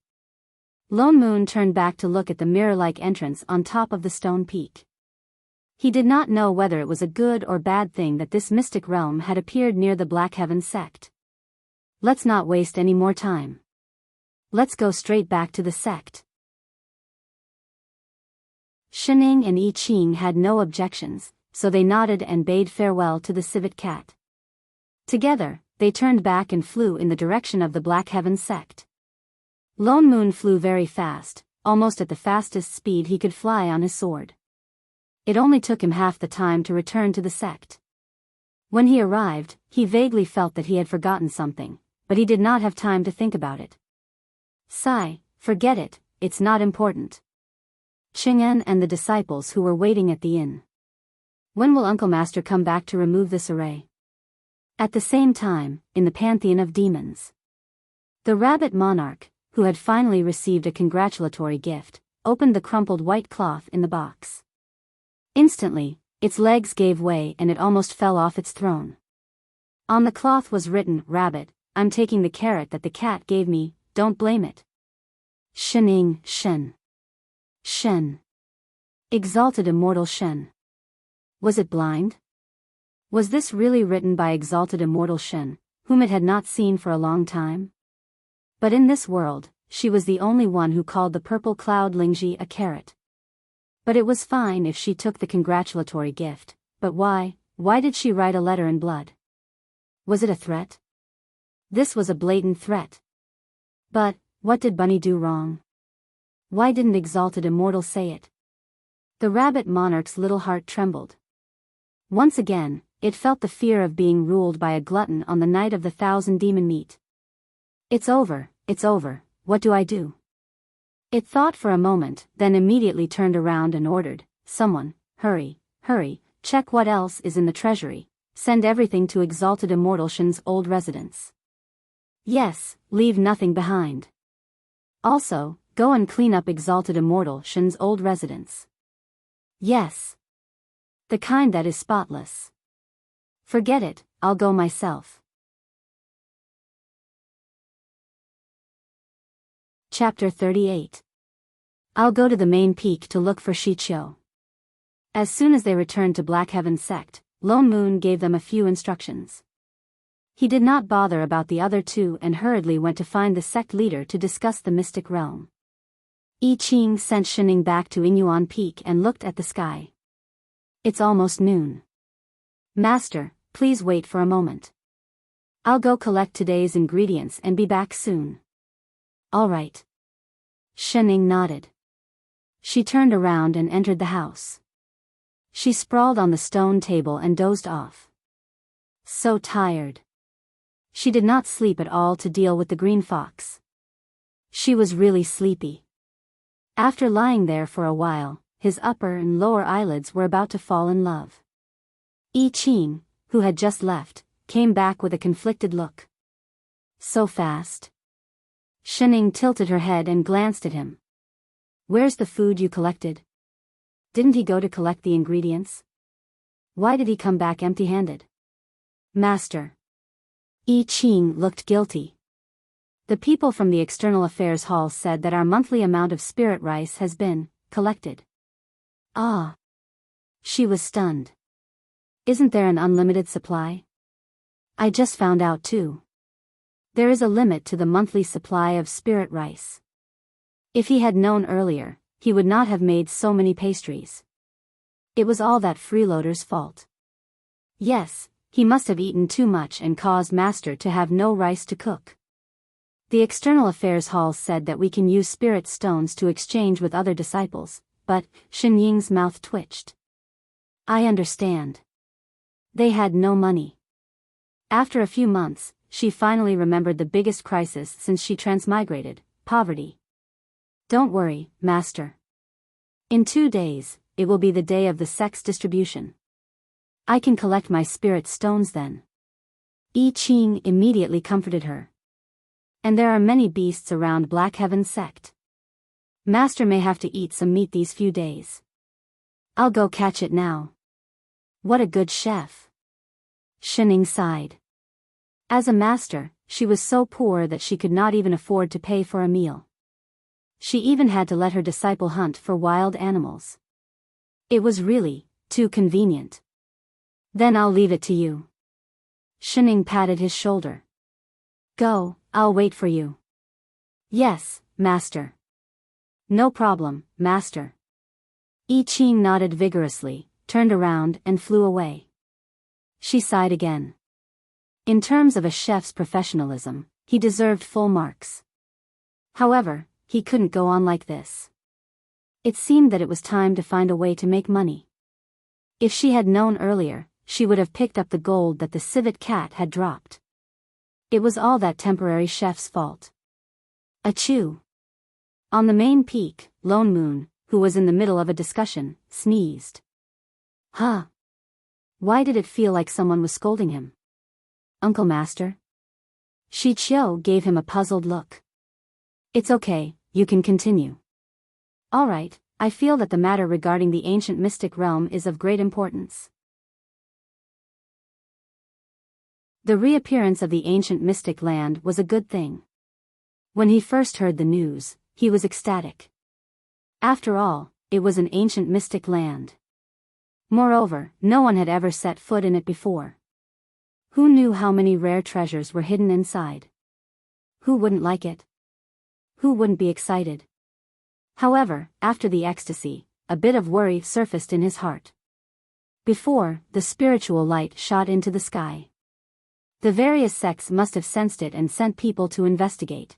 Lone Moon turned back to look at the mirror-like entrance on top of the stone peak. He did not know whether it was a good or bad thing that this mystic realm had appeared near the Black Heaven sect. Let's not waste any more time. Let's go straight back to the sect. Shining and I Ching had no objections, so they nodded and bade farewell to the civet cat. Together, they turned back and flew in the direction of the Black Heaven sect. Lone Moon flew very fast, almost at the fastest speed he could fly on his sword. It only took him half the time to return to the sect. When he arrived, he vaguely felt that he had forgotten something, but he did not have time to think about it. Sigh, forget it, it's not important. Ching'an and the disciples who were waiting at the inn. When will Uncle Master come back to remove this array? At the same time, in the pantheon of demons. The rabbit monarch, who had finally received a congratulatory gift, opened the crumpled white cloth in the box. Instantly, its legs gave way and it almost fell off its throne. On the cloth was written, "Rabbit, I'm taking the carrot that the cat gave me, don't blame it." Shening, Shen. Shen. Exalted Immortal Shen. Was it blind? Was this really written by Exalted Immortal Shen, whom it had not seen for a long time? But in this world, she was the only one who called the purple cloud Lingji a carrot. But it was fine if she took the congratulatory gift, but why did she write a letter in blood? Was it a threat? This was a blatant threat. But, what did Bunny do wrong? Why didn't Exalted Immortal say it? The rabbit monarch's little heart trembled. Once again, it felt the fear of being ruled by a glutton on the night of the 1,000 demon meat. It's over, what do I do? It thought for a moment, then immediately turned around and ordered, "Someone, hurry, check what else is in the treasury, send everything to Exalted Immortal Shen's old residence. Yes, leave nothing behind. Also, Go and clean up exalted immortal Shin's old residence. Yes. The kind that is spotless. Forget it, I'll go myself. Chapter 38. I'll go to the main peak to look for Shichio. As soon as they returned to Black Heaven sect, Lone Moon gave them a few instructions. He did not bother about the other two and hurriedly went to find the sect leader to discuss the mystic realm. I Ching sent Shining back to Inyuan Peak and looked at the sky. It's almost noon. Master, please wait for a moment. I'll go collect today's ingredients and be back soon. All right. Shining nodded. She turned around and entered the house. She sprawled on the stone table and dozed off. So tired. She did not sleep at all to deal with the green fox. She was really sleepy. After lying there for a while, his upper and lower eyelids were about to fall in love. I Ching, who had just left, came back with a conflicted look. So fast? Shining tilted her head and glanced at him. Where's the food you collected? Didn't he go to collect the ingredients? Why did he come back empty-handed? Master. I Ching looked guilty. The people from the External Affairs Hall said that our monthly amount of spirit rice has been collected. Ah. She was stunned. Isn't there an unlimited supply? I just found out too. There is a limit to the monthly supply of spirit rice. If he had known earlier, he would not have made so many pastries. It was all that freeloader's fault. Yes, he must have eaten too much and caused Master to have no rice to cook. The External Affairs Hall said that we can use spirit stones to exchange with other disciples, but Shin Ying's mouth twitched. I understand. They had no money. After a few months, she finally remembered the biggest crisis since she transmigrated, poverty. Don't worry, Master. In 2 days, it will be the day of the sect's distribution. I can collect my spirit stones then. I Ching immediately comforted her. And there are many beasts around Black Heaven sect. Master may have to eat some meat these few days. I'll go catch it now. What a good chef. Shining sighed. As a master, she was so poor that she could not even afford to pay for a meal. She even had to let her disciple hunt for wild animals. It was really too convenient. Then I'll leave it to you. Shining patted his shoulder. Go, I'll wait for you. Yes, Master. No problem, Master. I Ching nodded vigorously, turned around and flew away. She sighed again. In terms of a chef's professionalism, he deserved full marks. However, he couldn't go on like this. It seemed that it was time to find a way to make money. If she had known earlier, she would have picked up the gold that the civet cat had dropped. It was all that temporary chef's fault. Achoo! On the main peak, Lone Moon, who was in the middle of a discussion, sneezed. Huh? Why did it feel like someone was scolding him? Uncle Master? Shichio gave him a puzzled look. It's okay, you can continue. All right, I feel that the matter regarding the ancient mystic realm is of great importance. The reappearance of the ancient mystic land was a good thing. When he first heard the news, he was ecstatic. After all, it was an ancient mystic land. Moreover, no one had ever set foot in it before. Who knew how many rare treasures were hidden inside? Who wouldn't like it? Who wouldn't be excited? However, after the ecstasy, a bit of worry surfaced in his heart. Before, the spiritual light shot into the sky. The various sects must have sensed it and sent people to investigate.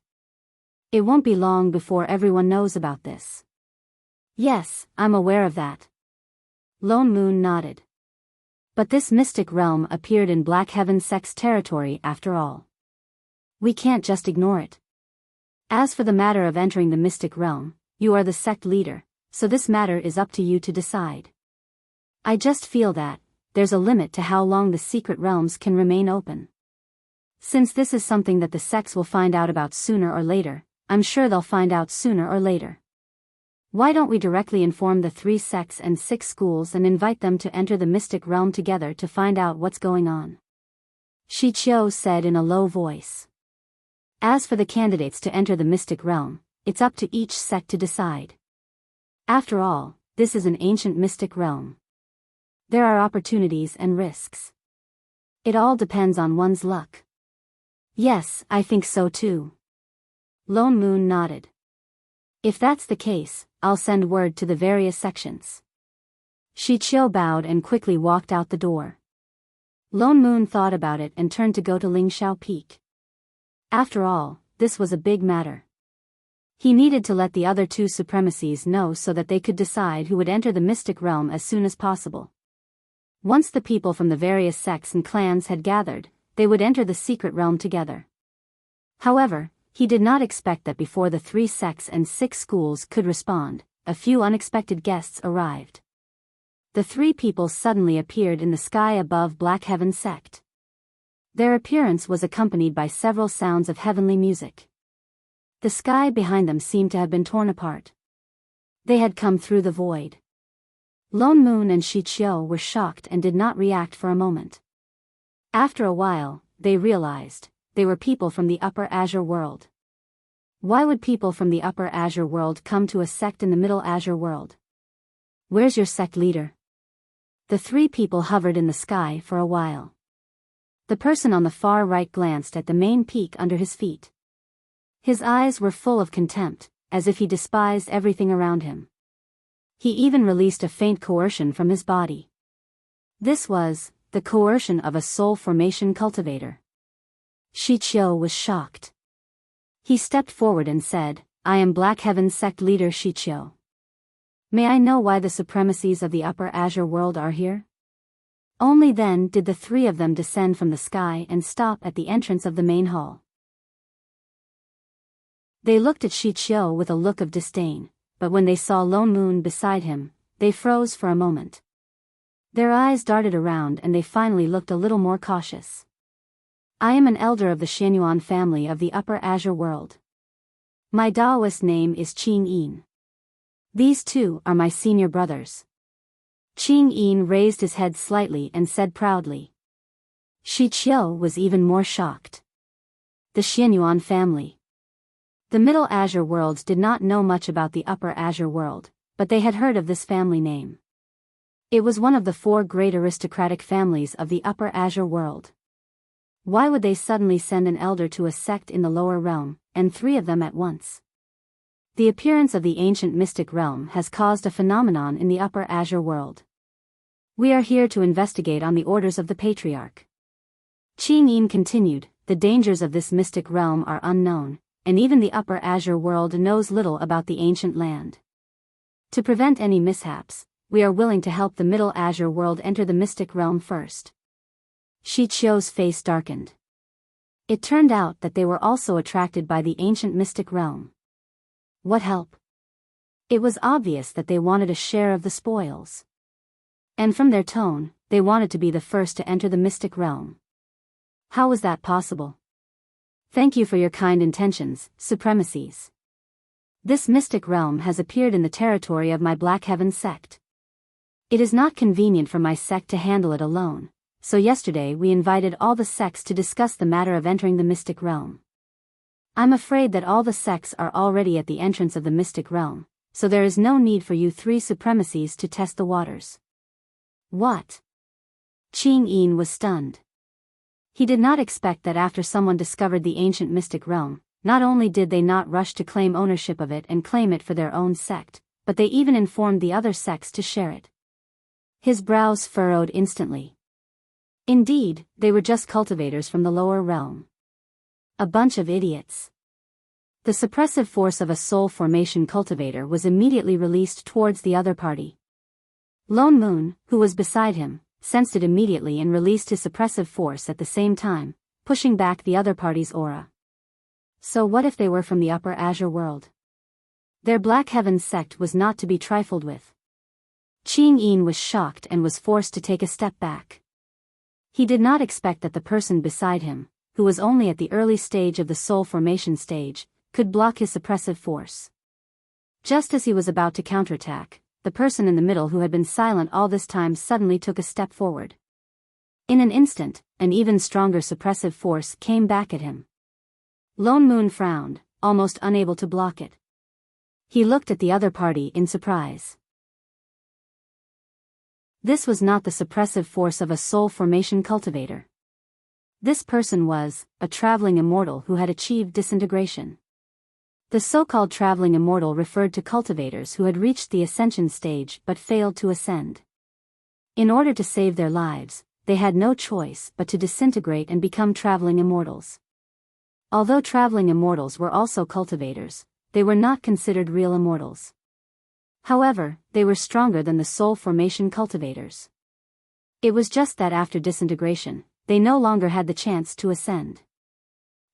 It won't be long before everyone knows about this. Yes, I'm aware of that. Lone Moon nodded. But this mystic realm appeared in Black Heaven sect's territory after all. We can't just ignore it. As for the matter of entering the mystic realm, you are the sect leader, so this matter is up to you to decide. I just feel that there's a limit to how long the secret realms can remain open. Since this is something that the sects will find out about sooner or later, I'm sure they'll find out sooner or later. Why don't we directly inform the 3 sects and 6 schools and invite them to enter the mystic realm together to find out what's going on? Shichio said in a low voice. As for the candidates to enter the mystic realm, it's up to each sect to decide. After all, this is an ancient mystic realm. There are opportunities and risks. It all depends on one's luck. Yes, I think so too. Lone Moon nodded. If that's the case, I'll send word to the various sections. Shichio bowed and quickly walked out the door. Lone Moon thought about it and turned to go to Lingxiao Peak. After all, this was a big matter. He needed to let the other 2 supremacies know so that they could decide who would enter the mystic realm as soon as possible. Once the people from the various sects and clans had gathered, they would enter the secret realm together. However, he did not expect that before the 3 sects and 6 schools could respond, a few unexpected guests arrived. The 3 people suddenly appeared in the sky above Black Heaven sect. Their appearance was accompanied by several sounds of heavenly music. The sky behind them seemed to have been torn apart. They had come through the void. Lone Moon and Shichio were shocked and did not react for a moment. After a while, they realized they were people from the Upper Azure World. Why would people from the Upper Azure World come to a sect in the Middle Azure World? Where's your sect leader? The 3 people hovered in the sky for a while. The person on the far right glanced at the main peak under his feet. His eyes were full of contempt, as if he despised everything around him. He even released a faint coercion from his body. This was the coercion of a soul formation cultivator. Shichio was shocked. He stepped forward and said, I am Black Heaven sect leader Shichio. May I know why the supremacies of the Upper Azure World are here? Only then did the 3 of them descend from the sky and stop at the entrance of the main hall. They looked at Shichio with a look of disdain, but when they saw Lone Moon beside him, they froze for a moment. Their eyes darted around and they finally looked a little more cautious. I am an elder of the Xianyuan family of the Upper Azure World. My Taoist name is Qing Yin. These 2 are my senior brothers. Qing Yin raised his head slightly and said proudly. Shichio was even more shocked. The Xianyuan family. The Middle Azure World did not know much about the Upper Azure World, but they had heard of this family name. It was one of the 4 great aristocratic families of the Upper Azure World. Why would they suddenly send an elder to a sect in the lower realm, and 3 of them at once? The appearance of the ancient mystic realm has caused a phenomenon in the Upper Azure World. We are here to investigate on the orders of the Patriarch. Qing Yin continued, the dangers of this mystic realm are unknown, and even the Upper Azure World knows little about the ancient land. To prevent any mishaps, we are willing to help the Middle Azure World enter the mystic realm first. Shichio's face darkened. It turned out that they were also attracted by the ancient mystic realm. What help? It was obvious that they wanted a share of the spoils. And from their tone, they wanted to be the first to enter the mystic realm. How was that possible? Thank you for your kind intentions, supremacies. This mystic realm has appeared in the territory of my Black Heaven sect. It is not convenient for my sect to handle it alone, so yesterday we invited all the sects to discuss the matter of entering the mystic realm. I'm afraid that all the sects are already at the entrance of the mystic realm, so there is no need for you 3 supremacies to test the waters. What? Qing Yin was stunned. He did not expect that after someone discovered the ancient mystic realm, not only did they not rush to claim ownership of it and claim it for their own sect, but they even informed the other sects to share it. His brows furrowed instantly. Indeed, they were just cultivators from the lower realm. A bunch of idiots. The suppressive force of a soul formation cultivator was immediately released towards the other party. Lone Moon, who was beside him, sensed it immediately and released his suppressive force at the same time, pushing back the other party's aura. So what if they were from the Upper Azure World? Their Black Heaven sect was not to be trifled with. Qing Yin was shocked and was forced to take a step back. He did not expect that the person beside him, who was only at the early stage of the soul formation stage, could block his suppressive force. Just as he was about to counterattack, the person in the middle who had been silent all this time suddenly took a step forward. In an instant, an even stronger suppressive force came back at him. Lone Moon frowned, almost unable to block it. He looked at the other party in surprise. This was not the suppressive force of a soul formation cultivator. This person was a traveling immortal who had achieved disintegration. The so-called traveling immortal referred to cultivators who had reached the ascension stage but failed to ascend. In order to save their lives, they had no choice but to disintegrate and become traveling immortals. Although traveling immortals were also cultivators, they were not considered real immortals. However, they were stronger than the soul formation cultivators. It was just that after disintegration, they no longer had the chance to ascend.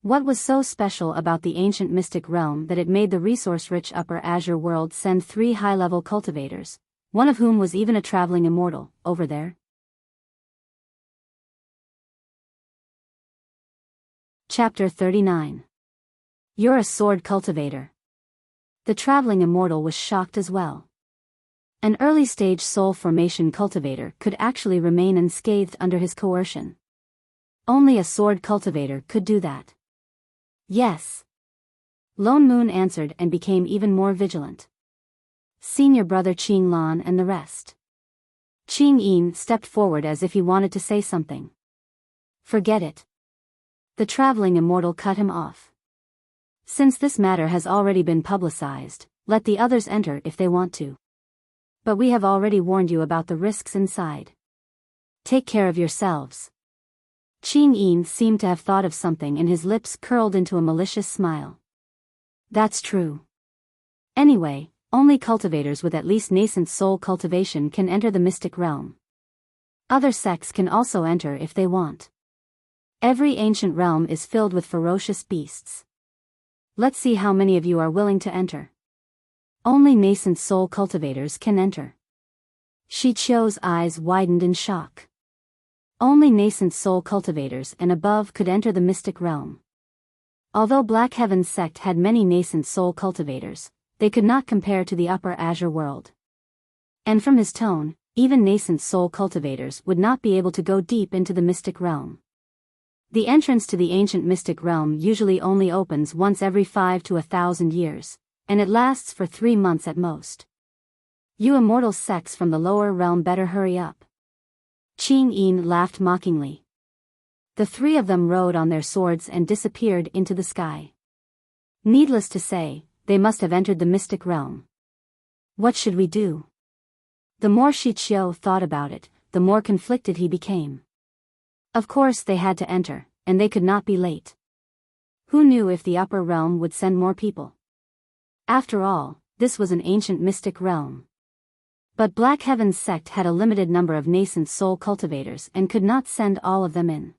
What was so special about the ancient mystic realm that it made the resource-rich Upper Azure world send 3 high-level cultivators, one of whom was even a traveling immortal, over there? Chapter 39. You're a sword cultivator. The traveling immortal was shocked as well. An early-stage soul formation cultivator could actually remain unscathed under his coercion. Only a sword cultivator could do that. Yes. Lone Moon answered and became even more vigilant. Senior brother Qing Lan and the rest. Qing Yin stepped forward as if he wanted to say something. Forget it. The traveling immortal cut him off. Since this matter has already been publicized, let the others enter if they want to. But we have already warned you about the risks inside. Take care of yourselves. Qing Yin seemed to have thought of something and his lips curled into a malicious smile. That's true. Anyway, only cultivators with at least nascent soul cultivation can enter the mystic realm. Other sects can also enter if they want. Every ancient realm is filled with ferocious beasts. Let's see how many of you are willing to enter. Only nascent soul cultivators can enter. Shi Qiu's eyes widened in shock. Only nascent soul cultivators and above could enter the mystic realm. Although Black Heaven's sect had many nascent soul cultivators, they could not compare to the Upper Azure world. And from his tone, even nascent soul cultivators would not be able to go deep into the mystic realm. The entrance to the ancient mystic realm usually only opens once every 5 to 1,000 years, and it lasts for 3 months at most. You immortal sects from the lower realm better hurry up. Qing Yin laughed mockingly. The 3 of them rode on their swords and disappeared into the sky. Needless to say, they must have entered the mystic realm. What should we do? The more Shi Qiu thought about it, the more conflicted he became. Of course they had to enter, and they could not be late. Who knew if the upper realm would send more people? After all, this was an ancient mystic realm. But Black Heaven's sect had a limited number of nascent soul cultivators and could not send all of them in.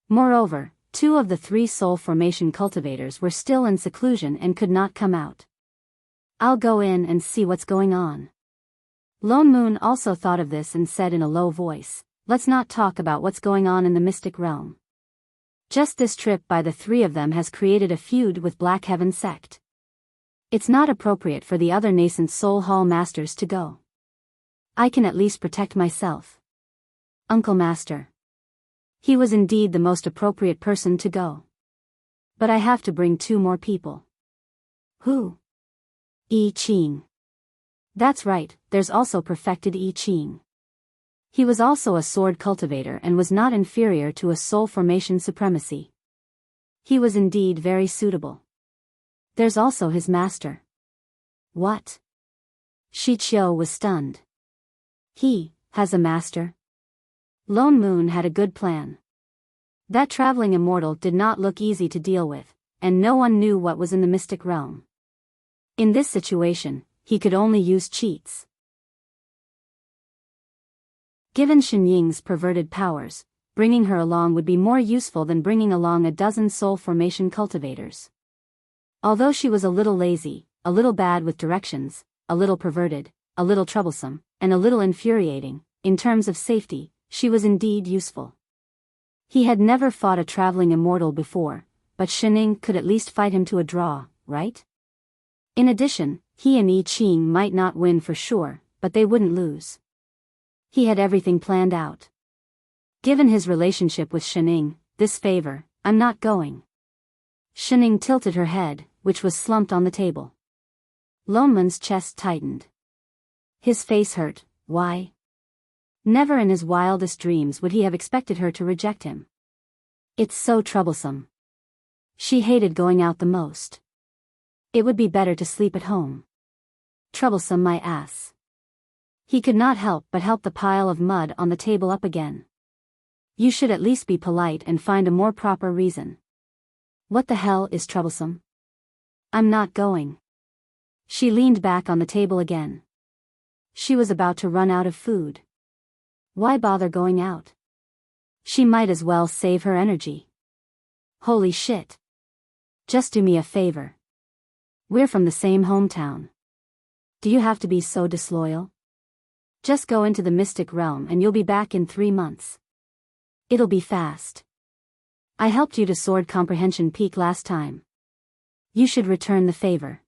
Moreover, 2 of the 3 soul formation cultivators were still in seclusion and could not come out. I'll go in and see what's going on. Lone Moon also thought of this and said in a low voice, let's not talk about what's going on in the mystic realm. Just this trip by the 3 of them has created a feud with Black Heaven's sect. It's not appropriate for the other nascent soul hall masters to go. I can at least protect myself. Uncle Master. He was indeed the most appropriate person to go. But I have to bring 2 more people. Who? I Ching. That's right, there's also perfected I Ching. He was also a sword cultivator and was not inferior to a soul formation supremacy. He was indeed very suitable. There's also his master. What? Shi Qiu was stunned. He has a master? Lone Moon had a good plan. That traveling immortal did not look easy to deal with, and no one knew what was in the mystic realm. In this situation, he could only use cheats. Given Shenying's perverted powers, bringing her along would be more useful than bringing along a dozen soul formation cultivators. Although she was a little lazy, a little bad with directions, a little perverted, a little troublesome, and a little infuriating, in terms of safety, she was indeed useful. He had never fought a traveling immortal before, but Shenying could at least fight him to a draw, right? In addition, he and I Ching might not win for sure, but they wouldn't lose. He had everything planned out. Given his relationship with Shining, this favor, I'm not going. Shining tilted her head, which was slumped on the table. Loneman's chest tightened. His face hurt. Why? Never in his wildest dreams would he have expected her to reject him. It's so troublesome. She hated going out the most. It would be better to sleep at home. Troublesome my ass. He could not help but help the pile of mud on the table up again. You should at least be polite and find a more proper reason. What the hell is troublesome? I'm not going. She leaned back on the table again. She was about to run out of food. Why bother going out? She might as well save her energy. Holy shit. Just do me a favor. We're from the same hometown. Do you have to be so disloyal? Just go into the mystic realm and you'll be back in 3 months. It'll be fast. I helped you to Sword Comprehension Peak last time. You should return the favor.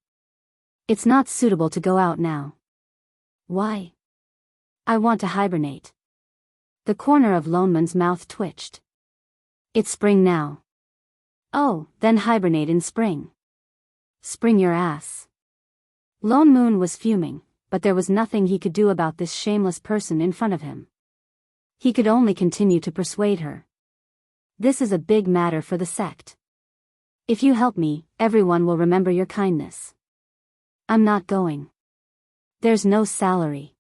It's not suitable to go out now. Why? I want to hibernate. The corner of Loneman's mouth twitched. It's spring now. Oh, then hibernate in spring. Spring your ass. Lone Moon was fuming, but there was nothing he could do about this shameless person in front of him. He could only continue to persuade her. This is a big matter for the sect. If you help me, everyone will remember your kindness. I'm not going. There's no salary.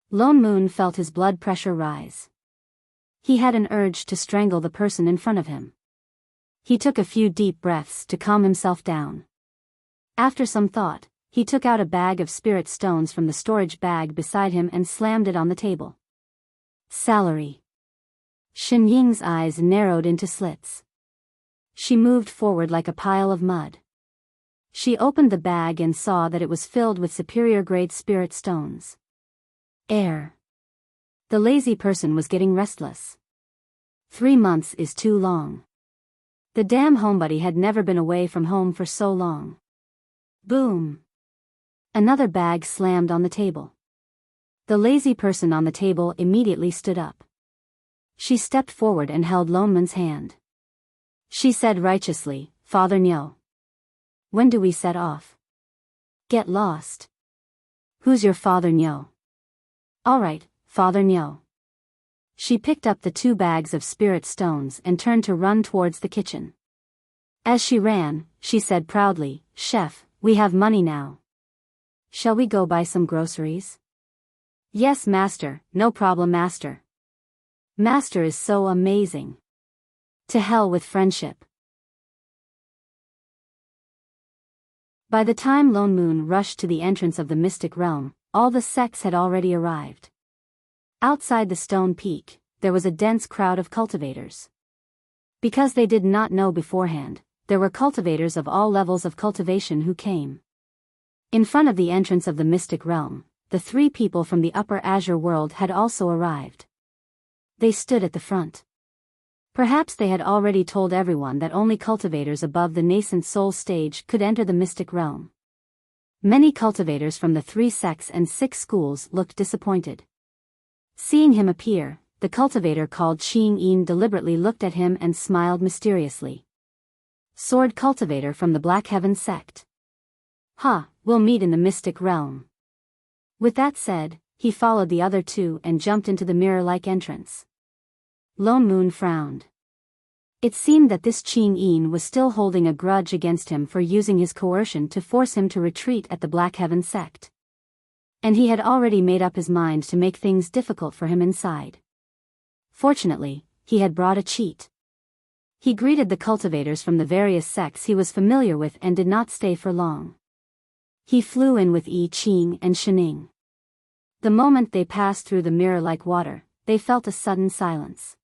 Lone Moon felt his blood pressure rise. He had an urge to strangle the person in front of him. He took a few deep breaths to calm himself down. After some thought, he took out a bag of spirit stones from the storage bag beside him and slammed it on the table. Salary. Shen Ying's eyes narrowed into slits. She moved forward like a pile of mud. She opened the bag and saw that it was filled with superior-grade spirit stones. Air. The lazy person was getting restless. 3 months is too long. The damn homebody had never been away from home for so long. Boom. Another bag slammed on the table. The lazy person on the table immediately stood up. She stepped forward and held Loneman's hand. She said righteously, Father Nyo. When do we set off? Get lost. Who's your Father Nyo? Alright, Father Nyo. She picked up the 2 bags of spirit stones and turned to run towards the kitchen. As she ran, she said proudly, Chef, we have money now. Shall we go buy some groceries? Yes, Master, no problem, Master. Master is so amazing. To hell with friendship. By the time Lone Moon rushed to the entrance of the mystic realm, all the sects had already arrived. Outside the stone peak, there was a dense crowd of cultivators. Because they did not know beforehand, there were cultivators of all levels of cultivation who came. In front of the entrance of the mystic realm, the 3 people from the upper azure world had also arrived. They stood at the front. Perhaps they had already told everyone that only cultivators above the nascent soul stage could enter the mystic realm. Many cultivators from the 3 sects and 6 schools looked disappointed. Seeing him appear, the cultivator called Qing Yin deliberately looked at him and smiled mysteriously. Sword cultivator from the Black Heaven sect. Ha, we'll meet in the mystic realm. With that said, he followed the other 2 and jumped into the mirror-like entrance. Lone Moon frowned. It seemed that this Qing Yin was still holding a grudge against him for using his coercion to force him to retreat at the Black Heaven sect. And he had already made up his mind to make things difficult for him inside. Fortunately, he had brought a cheat. He greeted the cultivators from the various sects he was familiar with and did not stay for long. He flew in with I Ching and Shining. The moment they passed through the mirror-like water, they felt a sudden silence.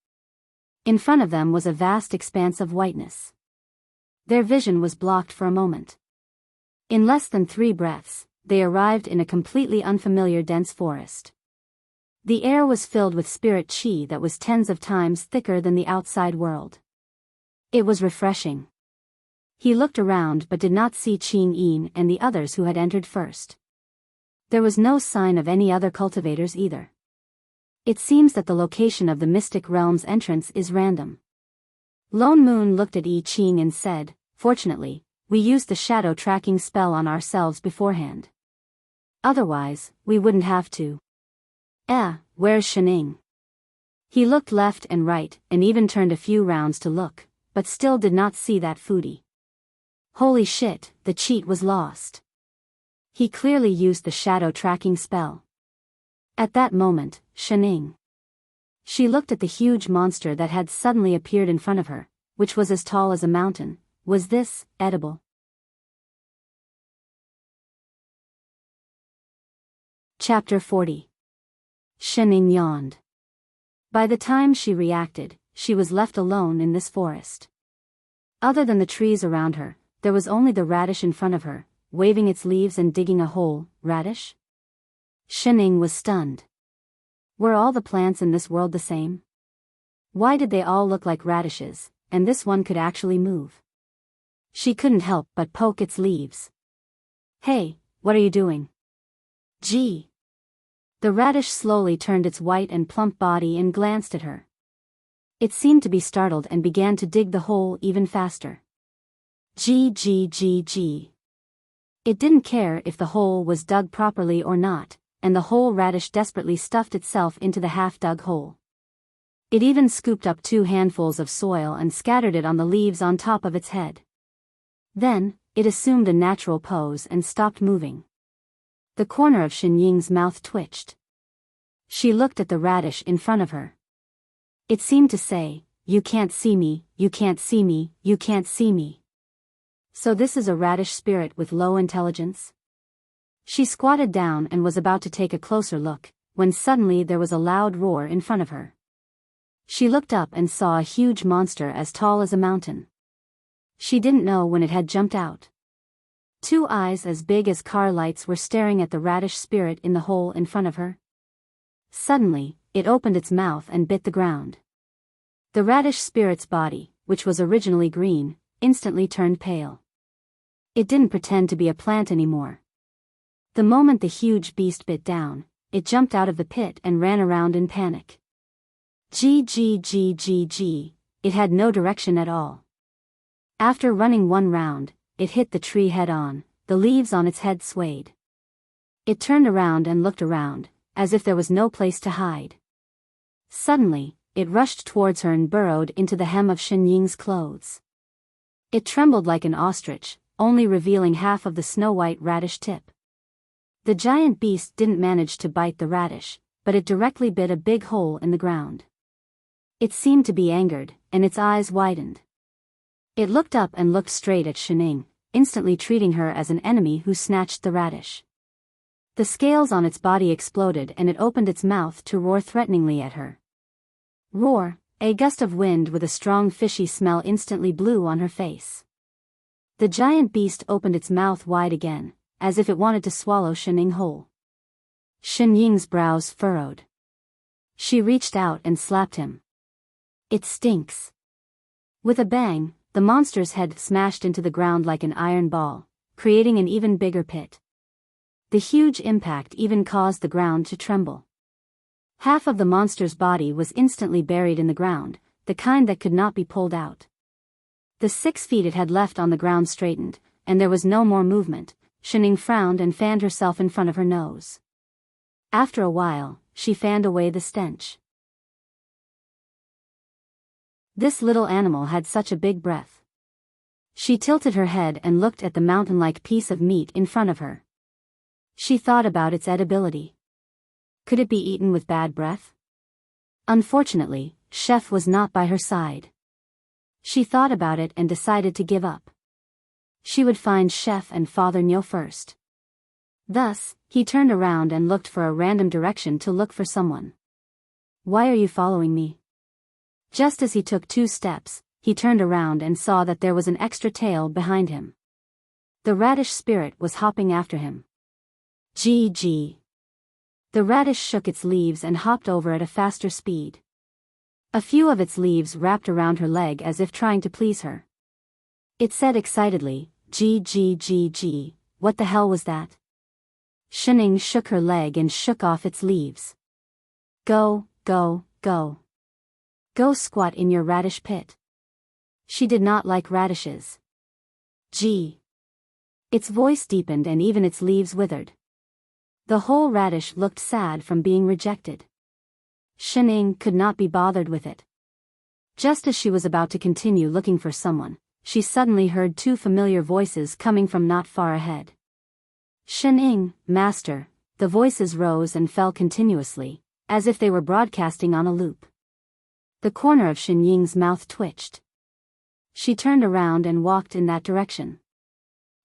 In front of them was a vast expanse of whiteness. Their vision was blocked for a moment. In less than 3 breaths, they arrived in a completely unfamiliar dense forest. The air was filled with spirit qi that was tens of times thicker than the outside world. It was refreshing. He looked around but did not see Qing Yin and the others who had entered first. There was no sign of any other cultivators either. It seems that the location of the Mystic Realm's entrance is random. Lone Moon looked at I Ching and said, "Fortunately, we used the shadow tracking spell on ourselves beforehand. Otherwise, we wouldn't have to." Where's Shening?" He looked left and right, and even turned a few rounds to look, but still did not see that foodie. Holy shit, the cheat was lost. He clearly used the shadow tracking spell. At that moment, Shening. She looked at the huge monster that had suddenly appeared in front of her, which was as tall as a mountain. Was this edible? Chapter 40. Shening yawned. By the time she reacted, she was left alone in this forest. Other than the trees around her, there was only the radish in front of her, waving its leaves and digging a hole. Radish? Shening was stunned. Were all the plants in this world the same? Why did they all look like radishes, and this one could actually move? She couldn't help but poke its leaves. "Hey, what are you doing?" "Gee." The radish slowly turned its white and plump body and glanced at her. It seemed to be startled and began to dig the hole even faster. Gee. It didn't care if the hole was dug properly or not, and the whole radish desperately stuffed itself into the half-dug hole. It even scooped up 2 handfuls of soil and scattered it on the leaves on top of its head. Then, it assumed a natural pose and stopped moving. The corner of Shenying's mouth twitched. She looked at the radish in front of her. It seemed to say, "You can't see me, you can't see me, you can't see me." So this is a radish spirit with low intelligence? She squatted down and was about to take a closer look, when suddenly there was a loud roar in front of her. She looked up and saw a huge monster as tall as a mountain. She didn't know when it had jumped out. 2 eyes as big as car lights were staring at the radish spirit in the hole in front of her. Suddenly, it opened its mouth and bit the ground. The radish spirit's body, which was originally green, instantly turned pale. It didn't pretend to be a plant anymore. The moment the huge beast bit down, it jumped out of the pit and ran around in panic. It had no direction at all. After running 1 round, it hit the tree head-on. The leaves on its head swayed. It turned around and looked around, as if there was no place to hide. Suddenly, it rushed towards her and burrowed into the hem of Shenying's clothes. It trembled like an ostrich, only revealing half of the snow-white radish tip. The giant beast didn't manage to bite the radish, but it directly bit a big hole in the ground. It seemed to be angered, and its eyes widened. It looked up and looked straight at Shening, instantly treating her as an enemy who snatched the radish. The scales on its body exploded and it opened its mouth to roar threateningly at her. Roar! A gust of wind with a strong fishy smell instantly blew on her face. The giant beast opened its mouth wide again, as if it wanted to swallow Shening whole. Shenying's brows furrowed. She reached out and slapped him. "It stinks." With a bang, the monster's head smashed into the ground like an iron ball, creating an even bigger pit. The huge impact even caused the ground to tremble. Half of the monster's body was instantly buried in the ground, the kind that could not be pulled out. The 6 feet it had left on the ground straightened, and there was no more movement. Shening frowned and fanned herself in front of her nose. After a while, she fanned away the stench. This little animal had such a big breath. She tilted her head and looked at the mountain-like piece of meat in front of her. She thought about its edibility. Could it be eaten with bad breath? Unfortunately, Chef was not by her side. She thought about it and decided to give up. She would find Chef and Father Nyo first. Thus, he turned around and looked for a random direction to look for someone. "Why are you following me?" Just as he took 2 steps, he turned around and saw that there was an extra tail behind him. The radish spirit was hopping after him. Gee. The radish shook its leaves and hopped over at a faster speed. A few of its leaves wrapped around her leg as if trying to please her. It said excitedly, G, what the hell was that? Shining shook her leg and shook off its leaves. Go, go, go. Go squat in your radish pit. She did not like radishes. Gee. Its voice deepened and even its leaves withered. The whole radish looked sad from being rejected. Shining could not be bothered with it. Just as she was about to continue looking for someone, she suddenly heard two familiar voices coming from not far ahead. Shining, master, the voices rose and fell continuously, as if they were broadcasting on a loop. The corner of Shinying's mouth twitched. She turned around and walked in that direction.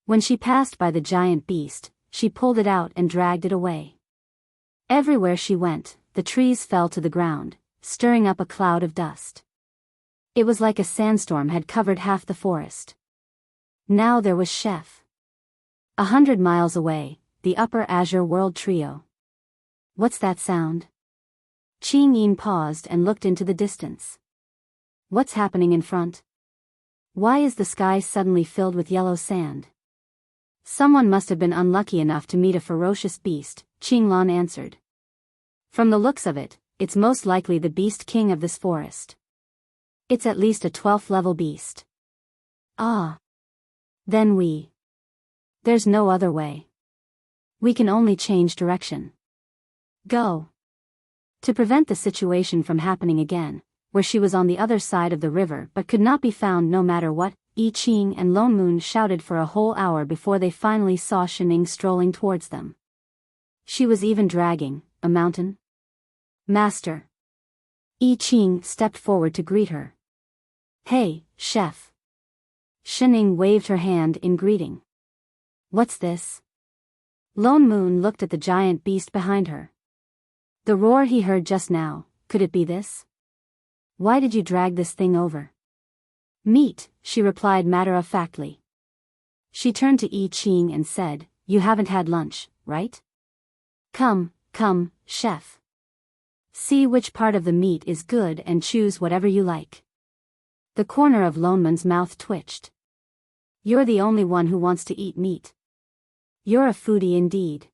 When she passed by the giant beast, she pulled it out and dragged it away. Everywhere she went, the trees fell to the ground, stirring up a cloud of dust. It was like a sandstorm had covered half the forest. Now there was Chef. 100 miles away, the Upper Azure World Trio. What's that sound? Qing Yin paused and looked into the distance. What's happening in front? Why is the sky suddenly filled with yellow sand? Someone must have been unlucky enough to meet a ferocious beast, Qinglan answered. From the looks of it, it's most likely the beast king of this forest. It's at least a 12th level beast. Ah. Then there's no other way. We can only change direction. Go. To prevent the situation from happening again, where she was on the other side of the river but could not be found no matter what, I Ching and Lone Moon shouted for a whole hour before they finally saw Shining strolling towards them. She was even dragging a mountain. Master. I Ching stepped forward to greet her. Hey, Chef. Shining waved her hand in greeting. What's this? Lone Moon looked at the giant beast behind her. The roar he heard just now, could it be this? Why did you drag this thing over? Meat, she replied matter-of-factly. She turned to I Ching and said, You haven't had lunch, right? Come, Chef. See which part of the meat is good and choose whatever you like. The corner of Lone Moon's mouth twitched. You're the only one who wants to eat meat. You're a foodie indeed.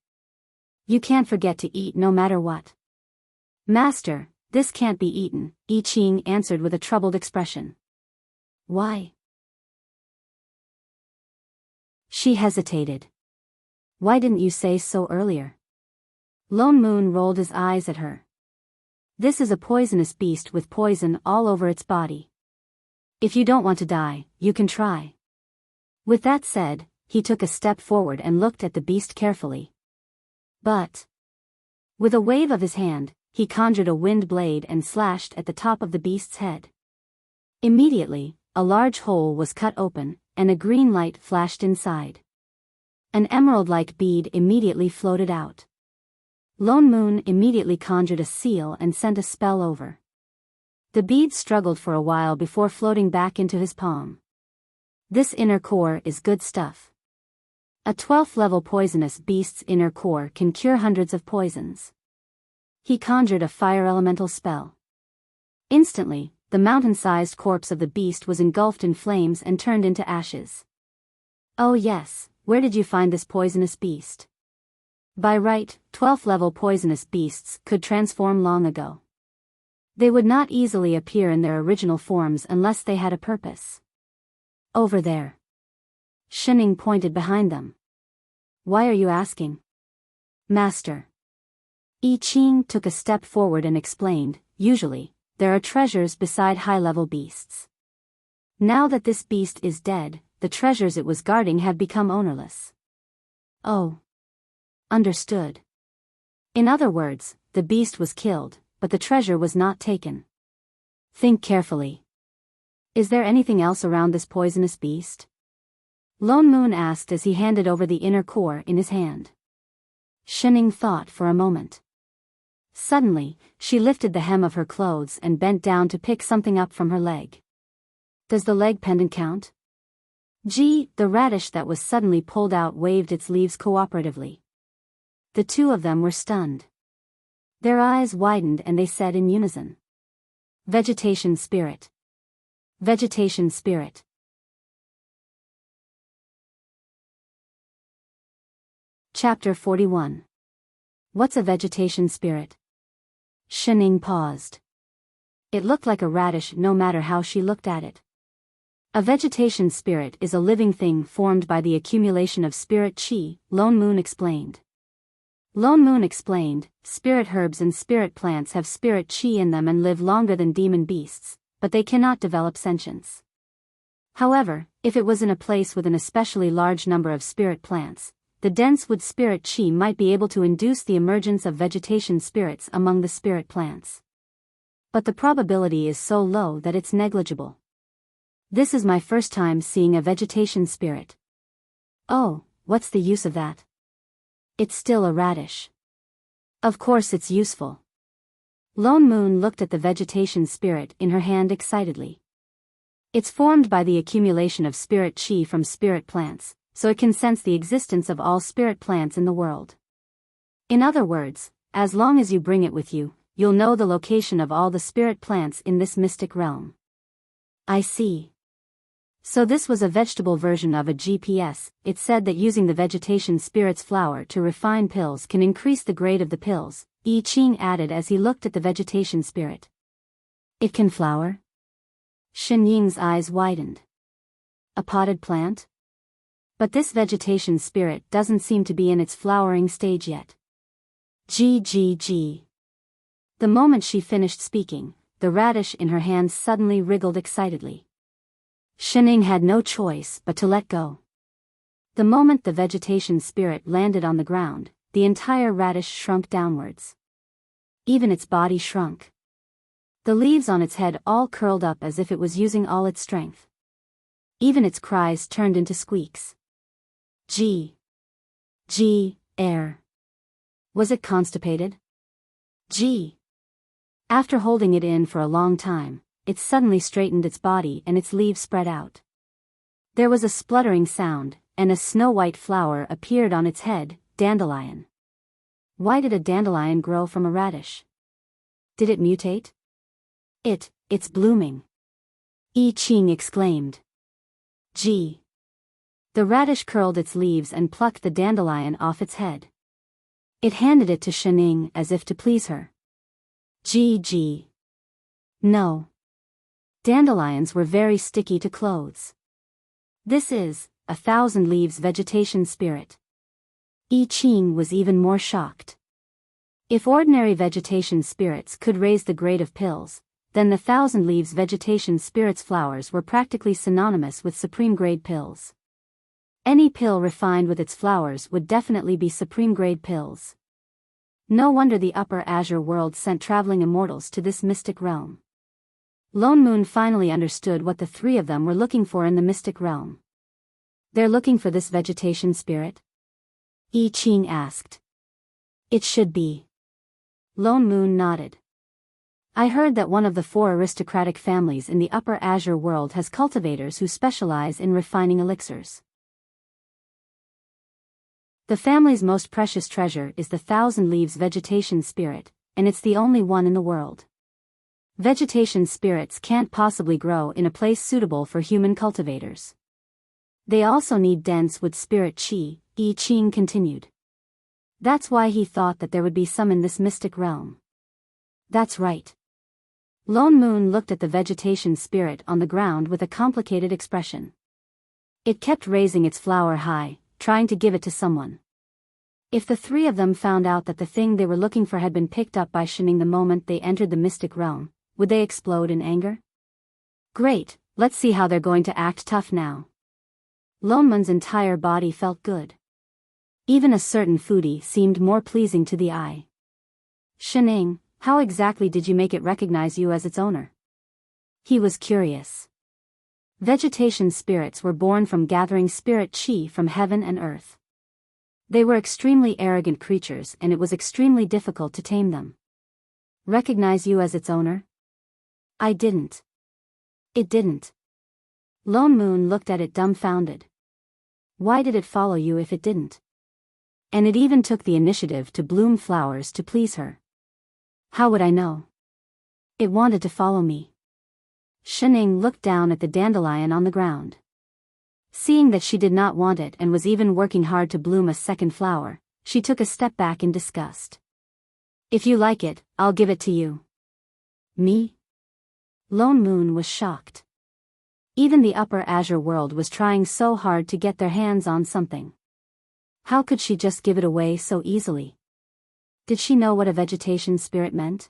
You can't forget to eat no matter what. Master, this can't be eaten, I Ching answered with a troubled expression. Why? She hesitated. Why didn't you say so earlier? Lone Moon rolled his eyes at her. This is a poisonous beast with poison all over its body. If you don't want to die, you can try. With that said, he took a step forward and looked at the beast carefully. But, with a wave of his hand, he conjured a wind blade and slashed at the top of the beast's head. Immediately, a large hole was cut open, and a green light flashed inside. An emerald-like bead immediately floated out. Lone Moon immediately conjured a seal and sent a spell over. The bead struggled for a while before floating back into his palm. This inner core is good stuff. A 12th level poisonous beast's inner core can cure hundreds of poisons. He conjured a fire elemental spell. Instantly, the mountain-sized corpse of the beast was engulfed in flames and turned into ashes. Oh yes, where did you find this poisonous beast? By right, 12th level poisonous beasts could transform long ago. They would not easily appear in their original forms unless they had a purpose. Over there. Shining pointed behind them. Why are you asking? Master. I Ching took a step forward and explained, usually, there are treasures beside high-level beasts. Now that this beast is dead, the treasures it was guarding have become ownerless. Oh. Understood. In other words, the beast was killed, but the treasure was not taken. Think carefully. Is there anything else around this poisonous beast? Lone Moon asked as he handed over the inner core in his hand. Shining thought for a moment. Suddenly, she lifted the hem of her clothes and bent down to pick something up from her leg. Does the leg pendant count? Gee, the radish that was suddenly pulled out waved its leaves cooperatively. The two of them were stunned. Their eyes widened and they said in unison. Vegetation spirit. Vegetation spirit. Chapter 41. What's a vegetation spirit? Shining paused. It looked like a radish no matter how she looked at it. A vegetation spirit is a living thing formed by the accumulation of spirit chi, Lone Moon explained. Lone Moon explained, spirit herbs and spirit plants have spirit chi in them and live longer than demon beasts, but they cannot develop sentience. However, if it was in a place with an especially large number of spirit plants, the dense wood spirit chi might be able to induce the emergence of vegetation spirits among the spirit plants. But the probability is so low that it's negligible. This is my first time seeing a vegetation spirit. Oh, what's the use of that? It's still a radish. Of course it's useful. Lone Moon looked at the vegetation spirit in her hand excitedly. It's formed by the accumulation of spirit chi from spirit plants, so it can sense the existence of all spirit plants in the world. In other words, as long as you bring it with you, you'll know the location of all the spirit plants in this mystic realm. I see. So this was a vegetable version of a GPS. It said that using the vegetation spirit's flower to refine pills can increase the grade of the pills, I Ching added as he looked at the vegetation spirit. It can flower? Shen Ying's eyes widened. A potted plant? But this vegetation spirit doesn't seem to be in its flowering stage yet. Gee. The moment she finished speaking, the radish in her hands suddenly wriggled excitedly. Shening had no choice but to let go. The moment the vegetation spirit landed on the ground, the entire radish shrunk downwards. Even its body shrunk. The leaves on its head all curled up as if it was using all its strength. Even its cries turned into squeaks. Air. Was it constipated? After holding it in for a long time, it suddenly straightened its body and its leaves spread out. There was a spluttering sound, and a snow-white flower appeared on its head, dandelion. Why did a dandelion grow from a radish? Did it mutate? It's blooming. I Ching exclaimed. The radish curled its leaves and plucked the dandelion off its head. It handed it to Shening as if to please her. No. Dandelions were very sticky to clothes. This is 1,000 leaves vegetation spirit. I Ching was even more shocked. If ordinary vegetation spirits could raise the grade of pills, then the 1,000 leaves vegetation spirit's flowers were practically synonymous with supreme grade pills. Any pill refined with its flowers would definitely be supreme grade pills. No wonder the upper azure world sent traveling immortals to this mystic realm. Lone Moon finally understood what the three of them were looking for in the mystic realm. They're looking for this vegetation spirit? I Ching asked. It should be. Lone Moon nodded. I heard that one of the 4 aristocratic families in the upper azure world has cultivators who specialize in refining elixirs. The family's most precious treasure is the 1,000 leaves vegetation spirit, and it's the only one in the world. Vegetation spirits can't possibly grow in a place suitable for human cultivators. They also need dense wood spirit chi, I Ching continued. That's why he thought that there would be some in this mystic realm. That's right. Lone Moon looked at the vegetation spirit on the ground with a complicated expression. It kept raising its flower high, trying to give it to someone. If the three of them found out that the thing they were looking for had been picked up by Shining the moment they entered the mystic realm, would they explode in anger? Great, let's see how they're going to act tough now. Lone Moon's entire body felt good. Even a certain foodie seemed more pleasing to the eye. Shining, how exactly did you make it recognize you as its owner? He was curious. Vegetation spirits were born from gathering spirit chi from heaven and earth. They were extremely arrogant creatures and it was extremely difficult to tame them. Recognize you as its owner? I didn't. It didn't. Lone Moon looked at it dumbfounded. Why did it follow you if it didn't? And it even took the initiative to bloom flowers to please her. How would I know? It wanted to follow me. Shining looked down at the dandelion on the ground. Seeing that she did not want it and was even working hard to bloom a second flower, She took a step back in disgust. If you like it, I'll give it to you. Me? Lone Moon was shocked. Even the upper azure world was trying so hard to get their hands on something. How could she just give it away so easily? Did she know what a vegetation spirit meant?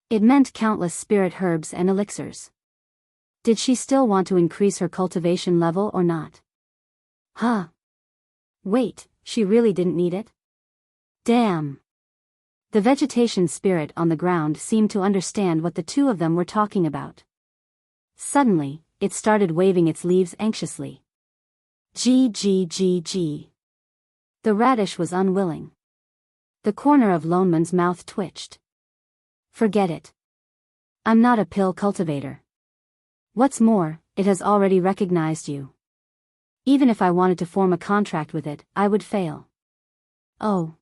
It meant countless spirit herbs and elixirs. Did she still want to increase her cultivation level or not? Huh. Wait, she really didn't need it? Damn. The vegetation spirit on the ground seemed to understand what the two of them were talking about. Suddenly, it started waving its leaves anxiously. G. The radish was unwilling. The corner of Lone Moon's mouth twitched. Forget it. I'm not a pill cultivator. What's more, it has already recognized you. Even if I wanted to form a contract with it, I would fail. Oh.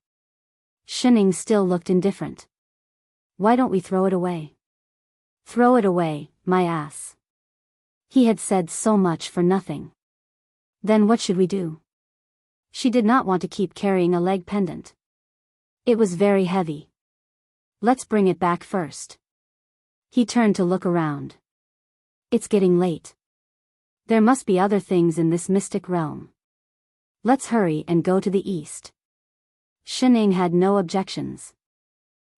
Shining still looked indifferent. Why don't we throw it away? Throw it away, my ass. He had said so much for nothing. Then what should we do? She did not want to keep carrying a leg pendant. It was very heavy. Let's bring it back first. He turned to look around. It's getting late. There must be other things in this mystic realm. Let's hurry and go to the east. Shining had no objections.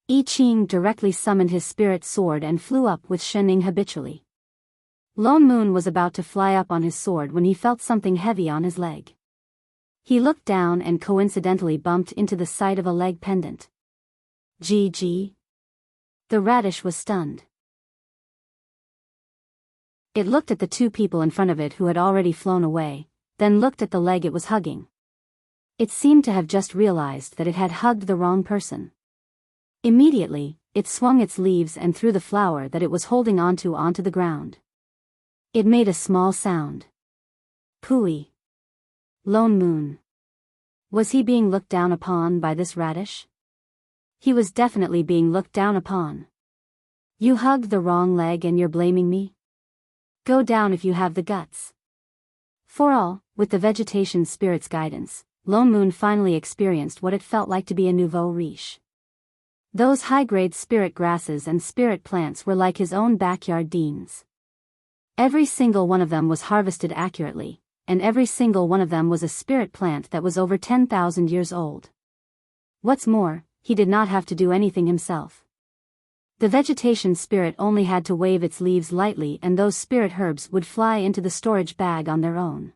I Ching directly summoned his spirit sword and flew up with Shining habitually. Lone Moon was about to fly up on his sword when he felt something heavy on his leg. He looked down and coincidentally bumped into the side of a leg pendant. GG. The radish was stunned. It looked at the two people in front of it who had already flown away, then looked at the leg it was hugging. It seemed to have just realized that it had hugged the wrong person. Immediately, it swung its leaves and threw the flower that it was holding onto the ground. It made a small sound. Pooey. Lone Moon. Was he being looked down upon by this radish? He was definitely being looked down upon. You hugged the wrong leg and you're blaming me? Go down if you have the guts. For all, with the vegetation spirit's guidance, Lone Moon finally experienced what it felt like to be a nouveau riche. Those high-grade spirit grasses and spirit plants were like his own backyard deans. Every single one of them was harvested accurately, and every single one of them was a spirit plant that was over 10,000 years old. What's more, he did not have to do anything himself. The vegetation spirit only had to wave its leaves lightly and those spirit herbs would fly into the storage bag on their own.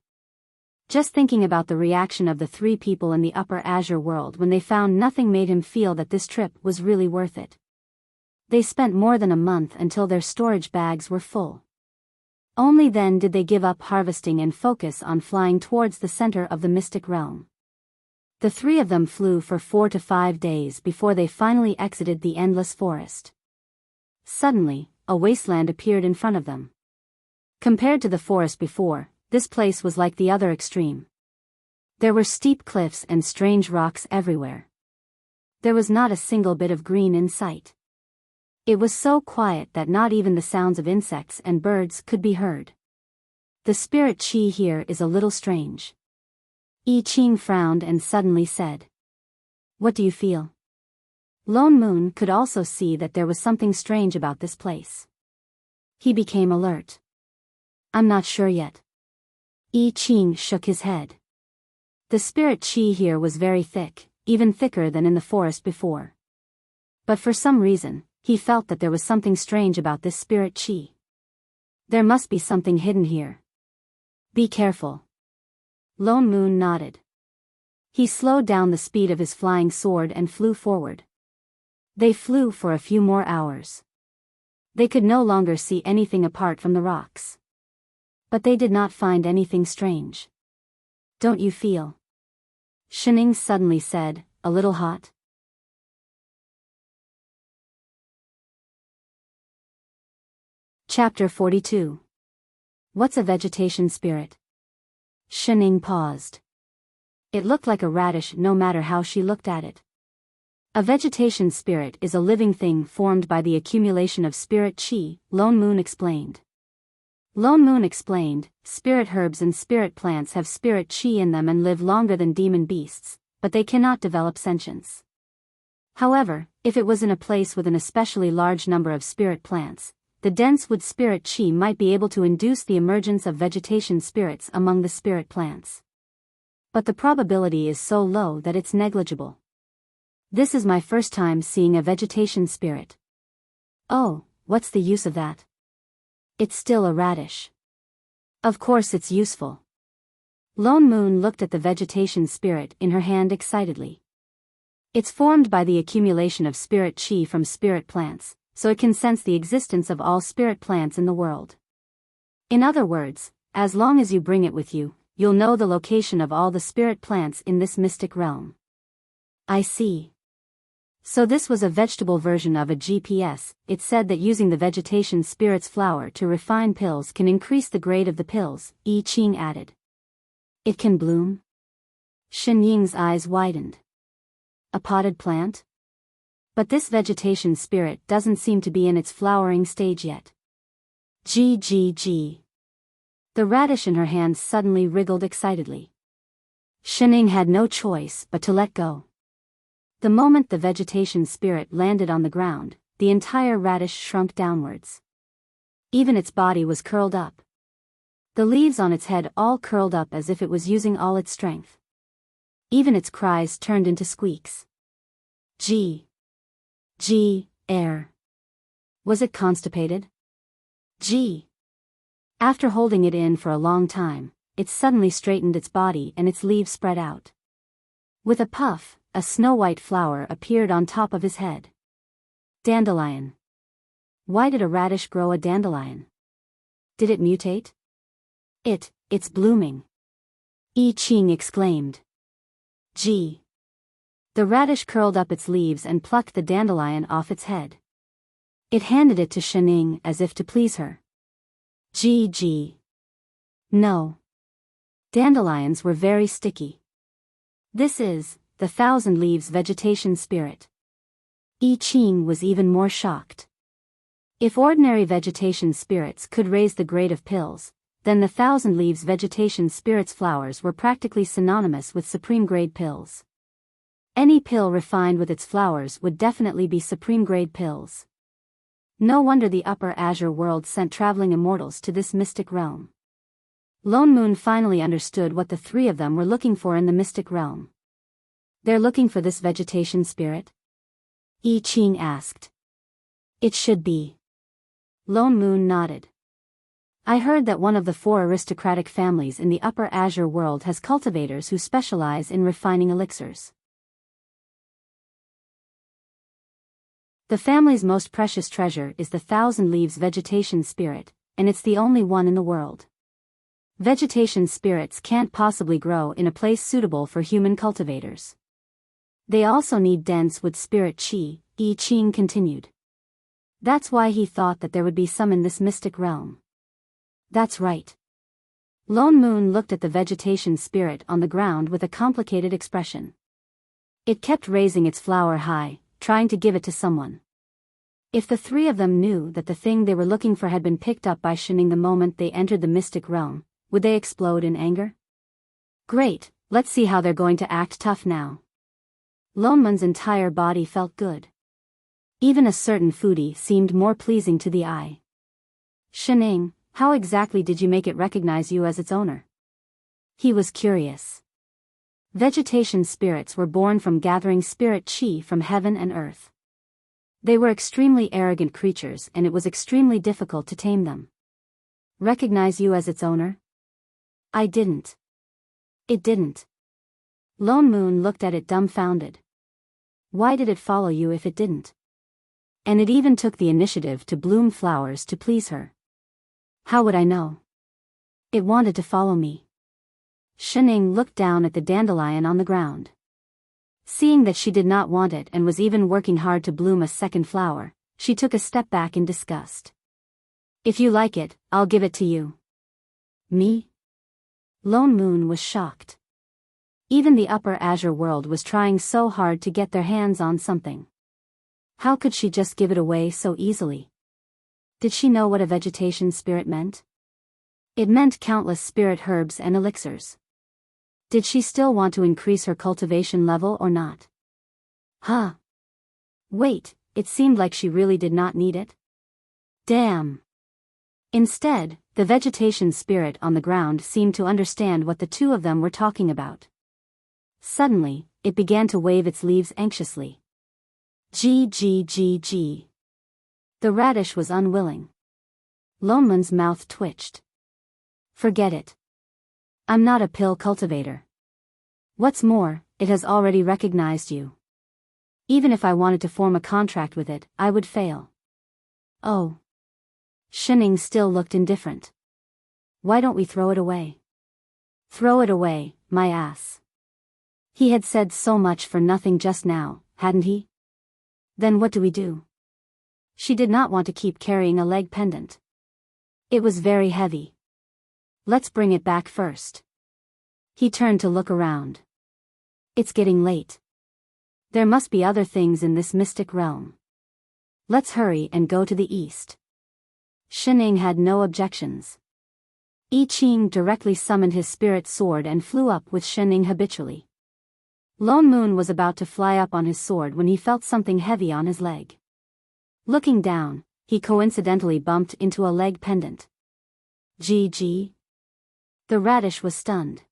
Just thinking about the reaction of the three people in the upper azure world when they found nothing made him feel that this trip was really worth it. They spent more than a month until their storage bags were full. Only then did they give up harvesting and focus on flying towards the center of the mystic realm. The three of them flew for 4 to 5 days before they finally exited the endless forest. Suddenly, a wasteland appeared in front of them. Compared to the forest before, this place was like the other extreme. There were steep cliffs and strange rocks everywhere. There was not a single bit of green in sight. It was so quiet that not even the sounds of insects and birds could be heard. The spirit chi here is a little strange. I Ching frowned and suddenly said. What do you feel? Lone Moon could also see that there was something strange about this place. He became alert. I'm not sure yet. I Ching shook his head. The spirit chi here was very thick, even thicker than in the forest before. But for some reason, he felt that there was something strange about this spirit chi. There must be something hidden here. Be careful. Lone Moon nodded. He slowed down the speed of his flying sword and flew forward. They flew for a few more hours. They could no longer see anything apart from the rocks. But they did not find anything strange. Don't you feel? Shining suddenly said, a little hot? Chapter 42. What's a vegetation spirit? Shining paused. It looked like a radish no matter how she looked at it. A vegetation spirit is a living thing formed by the accumulation of spirit chi, Lone Moon explained. Lone Moon explained, spirit herbs and spirit plants have spirit chi in them and live longer than demon beasts, but they cannot develop sentience. However, if it was in a place with an especially large number of spirit plants, the dense wood spirit chi might be able to induce the emergence of vegetation spirits among the spirit plants. But the probability is so low that it's negligible. This is my first time seeing a vegetation spirit. Oh, what's the use of that? It's still a radish. Of course it's useful. Lone Moon looked at the vegetation spirit in her hand excitedly. It's formed by the accumulation of spirit chi from spirit plants, so it can sense the existence of all spirit plants in the world. In other words, as long as you bring it with you, you'll know the location of all the spirit plants in this mystic realm. I see. So this was a vegetable version of a GPS. It said that using the vegetation spirit's flower to refine pills can increase the grade of the pills, I Ching added. It can bloom? Shen Ying's eyes widened. A potted plant? But this vegetation spirit doesn't seem to be in its flowering stage yet. Gee. The radish in her hand suddenly wriggled excitedly. Shen Ying had no choice but to let go. The moment the vegetation spirit landed on the ground, the entire radish shrunk downwards. Even its body was curled up. The leaves on its head all curled up as if it was using all its strength. Even its cries turned into squeaks. Air. Was it constipated? After holding it in for a long time, it suddenly straightened its body and its leaves spread out. With a puff, a snow-white flower appeared on top of his head. Dandelion. Why did a radish grow a dandelion? Did it mutate? It's blooming. I Ching exclaimed. The radish curled up its leaves and plucked the dandelion off its head. It handed it to Shen Ying as if to please her. No. Dandelions were very sticky. This is the thousand leaves vegetation spirit. I Ching was even more shocked. If ordinary vegetation spirits could raise the grade of pills, then the thousand leaves vegetation spirit's flowers were practically synonymous with supreme grade pills. Any pill refined with its flowers would definitely be supreme grade pills. No wonder the upper azure world sent traveling immortals to this mystic realm. Lone Moon finally understood what the three of them were looking for in the mystic realm. They're looking for this vegetation spirit? I Ching asked. It should be. Lone Moon nodded. I heard that one of the 4 aristocratic families in the upper azure world has cultivators who specialize in refining elixirs. The family's most precious treasure is the thousand leaves vegetation spirit, and it's the only one in the world. Vegetation spirits can't possibly grow in a place suitable for human cultivators. They also need dense wood spirit chi, I Ching continued. That's why he thought that there would be some in this mystic realm. That's right. Lone Moon looked at the vegetation spirit on the ground with a complicated expression. It kept raising its flower high, trying to give it to someone. If the 3 of them knew that the thing they were looking for had been picked up by Shen Ying the moment they entered the mystic realm, would they explode in anger? Great, let's see how they're going to act tough now. Lone Moon's entire body felt good. Even a certain foodie seemed more pleasing to the eye. Shen Ying, how exactly did you make it recognize you as its owner? He was curious. Vegetation spirits were born from gathering spirit chi from heaven and earth. They were extremely arrogant creatures and it was extremely difficult to tame them. Recognize you as its owner? I didn't. It didn't. Lone Moon looked at it dumbfounded. Why did it follow you if it didn't? And it even took the initiative to bloom flowers to please her. How would I know? It wanted to follow me. Shen Ying looked down at the dandelion on the ground. Seeing that she did not want it and was even working hard to bloom a second flower, she took a step back in disgust. If you like it, I'll give it to you. Me? Lone Moon was shocked. Even the upper azure world was trying so hard to get their hands on something. How could she just give it away so easily? Did she know what a vegetation spirit meant? It meant countless spirit herbs and elixirs. Did she still want to increase her cultivation level or not? Huh. Wait, it seemed like she really did not need it. Damn. Instead, the vegetation spirit on the ground seemed to understand what the two of them were talking about. Suddenly, it began to wave its leaves anxiously. G. The radish was unwilling. Loneman's mouth twitched. Forget it. I'm not a pill cultivator. What's more, it has already recognized you. Even if I wanted to form a contract with it, I would fail. Oh. Shining still looked indifferent. Why don't we throw it away? Throw it away, my ass. He had said so much for nothing just now, hadn't he? Then what do we do? She did not want to keep carrying a leg pendant. It was very heavy. Let's bring it back first. He turned to look around. It's getting late. There must be other things in this mystic realm. Let's hurry and go to the east. Shining had no objections. I Ching directly summoned his spirit sword and flew up with Shining habitually. Lone Moon was about to fly up on his sword when he felt something heavy on his leg. Looking down, he coincidentally bumped into a leg pendant. GG. The radish was stunned.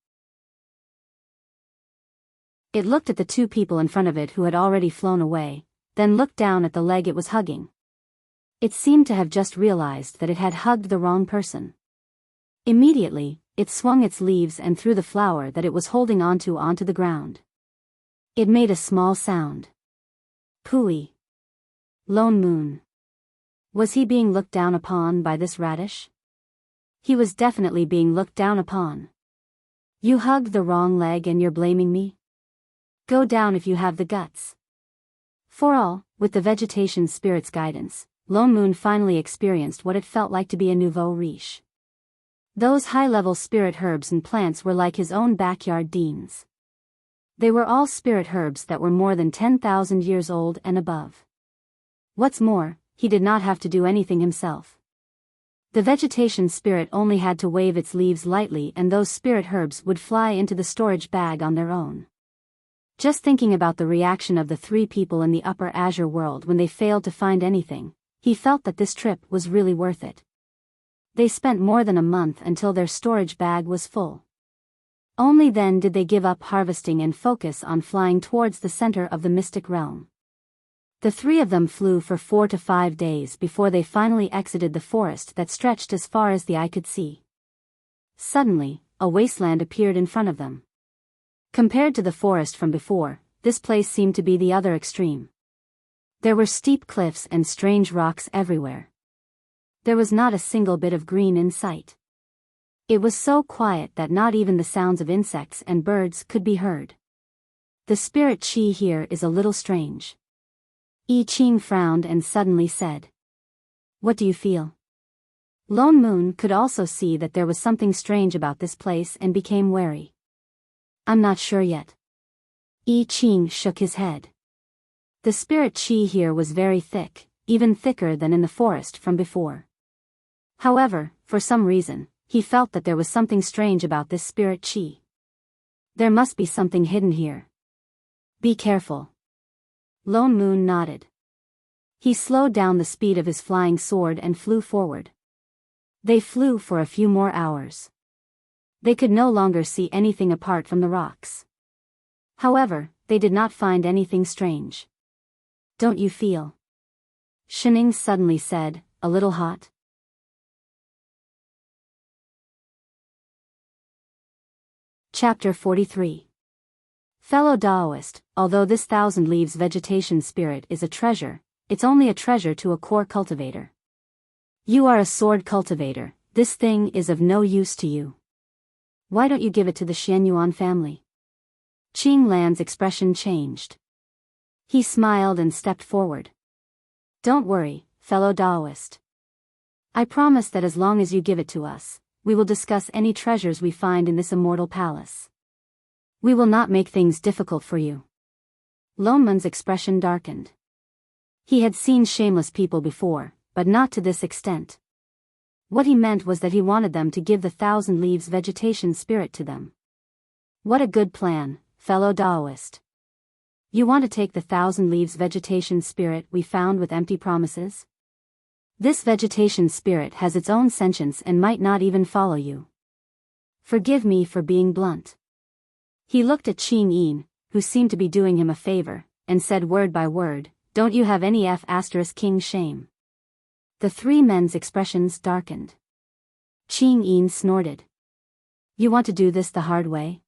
It looked at the two people in front of it who had already flown away, then looked down at the leg it was hugging. It seemed to have just realized that it had hugged the wrong person. Immediately, it swung its leaves and threw the flower that it was holding onto the ground. It made a small sound. Pooey. Lone Moon. Was he being looked down upon by this radish? He was definitely being looked down upon. You hugged the wrong leg and you're blaming me? Go down if you have the guts. For all, with the vegetation spirit's guidance, Lone Moon finally experienced what it felt like to be a nouveau riche. Those high-level spirit herbs and plants were like his own backyard deans. They were all spirit herbs that were more than 10,000 years old and above. What's more, he did not have to do anything himself. The vegetation spirit only had to wave its leaves lightly and those spirit herbs would fly into the storage bag on their own. Just thinking about the reaction of the three people in the Upper Azure world when they failed to find anything, he felt that this trip was really worth it. They spent more than a month until their storage bag was full. Only then did they give up harvesting and focus on flying towards the center of the mystic realm. The three of them flew for 4 to 5 days before they finally exited the forest that stretched as far as the eye could see. Suddenly, a wasteland appeared in front of them. Compared to the forest from before, this place seemed to be the other extreme. There were steep cliffs and strange rocks everywhere. There was not a single bit of green in sight. It was so quiet that not even the sounds of insects and birds could be heard. The spirit chi here is a little strange. I Ching frowned and suddenly said. What do you feel? Lone Moon could also see that there was something strange about this place and became wary. I'm not sure yet. I Ching shook his head. The spirit chi here was very thick, even thicker than in the forest from before. However, for some reason, he felt that there was something strange about this spirit chi. There must be something hidden here. Be careful. Lone Moon nodded. He slowed down the speed of his flying sword and flew forward. They flew for a few more hours. They could no longer see anything apart from the rocks. However, they did not find anything strange. Don't you feel? Shining suddenly said, a little hot. Chapter 43. Fellow Taoist, although this 1,000 leaves vegetation spirit is a treasure, it's only a treasure to a core cultivator. You are a sword cultivator, this thing is of no use to you. Why don't you give it to the Xianyuan family? Qing Lan's expression changed. He smiled and stepped forward. Don't worry, fellow Taoist. I promise that as long as you give it to us, we will discuss any treasures we find in this immortal palace. We will not make things difficult for you. Lone Moon's expression darkened. He had seen shameless people before, but not to this extent. What he meant was that he wanted them to give the 1,000 leaves vegetation spirit to them. What a good plan, fellow Taoist. You want to take the 1,000 leaves vegetation spirit we found with empty promises? This vegetation spirit has its own sentience and might not even follow you. Forgive me for being blunt. He looked at Ching Yin, who seemed to be doing him a favor, and said word by word, "Don't you have any King shame?" The three men's expressions darkened. Ching Yin snorted. You want to do this the hard way?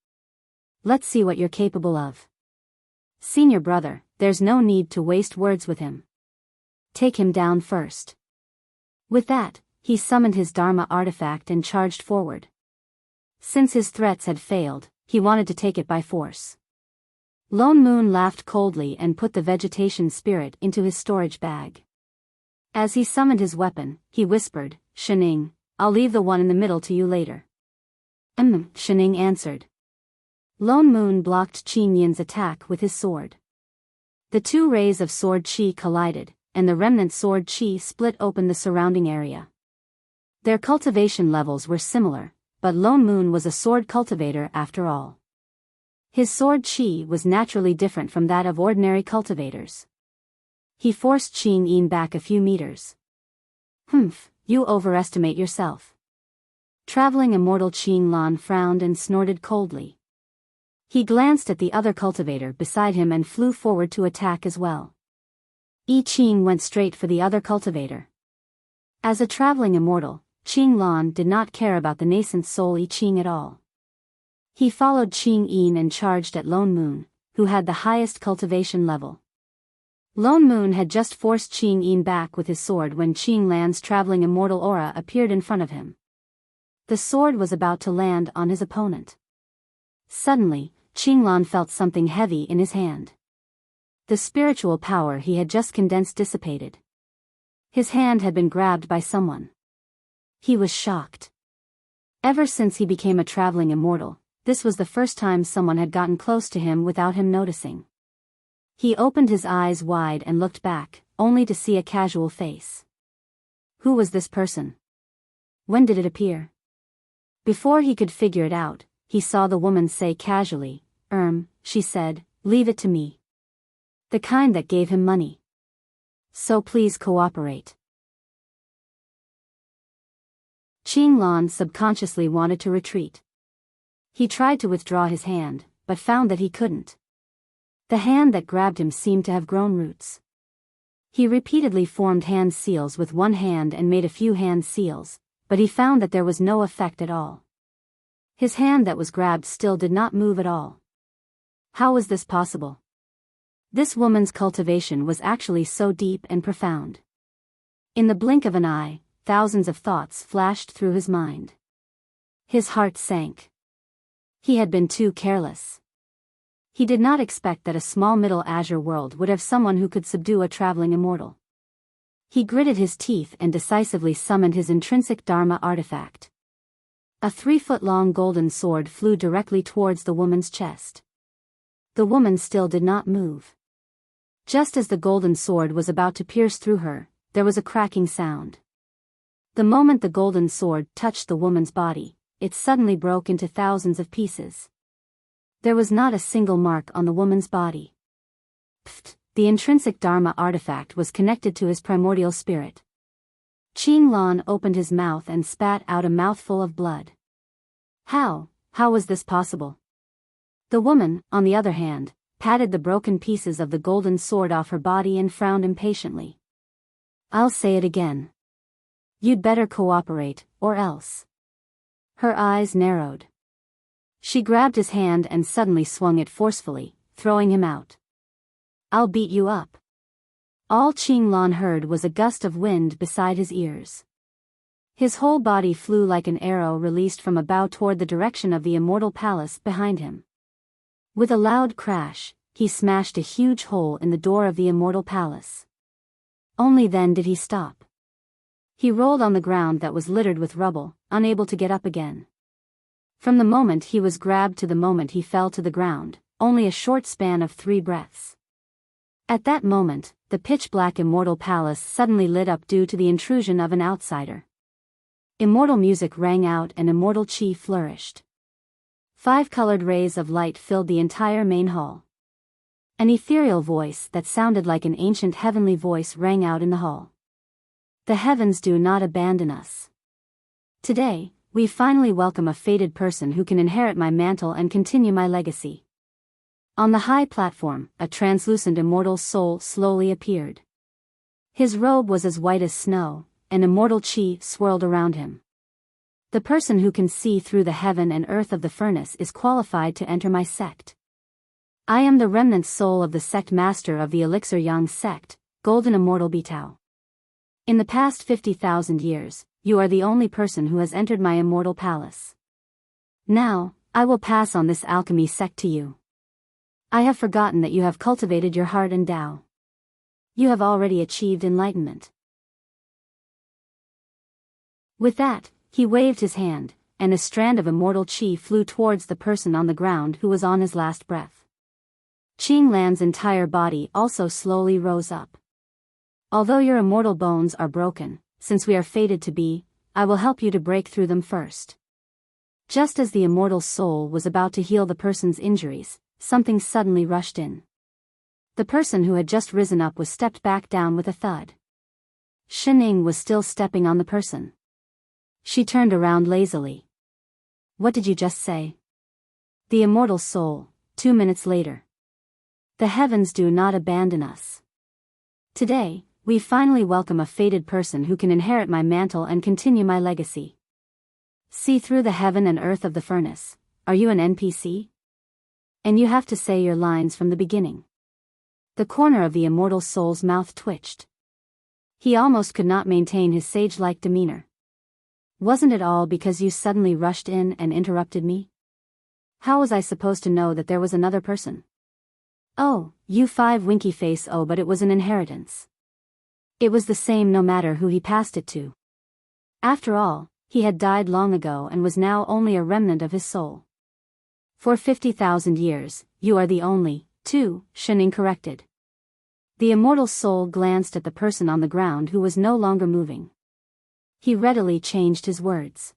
Let's see what you're capable of. Senior brother, there's no need to waste words with him. Take him down first. With that, he summoned his Dharma artifact and charged forward. Since his threats had failed, he wanted to take it by force. Lone Moon laughed coldly and put the vegetation spirit into his storage bag. As he summoned his weapon, he whispered, "Shining, I'll leave the one in the middle to you later." Shining answered. Lone Moon blocked Qin Yin's attack with his sword. The two rays of sword chi collided, and the remnant sword chi split open the surrounding area. Their cultivation levels were similar, but Lone Moon was a sword cultivator after all. His sword chi was naturally different from that of ordinary cultivators. He forced Qin Yin back a few meters. You overestimate yourself. Traveling immortal Qin Lan frowned and snorted coldly. He glanced at the other cultivator beside him and flew forward to attack as well. I Ching went straight for the other cultivator. As a traveling immortal, Qing Lan did not care about the nascent soul I Ching at all. He followed Qing Yin and charged at Lone Moon, who had the highest cultivation level. Lone Moon had just forced Qing Yin back with his sword when Qing Lan's traveling immortal aura appeared in front of him. The sword was about to land on his opponent. Suddenly, Qing Lan felt something heavy in his hand. The spiritual power he had just condensed dissipated. His hand had been grabbed by someone. He was shocked. Ever since he became a traveling immortal, this was the first time someone had gotten close to him without him noticing. He opened his eyes wide and looked back, only to see a casual face. Who was this person? When did it appear? Before he could figure it out, he saw the woman say casually, she said, "Leave it to me." The kind that gave him money. So please cooperate. Qing Lan subconsciously wanted to retreat. He tried to withdraw his hand, but found that he couldn't. The hand that grabbed him seemed to have grown roots. He repeatedly formed hand seals with one hand and made a few hand seals, but he found that there was no effect at all. His hand that was grabbed still did not move at all. How was this possible? This woman's cultivation was actually so deep and profound. In the blink of an eye, thousands of thoughts flashed through his mind. His heart sank. He had been too careless. He did not expect that a small Middle Azure world would have someone who could subdue a traveling immortal. He gritted his teeth and decisively summoned his intrinsic Dharma artifact. A 3-foot-long golden sword flew directly towards the woman's chest. The woman still did not move. Just as the golden sword was about to pierce through her, there was a cracking sound. The moment the golden sword touched the woman's body, it suddenly broke into thousands of pieces. There was not a single mark on the woman's body. The intrinsic Dharma artifact was connected to his primordial spirit. Qing Lan opened his mouth and spat out a mouthful of blood. How was this possible? The woman, on the other hand, patted the broken pieces of the golden sword off her body and frowned impatiently. I'll say it again. You'd better cooperate, or else. Her eyes narrowed. She grabbed his hand and suddenly swung it forcefully, throwing him out. I'll beat you up. All Qing Lan heard was a gust of wind beside his ears. His whole body flew like an arrow released from a bow toward the direction of the immortal palace behind him. With a loud crash, he smashed a huge hole in the door of the immortal palace. Only then did he stop. He rolled on the ground that was littered with rubble, unable to get up again. From the moment he was grabbed to the moment he fell to the ground, only a short span of 3 breaths. At that moment, the pitch-black immortal palace suddenly lit up due to the intrusion of an outsider. Immortal music rang out and immortal chi flourished. 5 colored rays of light filled the entire main hall. An ethereal voice that sounded like an ancient heavenly voice rang out in the hall. The heavens do not abandon us. Today, we finally welcome a fated person who can inherit my mantle and continue my legacy. On the high platform, a translucent immortal soul slowly appeared. His robe was as white as snow, and immortal chi swirled around him. The person who can see through the heaven and earth of the furnace is qualified to enter my sect. I am the remnant soul of the sect master of the Elixir Yang sect, Golden Immortal Bitao. In the past 50,000 years, you are the only person who has entered my immortal palace. Now, I will pass on this alchemy sect to you. I have forgotten that you have cultivated your heart and Tao. You have already achieved enlightenment. With that, he waved his hand, and a strand of immortal chi flew towards the person on the ground who was on his last breath. Qing Lan's entire body also slowly rose up. Although your immortal bones are broken, since we are fated to be, I will help you to break through them first. Just as the immortal soul was about to heal the person's injuries, something suddenly rushed in. The person who had just risen up was stepped back down with a thud. Shining was still stepping on the person. She turned around lazily. What did you just say? The immortal soul, 2 minutes later. The heavens do not abandon us. Today, we finally welcome a fated person who can inherit my mantle and continue my legacy. See through the heaven and earth of the furnace. Are you an NPC? And you have to say your lines from the beginning. The corner of the immortal soul's mouth twitched. He almost could not maintain his sage-like demeanor. Wasn't it all because you suddenly rushed in and interrupted me? How was I supposed to know that there was another person? Oh, you 5 winky face. Oh, but it was an inheritance. It was the same no matter who he passed it to. After all, he had died long ago and was now only a remnant of his soul. For 50,000 years, you are the only, two, Shining corrected. The immortal soul glanced at the person on the ground who was no longer moving. He readily changed his words.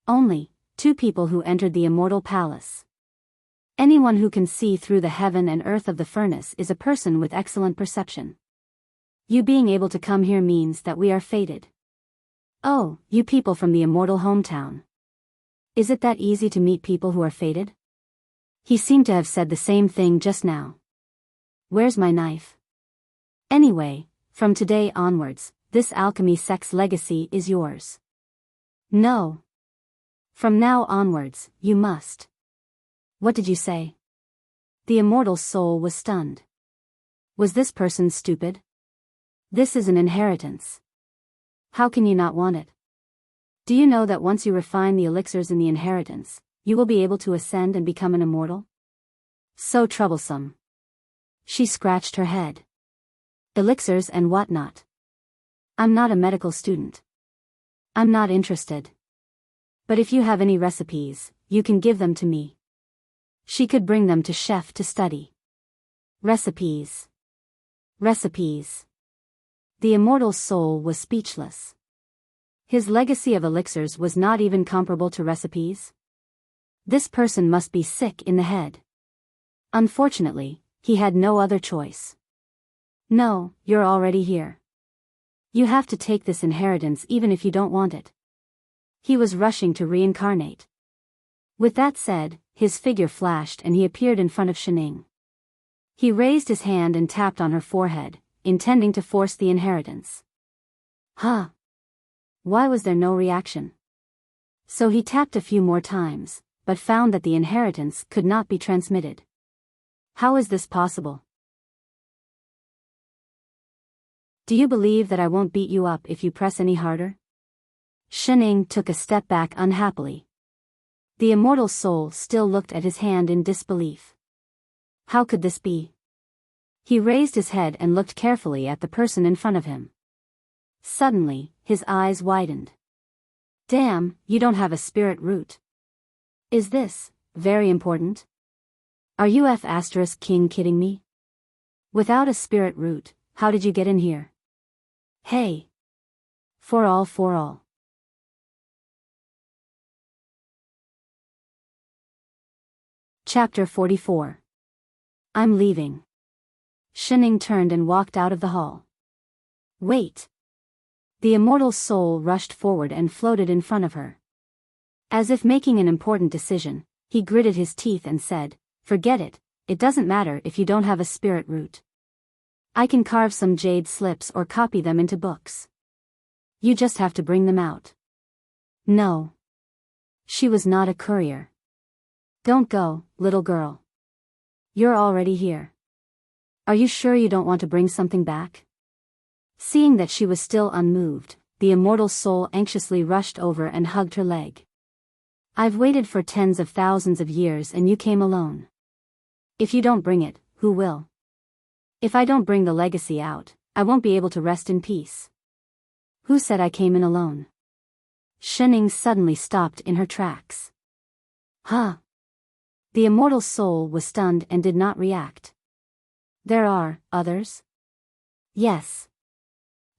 Only 2 people who entered the immortal palace. Anyone who can see through the heaven and earth of the furnace is a person with excellent perception. You being able to come here means that we are fated. Oh, you people from the immortal hometown. Is it that easy to meet people who are fated? He seemed to have said the same thing just now. Where's my knife? Anyway, from today onwards, this alchemy sect's legacy is yours. No. From now onwards, you must. What did you say? The immortal soul was stunned. Was this person stupid? This is an inheritance. How can you not want it? Do you know that once you refine the elixirs in the inheritance, you will be able to ascend and become an immortal? So troublesome. She scratched her head. Elixirs and whatnot. I'm not a medical student. I'm not interested. But if you have any recipes, you can give them to me. She could bring them to Chef to study. Recipes. Recipes. The immortal soul was speechless. His legacy of elixirs was not even comparable to recipes. This person must be sick in the head. Unfortunately, he had no other choice. No, you're already here. You have to take this inheritance even if you don't want it. He was rushing to reincarnate. With that said, his figure flashed and he appeared in front of Shining. He raised his hand and tapped on her forehead, intending to force the inheritance. Huh? Why was there no reaction? So he tapped a few more times, but found that the inheritance could not be transmitted. How is this possible? Do you believe that I won't beat you up if you press any harder? Shining took a step back unhappily. The immortal soul still looked at his hand in disbelief. How could this be? He raised his head and looked carefully at the person in front of him. Suddenly, his eyes widened. Damn, you don't have a spirit root. Is this very important? Are you King kidding me? Without a spirit root, how did you get in here? Hey. For all. Chapter 44. I'm leaving. Shining turned and walked out of the hall. Wait. The immortal soul rushed forward and floated in front of her. As if making an important decision, he gritted his teeth and said, "Forget it, it doesn't matter if you don't have a spirit root. I can carve some jade slips or copy them into books. You just have to bring them out." No. She was not a courier. Don't go, little girl. You're already here. Are you sure you don't want to bring something back? Seeing that she was still unmoved, the immortal soul anxiously rushed over and hugged her leg. I've waited for tens of thousands of years and you came alone. If you don't bring it, who will? If I don't bring the legacy out, I won't be able to rest in peace. Who said I came in alone? Shining suddenly stopped in her tracks. Huh? The immortal soul was stunned and did not react. There are others? Yes.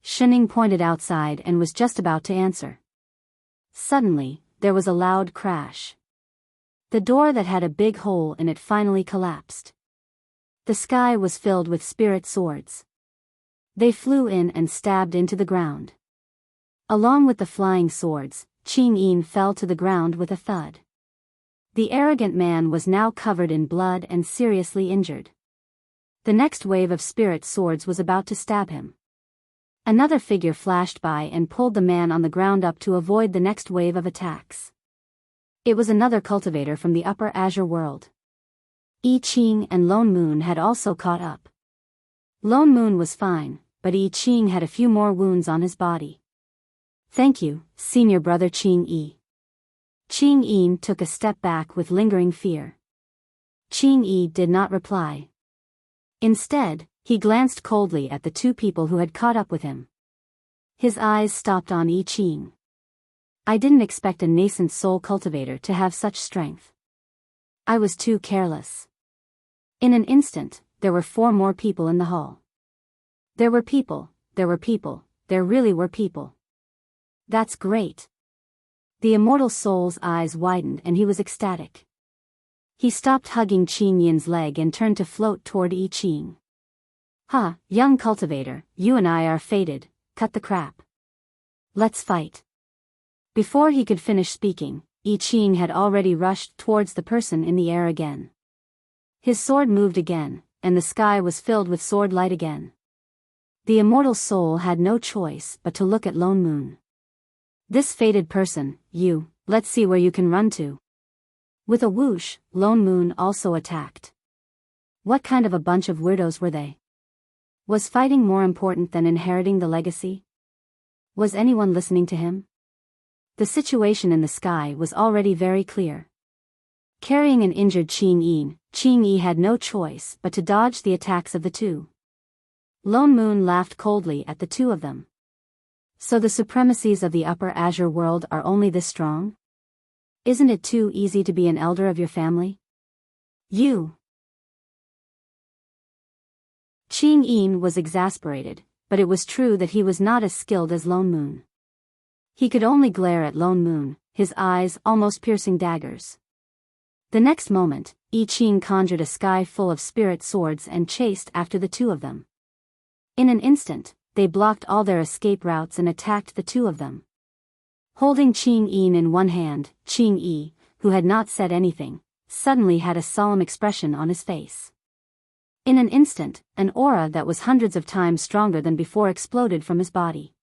Shining pointed outside and was just about to answer. Suddenly, there was a loud crash. The door that had a big hole in it finally collapsed. The sky was filled with spirit swords. They flew in and stabbed into the ground. Along with the flying swords, Ching-Yin fell to the ground with a thud. The arrogant man was now covered in blood and seriously injured. The next wave of spirit swords was about to stab him. Another figure flashed by and pulled the man on the ground up to avoid the next wave of attacks. It was another cultivator from the upper azure world. I Ching and Lone Moon had also caught up. Lone Moon was fine, but I Ching had a few more wounds on his body. Thank you, senior brother Ching-Yi. Ching-Yin took a step back with lingering fear. Ching-Yi did not reply. Instead, he glanced coldly at the two people who had caught up with him. His eyes stopped on I Ching. I didn't expect a nascent soul cultivator to have such strength. I was too careless. In an instant, there were 4 more people in the hall. There were people, there really were people. That's great. The immortal soul's eyes widened and he was ecstatic. He stopped hugging Qing-Yin's leg and turned to float toward I Ching. "Ha, young cultivator, you and I are fated, cut the crap. Let's fight." Before he could finish speaking, I Ching had already rushed towards the person in the air again. His sword moved again, and the sky was filled with sword light again. The immortal soul had no choice but to look at Lone Moon. "This fated person, let's see where you can run to." With a whoosh, Lone Moon also attacked. What kind of a bunch of weirdos were they? Was fighting more important than inheriting the legacy? Was anyone listening to him? The situation in the sky was already very clear. Carrying an injured Ching-Yin, Ching-Yi had no choice but to dodge the attacks of the two. Lone Moon laughed coldly at the two of them. So the supremacies of the upper azure world are only this strong? Isn't it too easy to be an elder of your family? Ching-Yin was exasperated, but it was true that he was not as skilled as Lone Moon. He could only glare at Lone Moon, his eyes almost piercing daggers. The next moment, I Ching conjured a sky full of spirit swords and chased after the two of them. In an instant, they blocked all their escape routes and attacked the two of them. Holding Ching-Yin in one hand, Ching-Yi, who had not said anything, suddenly had a solemn expression on his face. In an instant, an aura that was hundreds of times stronger than before exploded from his body.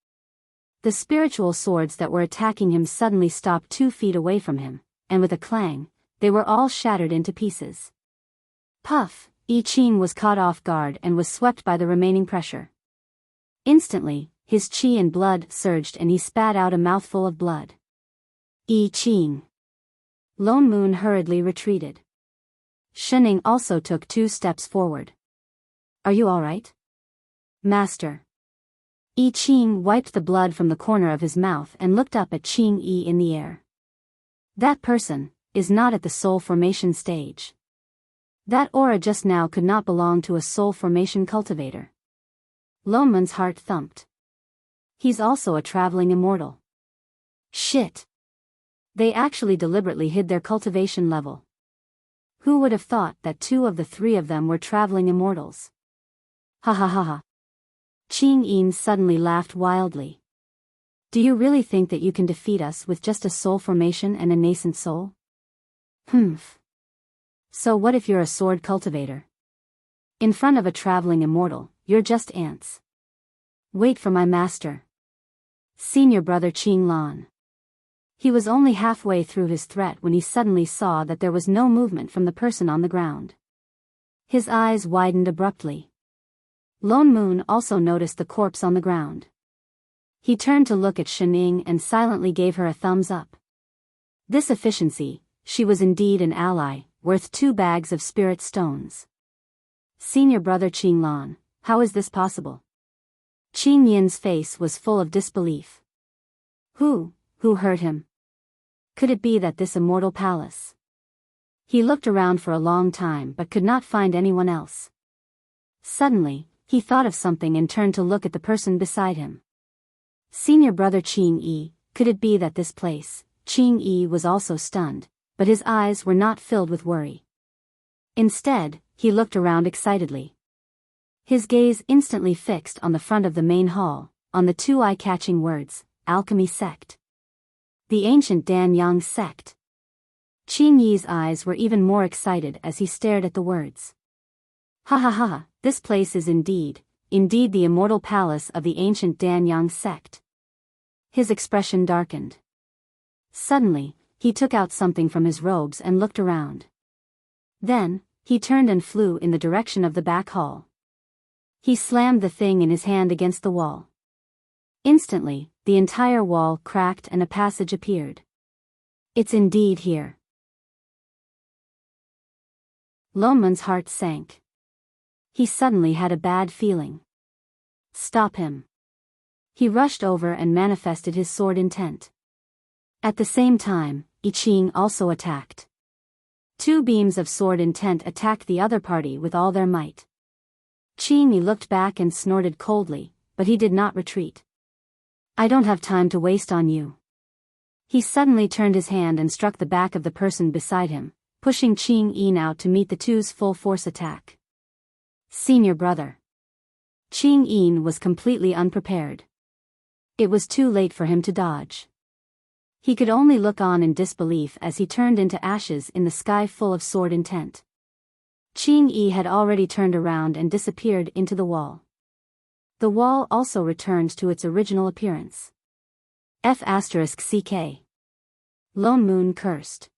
The spiritual swords that were attacking him suddenly stopped 2 feet away from him, and with a clang, they were all shattered into pieces. Puff! I Ching was caught off guard and was swept by the remaining pressure. Instantly, his chi and blood surged and he spat out a mouthful of blood. I Ching. Lone Moon hurriedly retreated. Shining also took 2 steps forward. "Are you all right, Master?" I Ching wiped the blood from the corner of his mouth and looked up at Ching-Yi in the air. "That person is not at the soul formation stage. That aura just now could not belong to a soul formation cultivator." Lone Moon's heart thumped. He's also a traveling immortal. Shit. They actually deliberately hid their cultivation level. Who would have thought that 2 of the 3 of them were traveling immortals? Ha ha ha ha. Ching Yin suddenly laughed wildly. Do you really think that you can defeat us with just a soul formation and a nascent soul? Humph. So what if you're a sword cultivator? In front of a traveling immortal, you're just ants. Wait for my master. Senior brother Qing Lan. He was only halfway through his threat when he suddenly saw that there was no movement from the person on the ground. His eyes widened abruptly. Lone Moon also noticed the corpse on the ground. He turned to look at Shining and silently gave her a thumbs up. This efficiency, she was indeed an ally, worth 2 bags of spirit stones. Senior brother Qing Lan, how is this possible? Qing Yin's face was full of disbelief. Who hurt him? Could it be that this immortal palace? He looked around for a long time but could not find anyone else. Suddenly, he thought of something and turned to look at the person beside him. Senior brother Qing Yi, could it be that this place? Qing Yi was also stunned, but his eyes were not filled with worry. Instead, he looked around excitedly. His gaze instantly fixed on the front of the main hall, on the 2 eye-catching words, Alchemy Sect. The ancient Danyang sect. Qing Yi's eyes were even more excited as he stared at the words. Ha ha ha, this place is indeed the immortal palace of the ancient Danyang sect. His expression darkened. Suddenly, he took out something from his robes and looked around. Then, he turned and flew in the direction of the back hall. He slammed the thing in his hand against the wall. Instantly, the entire wall cracked and a passage appeared. It's indeed here. Lone Moon's heart sank. He suddenly had a bad feeling. Stop him. He rushed over and manifested his sword intent. At the same time, I Ching also attacked. 2 beams of sword intent attacked the other party with all their might. Qing Yi looked back and snorted coldly, but he did not retreat. I don't have time to waste on you. He suddenly turned his hand and struck the back of the person beside him, pushing Qing Yi out to meet the 2's full force attack. Senior brother. Qing Yi was completely unprepared. It was too late for him to dodge. He could only look on in disbelief as he turned into ashes in the sky full of sword intent. Qing Yi had already turned around and disappeared into the wall. The wall also returned to its original appearance. F***CK. Lone Moon cursed.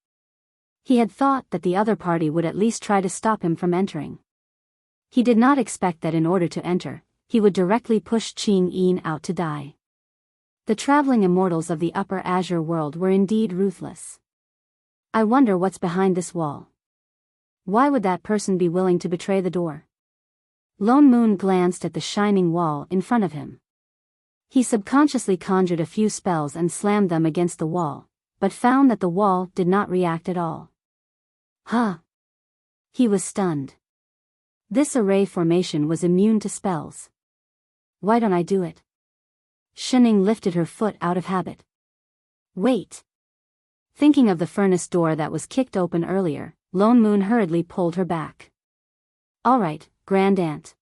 He had thought that the other party would at least try to stop him from entering. He did not expect that in order to enter, he would directly push Qing Yi out to die. The traveling immortals of the Upper Azure world were indeed ruthless. I wonder what's behind this wall. Why would that person be willing to betray the door? Lone Moon glanced at the shining wall in front of him. He subconsciously conjured a few spells and slammed them against the wall, but found that the wall did not react at all. Huh! He was stunned. This array formation was immune to spells. Why don't I do it? Shining lifted her foot out of habit. Wait! Thinking of the furnace door that was kicked open earlier, Lone Moon hurriedly pulled her back. Alright, Grand Aunt.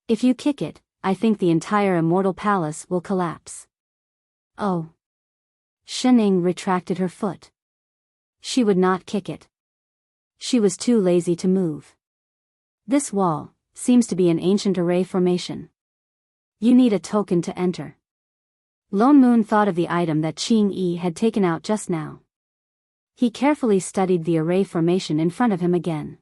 If you kick it, I think the entire immortal palace will collapse. Oh. Shining retracted her foot. She would not kick it. She was too lazy to move. This wall seems to be an ancient array formation. You need a token to enter. Lone Moon thought of the item that Qing Yi had taken out just now. He carefully studied the array formation in front of him again.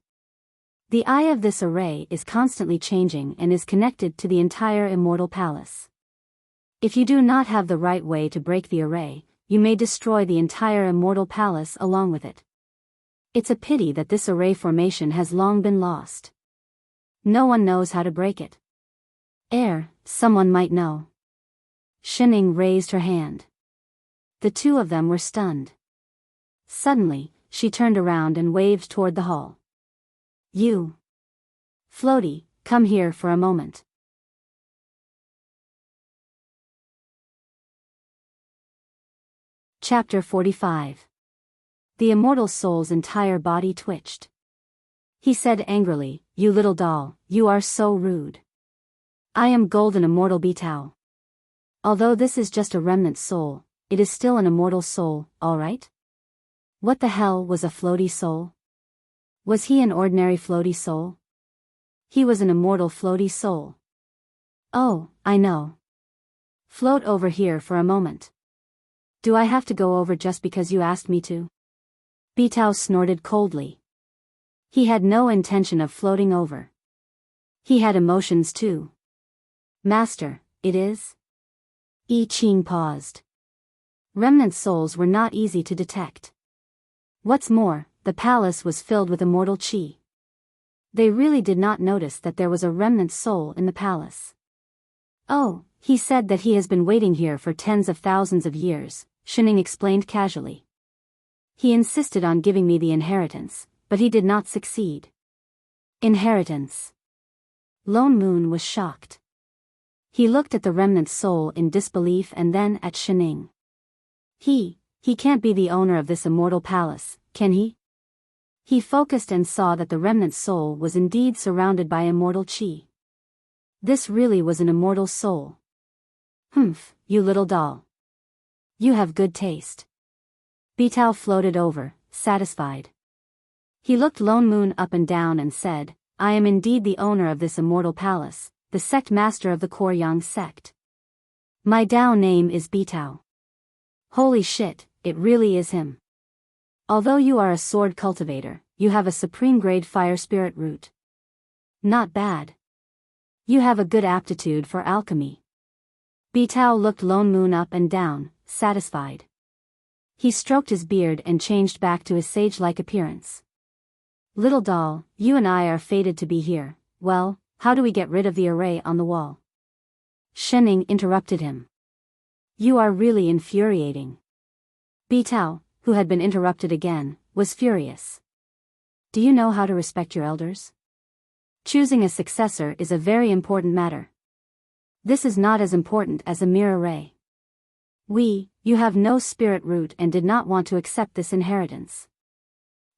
The eye of this array is constantly changing and is connected to the entire immortal palace. If you do not have the right way to break the array, you may destroy the entire immortal palace along with it. It's a pity that this array formation has long been lost. No one knows how to break it. Someone might know. Shining raised her hand. The 2 of them were stunned. Suddenly, she turned around and waved toward the hall. You. Floaty, come here for a moment. Chapter 45. The immortal soul's entire body twitched. He said angrily, "You little doll, you are so rude. I am golden immortal Bitao. Although this is just a remnant soul, it is still an immortal soul, alright?" What the hell was a floaty soul? Was he an ordinary floaty soul? He was an immortal floaty soul. Oh, I know. Float over here for a moment. Do I have to go over just because you asked me to? Bitao snorted coldly. He had no intention of floating over. He had emotions too. Master, it is? I Ching paused. Remnant souls were not easy to detect. What's more, the palace was filled with immortal qi. They really did not notice that there was a remnant soul in the palace. Oh, he said that he has been waiting here for tens of thousands of years, Shining explained casually. He insisted on giving me the inheritance, but he did not succeed. Inheritance. Lone Moon was shocked. He looked at the remnant soul in disbelief and then at Shining. He can't be the owner of this immortal palace, can he? He focused and saw that the remnant soul was indeed surrounded by immortal qi. This really was an immortal soul. Humph, you little doll. You have good taste. Bitao floated over, satisfied. He looked Lone Moon up and down and said, "I am indeed the owner of this immortal palace, the sect master of the Koryang sect. My Dao name is Bitao." Holy shit, it really is him. Although you are a sword cultivator, you have a supreme grade fire spirit root. Not bad. You have a good aptitude for alchemy. Bitao looked Lone Moon up and down, satisfied. He stroked his beard and changed back to his sage-like appearance. "Little doll, you and I are fated to be here. Well, how do we get rid of the array on the wall?" Shining interrupted him. "You are really infuriating." Bitao, who had been interrupted again, was furious. "Do you know how to respect your elders? Choosing a successor is a very important matter. This is not as important as a mere array. You have no spirit root and did not want to accept this inheritance.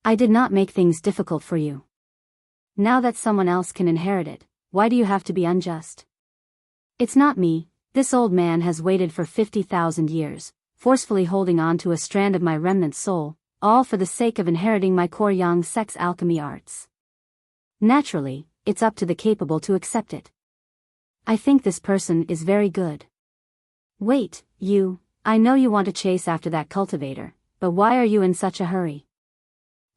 I did not make things difficult for you. Now that someone else can inherit it, why do you have to be unjust? It's not me. This old man has waited for 50,000 years, forcefully holding on to a strand of my remnant soul, all for the sake of inheriting my Koryang sect's alchemy arts. Naturally, it's up to the capable to accept it. I think this person is very good. Wait, I know you want to chase after that cultivator, but why are you in such a hurry?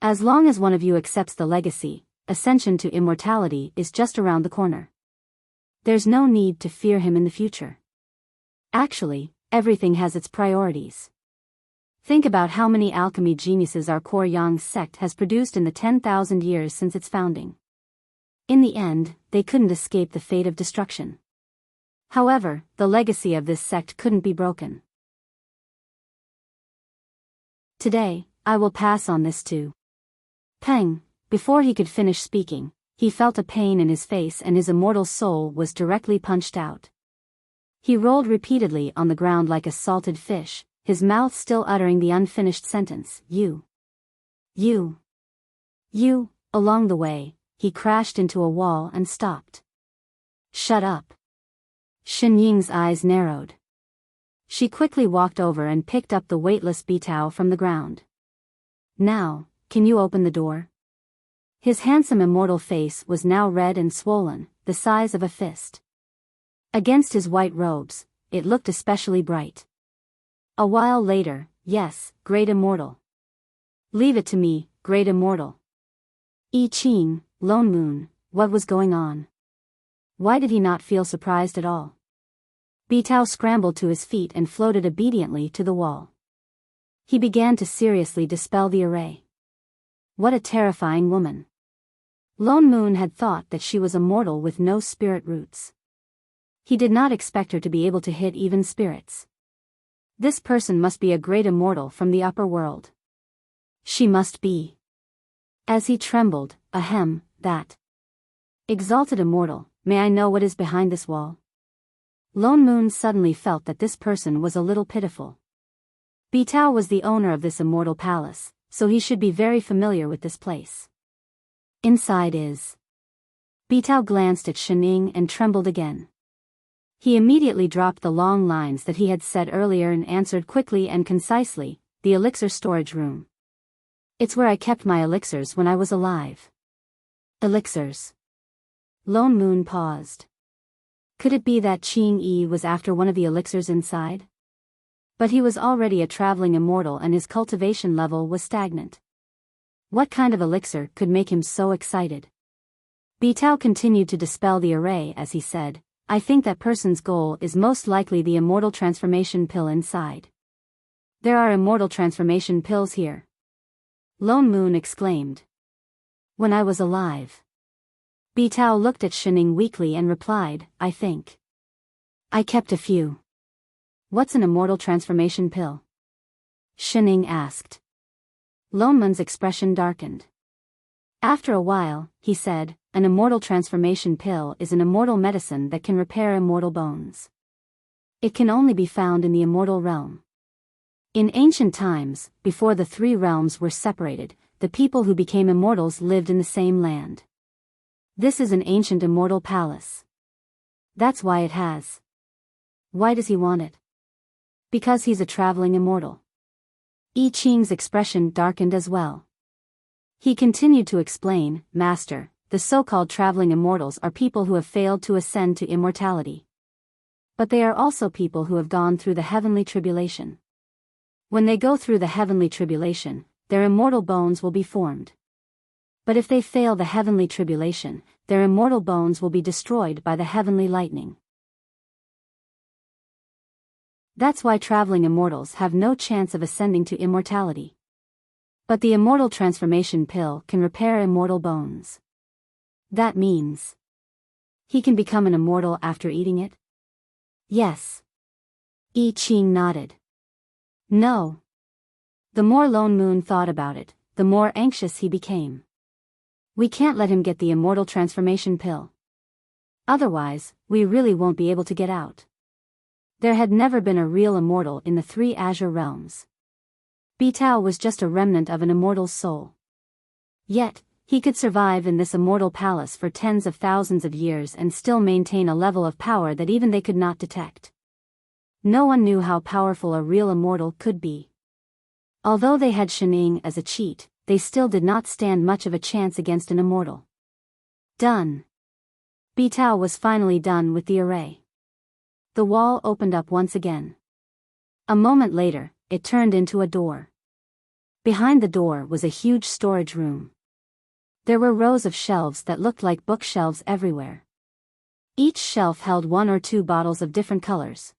As long as one of you accepts the legacy, ascension to immortality is just around the corner. There's no need to fear him in the future. Actually, everything has its priorities. Think about how many alchemy geniuses our Koryang sect has produced in the 10,000 years since its founding. In the end, they couldn't escape the fate of destruction. However, the legacy of this sect couldn't be broken. Today, I will pass on this too. Peng. Before he could finish speaking, he felt a pain in his face and his immortal soul was directly punched out. He rolled repeatedly on the ground like a salted fish, his mouth still uttering the unfinished sentence, you. Along the way, he crashed into a wall and stopped. Shut up. Xin Ying's eyes narrowed. She quickly walked over and picked up the weightless Bitao from the ground. Now, can you open the door? His handsome immortal face was now red and swollen, the size of a fist. Against his white robes, it looked especially bright. A while later, yes, great immortal. Leave it to me, great immortal. I Ching, Lone Moon, what was going on? Why did he not feel surprised at all? Bitao scrambled to his feet and floated obediently to the wall. He began to seriously dispel the array. What a terrifying woman. Lone Moon had thought that she was a mortal with no spirit roots. He did not expect her to be able to hit even spirits. This person must be a great immortal from the upper world. She must be. As he trembled, ahem, that. Exalted immortal, may I know what is behind this wall? Lone Moon suddenly felt that this person was a little pitiful. Bitao was the owner of this immortal palace, so he should be very familiar with this place. Inside is. Bitao glanced at Shining and trembled again. He immediately dropped the long lines that he had said earlier and answered quickly and concisely, the elixir storage room. It's where I kept my elixirs when I was alive. Elixirs. Lone Moon paused. Could it be that Qing Yi was after one of the elixirs inside? But he was already a traveling immortal and his cultivation level was stagnant. What kind of elixir could make him so excited? Bitao continued to dispel the array as he said, I think that person's goal is most likely the immortal transformation pill inside. There are immortal transformation pills here. Lone Moon exclaimed. When I was alive. Bitao looked at Shining weakly and replied, I think. I kept a few. What's an immortal transformation pill? Shining asked. Lone Moon's expression darkened. After a while, he said, an immortal transformation pill is an immortal medicine that can repair immortal bones. It can only be found in the immortal realm. In ancient times, before the three realms were separated, the people who became immortals lived in the same land. This is an ancient immortal palace. That's why it has. Why does he want it? Because he's a traveling immortal. I Ching's expression darkened as well. He continued to explain, Master, the so-called traveling immortals are people who have failed to ascend to immortality. But they are also people who have gone through the heavenly tribulation. When they go through the heavenly tribulation, their immortal bones will be formed. But if they fail the heavenly tribulation, their immortal bones will be destroyed by the heavenly lightning. That's why traveling immortals have no chance of ascending to immortality. But the immortal transformation pill can repair immortal bones. That means he can become an immortal after eating it? Yes. I Ching nodded. No. The more Lone Moon thought about it, the more anxious he became. We can't let him get the immortal transformation pill. Otherwise, we really won't be able to get out. There had never been a real immortal in the three azure realms. Bitao was just a remnant of an immortal's soul. Yet, he could survive in this immortal palace for tens of thousands of years and still maintain a level of power that even they could not detect. No one knew how powerful a real immortal could be. Although they had Shining as a cheat, they still did not stand much of a chance against an immortal. Done. Bitao was finally done with the array. The wall opened up once again. A moment later, it turned into a door. Behind the door was a huge storage room. There were rows of shelves that looked like bookshelves everywhere. Each shelf held one or two bottles of different colors.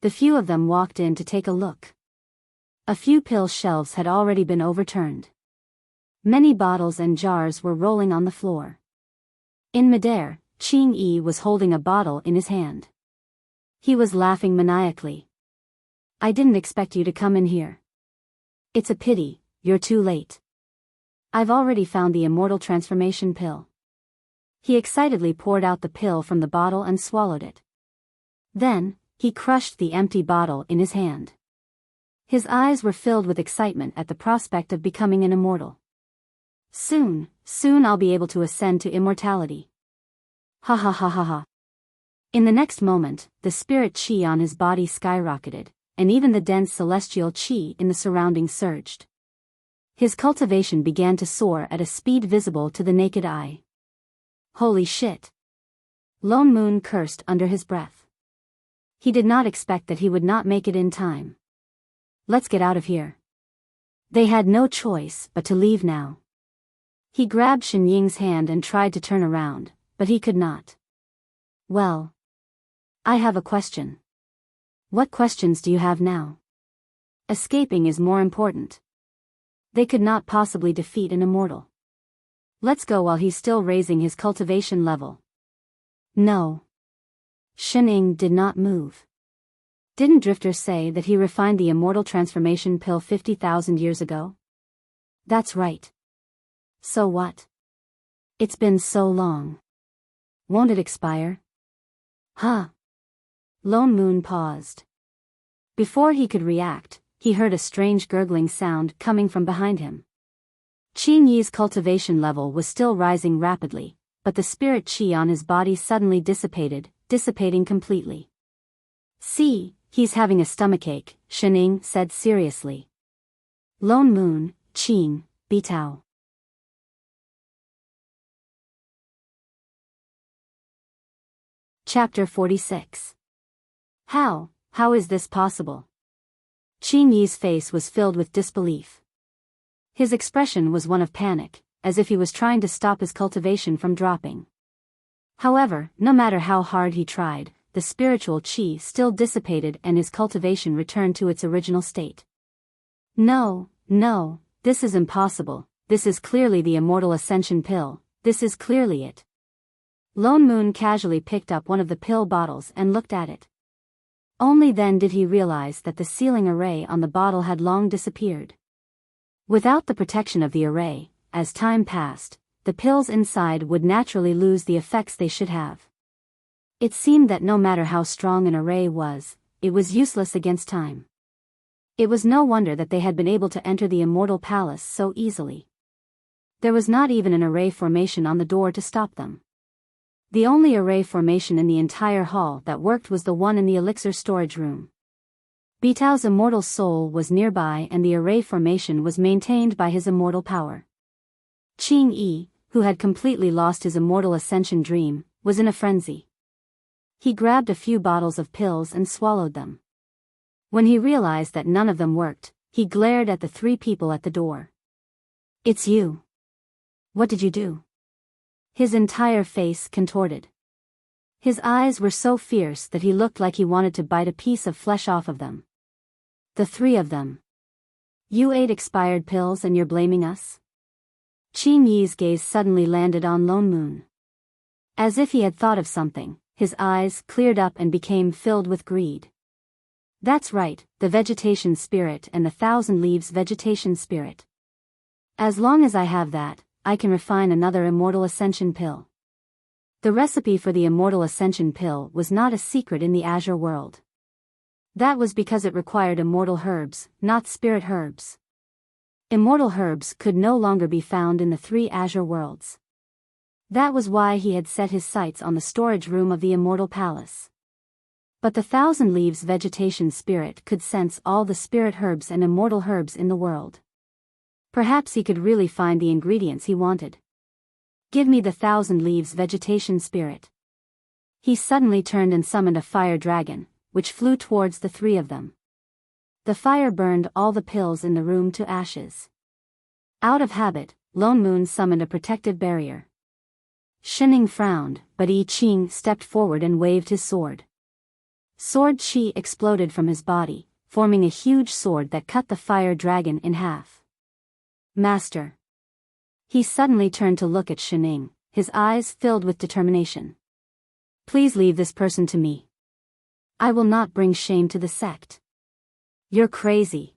The few of them walked in to take a look. A few pill shelves had already been overturned. Many bottles and jars were rolling on the floor. In midair, Qing Yi was holding a bottle in his hand. He was laughing maniacally. I didn't expect you to come in here. It's a pity, you're too late. I've already found the immortal transformation pill. He excitedly poured out the pill from the bottle and swallowed it. Then, he crushed the empty bottle in his hand. His eyes were filled with excitement at the prospect of becoming an immortal. Soon I'll be able to ascend to immortality. Ha ha ha ha ha. In the next moment, the spirit chi on his body skyrocketed, and even the dense celestial chi in the surroundings surged. His cultivation began to soar at a speed visible to the naked eye. Holy shit! Lone Moon cursed under his breath. He did not expect that he would not make it in time. Let's get out of here. They had no choice but to leave now. He grabbed Shen Ying's hand and tried to turn around, but he could not. Well, I have a question. What questions do you have now? Escaping is more important. They could not possibly defeat an immortal. Let's go while he's still raising his cultivation level. No. Shen Ying did not move. Didn't Drifter say that he refined the immortal transformation pill 50,000 years ago? That's right. So what? It's been so long. Won't it expire? Huh? Lone Moon paused. Before he could react, he heard a strange gurgling sound coming from behind him. Qing Yi's cultivation level was still rising rapidly, but the spirit qi on his body suddenly dissipating completely. "See, he's having a stomachache," Shining said seriously. Lone Moon, Qing, Bitao. Chapter 46. How is this possible? Qing Yi's face was filled with disbelief. His expression was one of panic, as if he was trying to stop his cultivation from dropping. However, no matter how hard he tried, the spiritual qi still dissipated and his cultivation returned to its original state. No, this is impossible. This is clearly the Immortal Ascension pill. This is clearly it. Lone Moon casually picked up one of the pill bottles and looked at it. Only then did he realize that the sealing array on the bottle had long disappeared. Without the protection of the array, as time passed, the pills inside would naturally lose the effects they should have. It seemed that no matter how strong an array was, it was useless against time. It was no wonder that they had been able to enter the Immortal Palace so easily. There was not even an array formation on the door to stop them. The only array formation in the entire hall that worked was the one in the elixir storage room. Bitao's immortal soul was nearby and the array formation was maintained by his immortal power. Qing Yi, who had completely lost his immortal ascension dream, was in a frenzy. He grabbed a few bottles of pills and swallowed them. When he realized that none of them worked, he glared at the three people at the door. "It's you. What did you do?" His entire face contorted. His eyes were so fierce that he looked like he wanted to bite a piece of flesh off of them. "The three of them. You ate expired pills and you're blaming us?" Qing Yi's gaze suddenly landed on Lone Moon. As if he had thought of something, his eyes cleared up and became filled with greed. "That's right, the vegetation spirit and the 1,000 leaves vegetation spirit. As long as I have that, I can refine another Immortal Ascension pill." The recipe for the Immortal Ascension pill was not a secret in the Azure world. That was because it required immortal herbs, not spirit herbs. Immortal herbs could no longer be found in the 3 Azure worlds. That was why he had set his sights on the storage room of the Immortal Palace. But the 1,000 leaves vegetation spirit could sense all the spirit herbs and immortal herbs in the world. Perhaps he could really find the ingredients he wanted. "Give me the 1,000 leaves vegetation spirit." He suddenly turned and summoned a fire dragon, which flew towards the 3 of them. The fire burned all the pills in the room to ashes. Out of habit, Lone Moon summoned a protective barrier. Shining frowned, but I Ching stepped forward and waved his sword. Sword chi exploded from his body, forming a huge sword that cut the fire dragon in half. "Master." He suddenly turned to look at Shining, his eyes filled with determination. "Please leave this person to me. I will not bring shame to the sect." "You're crazy."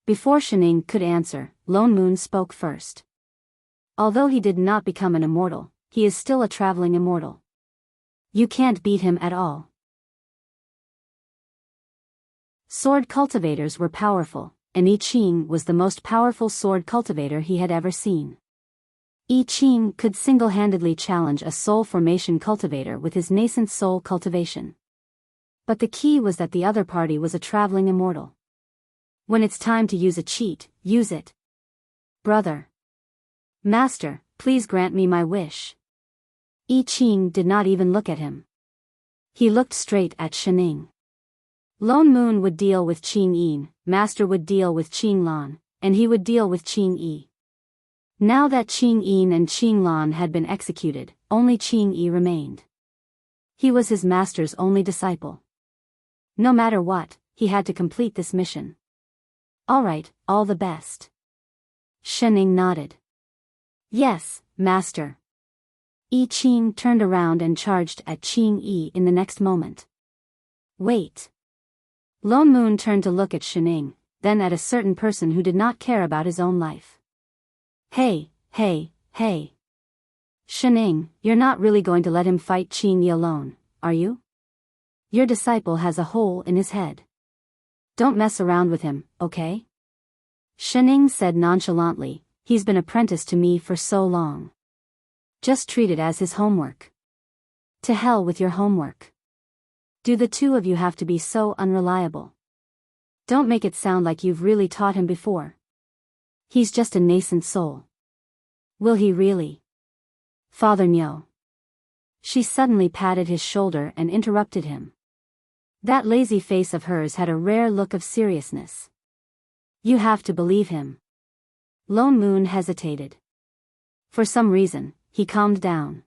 Before Shining could answer, Lone Moon spoke first. "Although he did not become an immortal, he is still a traveling immortal. You can't beat him at all." Sword cultivators were powerful, and I Ching was the most powerful sword cultivator he had ever seen. I Ching could single-handedly challenge a soul formation cultivator with his nascent soul cultivation. But the key was that the other party was a traveling immortal. When it's time to use a cheat, use it. "Brother. Master, please grant me my wish." I Ching did not even look at him. He looked straight at Shining. Lone Moon would deal with Qing Yin, Master would deal with Qing Lan, and he would deal with Qing Yi. Now that Qing Yin and Qing Lan had been executed, only Qing Yi remained. He was his master's only disciple. No matter what, he had to complete this mission. "All right, all the best." Shining nodded. "Yes, Master." I Ching turned around and charged at Qing Yi in the next moment. "Wait." Lone Moon turned to look at Shining, then at a certain person who did not care about his own life. Hey. Shining, you're not really going to let him fight Qing Yi alone, are you? Your disciple has a hole in his head. Don't mess around with him, okay?" Shining said nonchalantly, He's been apprenticed to me for so long. Just treat it as his homework. To hell with your homework. Do the two of you have to be so unreliable? Don't make it sound like you've really taught him before. He's just a nascent soul. Will he really? Father no. She suddenly patted his shoulder and interrupted him. That lazy face of hers had a rare look of seriousness. You have to believe him. Lone Moon hesitated. For some reason, he calmed down.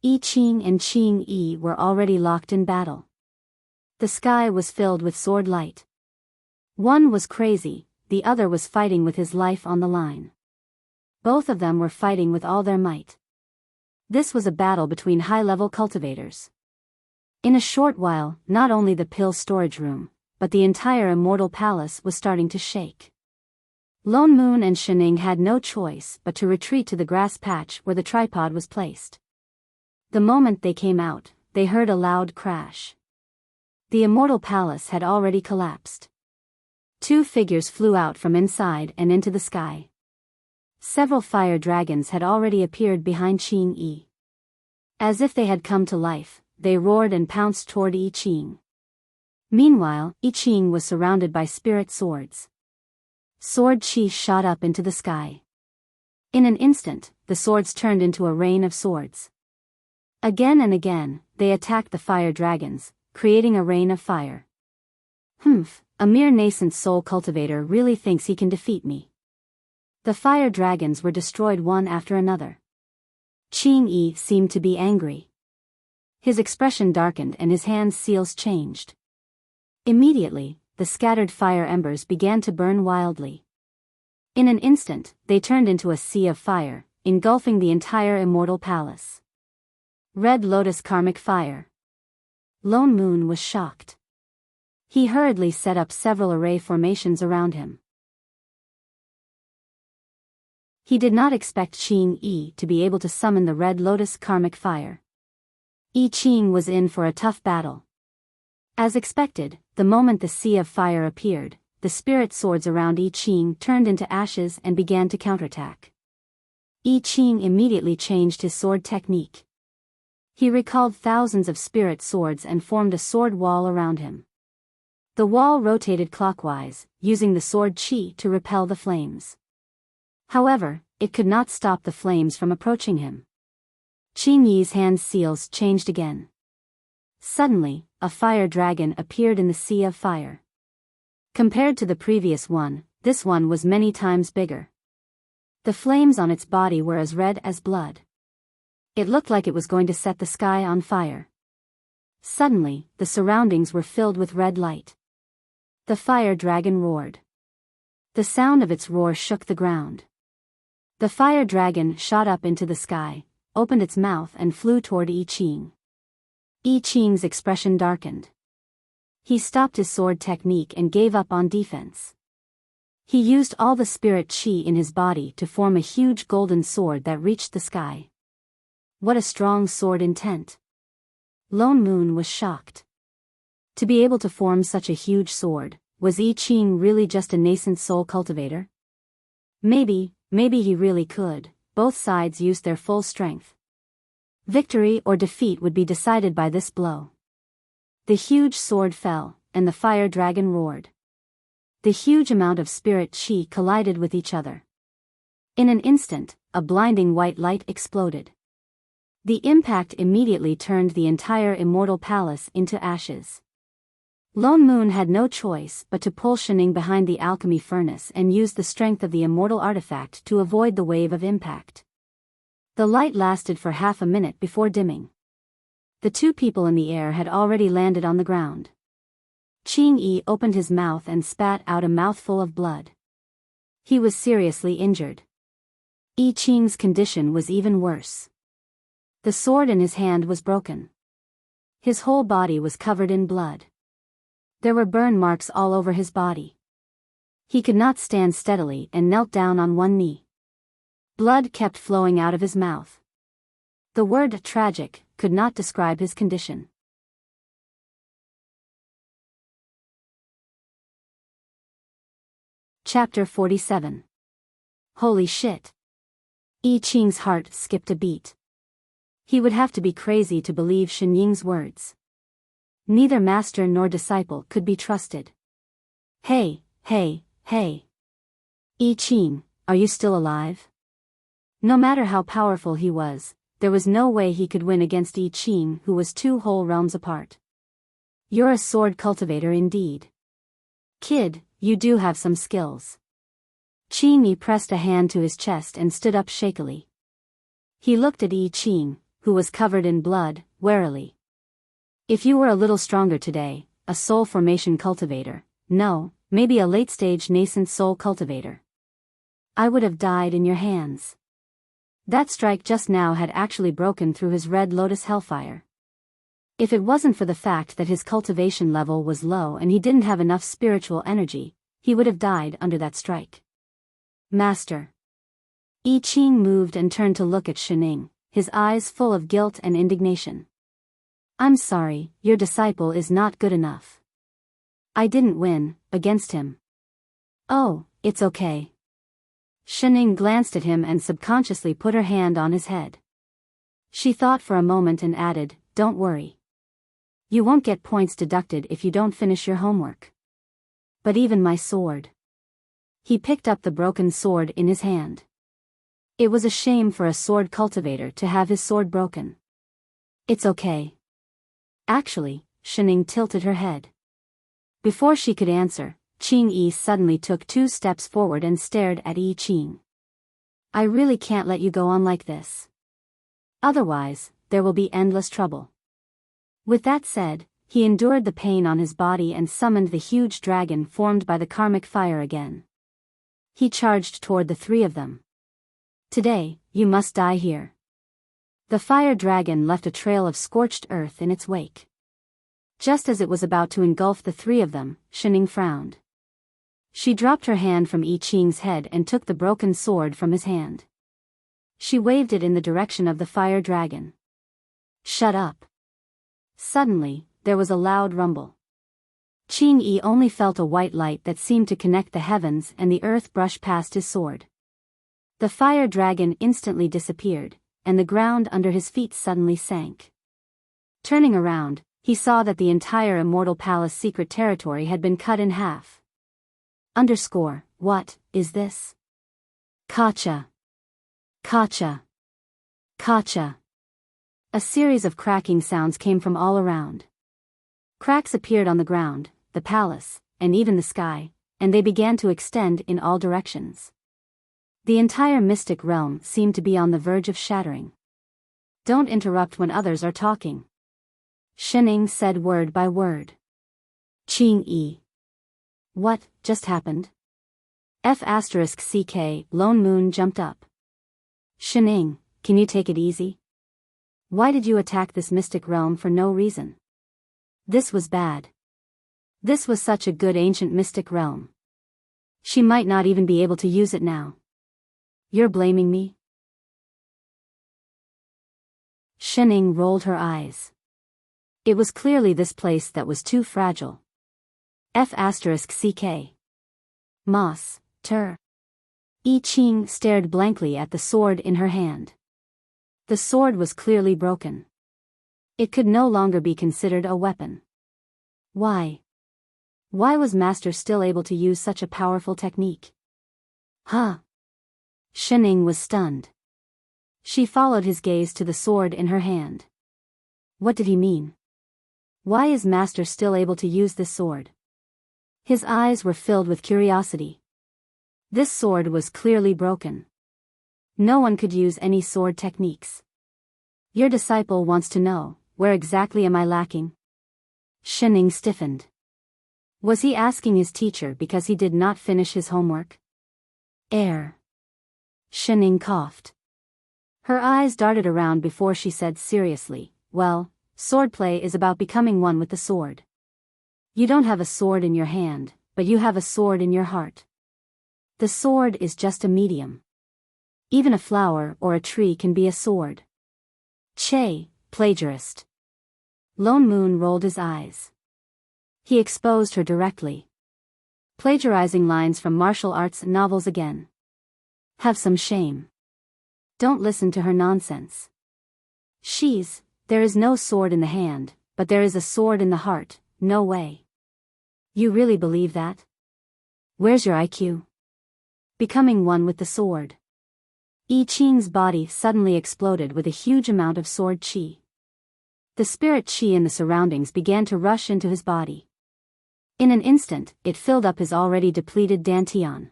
I Ching and Ching Yi were already locked in battle. The sky was filled with sword light. One was crazy, the other was fighting with his life on the line. Both of them were fighting with all their might. This was a battle between high-level cultivators. In a short while, not only the pill storage room, but the entire immortal palace was starting to shake. Lone Moon and Shining had no choice but to retreat to the grass patch where the tripod was placed. The moment they came out, they heard a loud crash. The immortal palace had already collapsed. Two figures flew out from inside and into the sky. Several fire dragons had already appeared behind Ching Yi. As if they had come to life, they roared and pounced toward I Ching. Meanwhile, I Ching was surrounded by spirit swords. Sword chi shot up into the sky. In an instant, the swords turned into a rain of swords. Again and again, they attacked the fire dragons, creating a rain of fire. A mere nascent soul cultivator really thinks he can defeat me. The fire dragons were destroyed one after another. Ching Yi seemed to be angry. His expression darkened and his hand seals changed. Immediately, the scattered fire embers began to burn wildly. In an instant, they turned into a sea of fire, engulfing the entire immortal palace. Red Lotus Karmic Fire. Lone Moon was shocked. He hurriedly set up several array formations around him. He did not expect Ching Yi to be able to summon the Red Lotus Karmic Fire. I Ching was in for a tough battle. As expected, the moment the sea of fire appeared, the spirit swords around I Ching turned into ashes and began to counterattack. I Ching immediately changed his sword technique. He recalled thousands of spirit swords and formed a sword wall around him. The wall rotated clockwise, using the sword chi to repel the flames. However, it could not stop the flames from approaching him. Ching Yi's hand seals changed again. Suddenly, a fire dragon appeared in the sea of fire. Compared to the previous one, this one was many times bigger. The flames on its body were as red as blood. It looked like it was going to set the sky on fire. Suddenly, the surroundings were filled with red light. The fire dragon roared. The sound of its roar shook the ground. The fire dragon shot up into the sky, opened its mouth and flew toward I Ching. I Ching's expression darkened. He stopped his sword technique and gave up on defense. He used all the spirit chi in his body to form a huge golden sword that reached the sky. What a strong sword intent! Lone Moon was shocked. To be able to form such a huge sword, was I Ching really just a nascent soul cultivator? Maybe he really could. Both sides used their full strength. Victory or defeat would be decided by this blow. The huge sword fell, and the fire dragon roared. The huge amount of spirit chi collided with each other. In an instant, a blinding white light exploded. The impact immediately turned the entire immortal palace into ashes. Lone Moon had no choice but to pull Shining behind the alchemy furnace and use the strength of the immortal artifact to avoid the wave of impact. The light lasted for half a minute before dimming. The two people in the air had already landed on the ground. Ching Yi opened his mouth and spat out a mouthful of blood. He was seriously injured. I Ching's condition was even worse. The sword in his hand was broken. His whole body was covered in blood. There were burn marks all over his body. He could not stand steadily and knelt down on one knee. Blood kept flowing out of his mouth. The word tragic could not describe his condition. Chapter 47. Holy shit. I Ching's heart skipped a beat. He would have to be crazy to believe Shen Ying's words. Neither master nor disciple could be trusted. Hey, hey, hey. I Ching, are you still alive? No matter how powerful he was, there was no way he could win against I Ching, who was 2 whole realms apart. You're a sword cultivator indeed. Kid, you do have some skills. Qing Yi pressed a hand to his chest and stood up shakily. He looked at I Ching, who was covered in blood, warily. If you were a little stronger today, a soul formation cultivator, no, maybe a late-stage nascent soul cultivator, I would have died in your hands. That strike just now had actually broken through his red lotus hellfire. If it wasn't for the fact that his cultivation level was low and he didn't have enough spiritual energy, he would have died under that strike. Master. I Ching moved and turned to look at Shening, his eyes full of guilt and indignation. I'm sorry, your disciple is not good enough. I didn't win against him. Oh, it's okay. Shening glanced at him and subconsciously put her hand on his head. She thought for a moment and added, don't worry. You won't get points deducted if you don't finish your homework. But even my sword. He picked up the broken sword in his hand. It was a shame for a sword cultivator to have his sword broken. It's okay. Actually, Shening tilted her head. Before she could answer, Qing Yi suddenly took 2 steps forward and stared at I Ching. I really can't let you go on like this. Otherwise, there will be endless trouble. With that said, he endured the pain on his body and summoned the huge dragon formed by the karmic fire again. He charged toward the 3 of them. Today, you must die here. The fire dragon left a trail of scorched earth in its wake. Just as it was about to engulf the 3 of them, Shening frowned. She dropped her hand from I Ching's head and took the broken sword from his hand. She waved it in the direction of the fire dragon. Shut up. Suddenly, there was a loud rumble. Qing Yi only felt a white light that seemed to connect the heavens and the earth brush past his sword. The fire dragon instantly disappeared, and the ground under his feet suddenly sank. Turning around, he saw that the entire Immortal Palace secret territory had been cut in half. What is this? Kacha. Kacha. Kacha. A series of cracking sounds came from all around. Cracks appeared on the ground, the palace, and even the sky, and they began to extend in all directions. The entire mystic realm seemed to be on the verge of shattering. Don't interrupt when others are talking. Shening said word by word. Qing Yi. What just happened? F***CK, Lone Moon jumped up. Shening, can you take it easy? Why did you attack this mystic realm for no reason? This was bad. This was such a good ancient mystic realm. She might not even be able to use it now. You're blaming me? Shening rolled her eyes. It was clearly this place that was too fragile. F***CK. Moss, Ter. I Ching stared blankly at the sword in her hand. The sword was clearly broken. It could no longer be considered a weapon. Why? Why was Master still able to use such a powerful technique? Huh? Shening was stunned. She followed his gaze to the sword in her hand. What did he mean? Why is Master still able to use this sword? His eyes were filled with curiosity. This sword was clearly broken. No one could use any sword techniques. Your disciple wants to know, where exactly am I lacking? Shening stiffened. Was he asking his teacher because he did not finish his homework? Shening coughed. Her eyes darted around before she said seriously, well, swordplay is about becoming one with the sword. You don't have a sword in your hand, but you have a sword in your heart. The sword is just a medium. Even a flower or a tree can be a sword. Che, plagiarist. Lone Moon rolled his eyes. He exposed her directly. Plagiarizing lines from martial arts novels again. Have some shame. Don't listen to her nonsense. There is no sword in the hand, but there is a sword in the heart, no way. You really believe that? Where's your IQ? Becoming one with the sword. I Ching's body suddenly exploded with a huge amount of sword qi. The spirit qi in the surroundings began to rush into his body. In an instant, it filled up his already depleted dantian.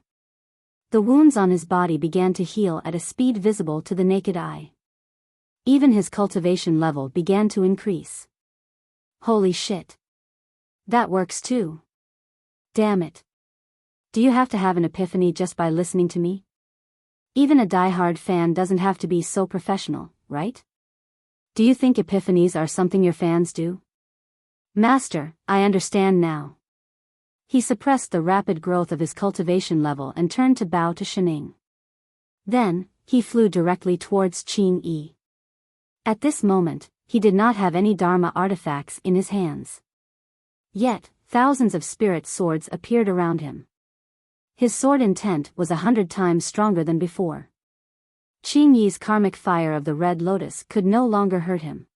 The wounds on his body began to heal at a speed visible to the naked eye. Even his cultivation level began to increase. Holy shit. That works too. Damn it. Do you have to have an epiphany just by listening to me? Even a die-hard fan doesn't have to be so professional, right? Do you think epiphanies are something your fans do? Master, I understand now. He suppressed the rapid growth of his cultivation level and turned to bow to Shining. Then, he flew directly towards Qing Yi. At this moment, he did not have any Dharma artifacts in his hands. Yet, thousands of spirit swords appeared around him. His sword intent was 100 times stronger than before. Qing Yi's karmic fire of the red lotus could no longer hurt him.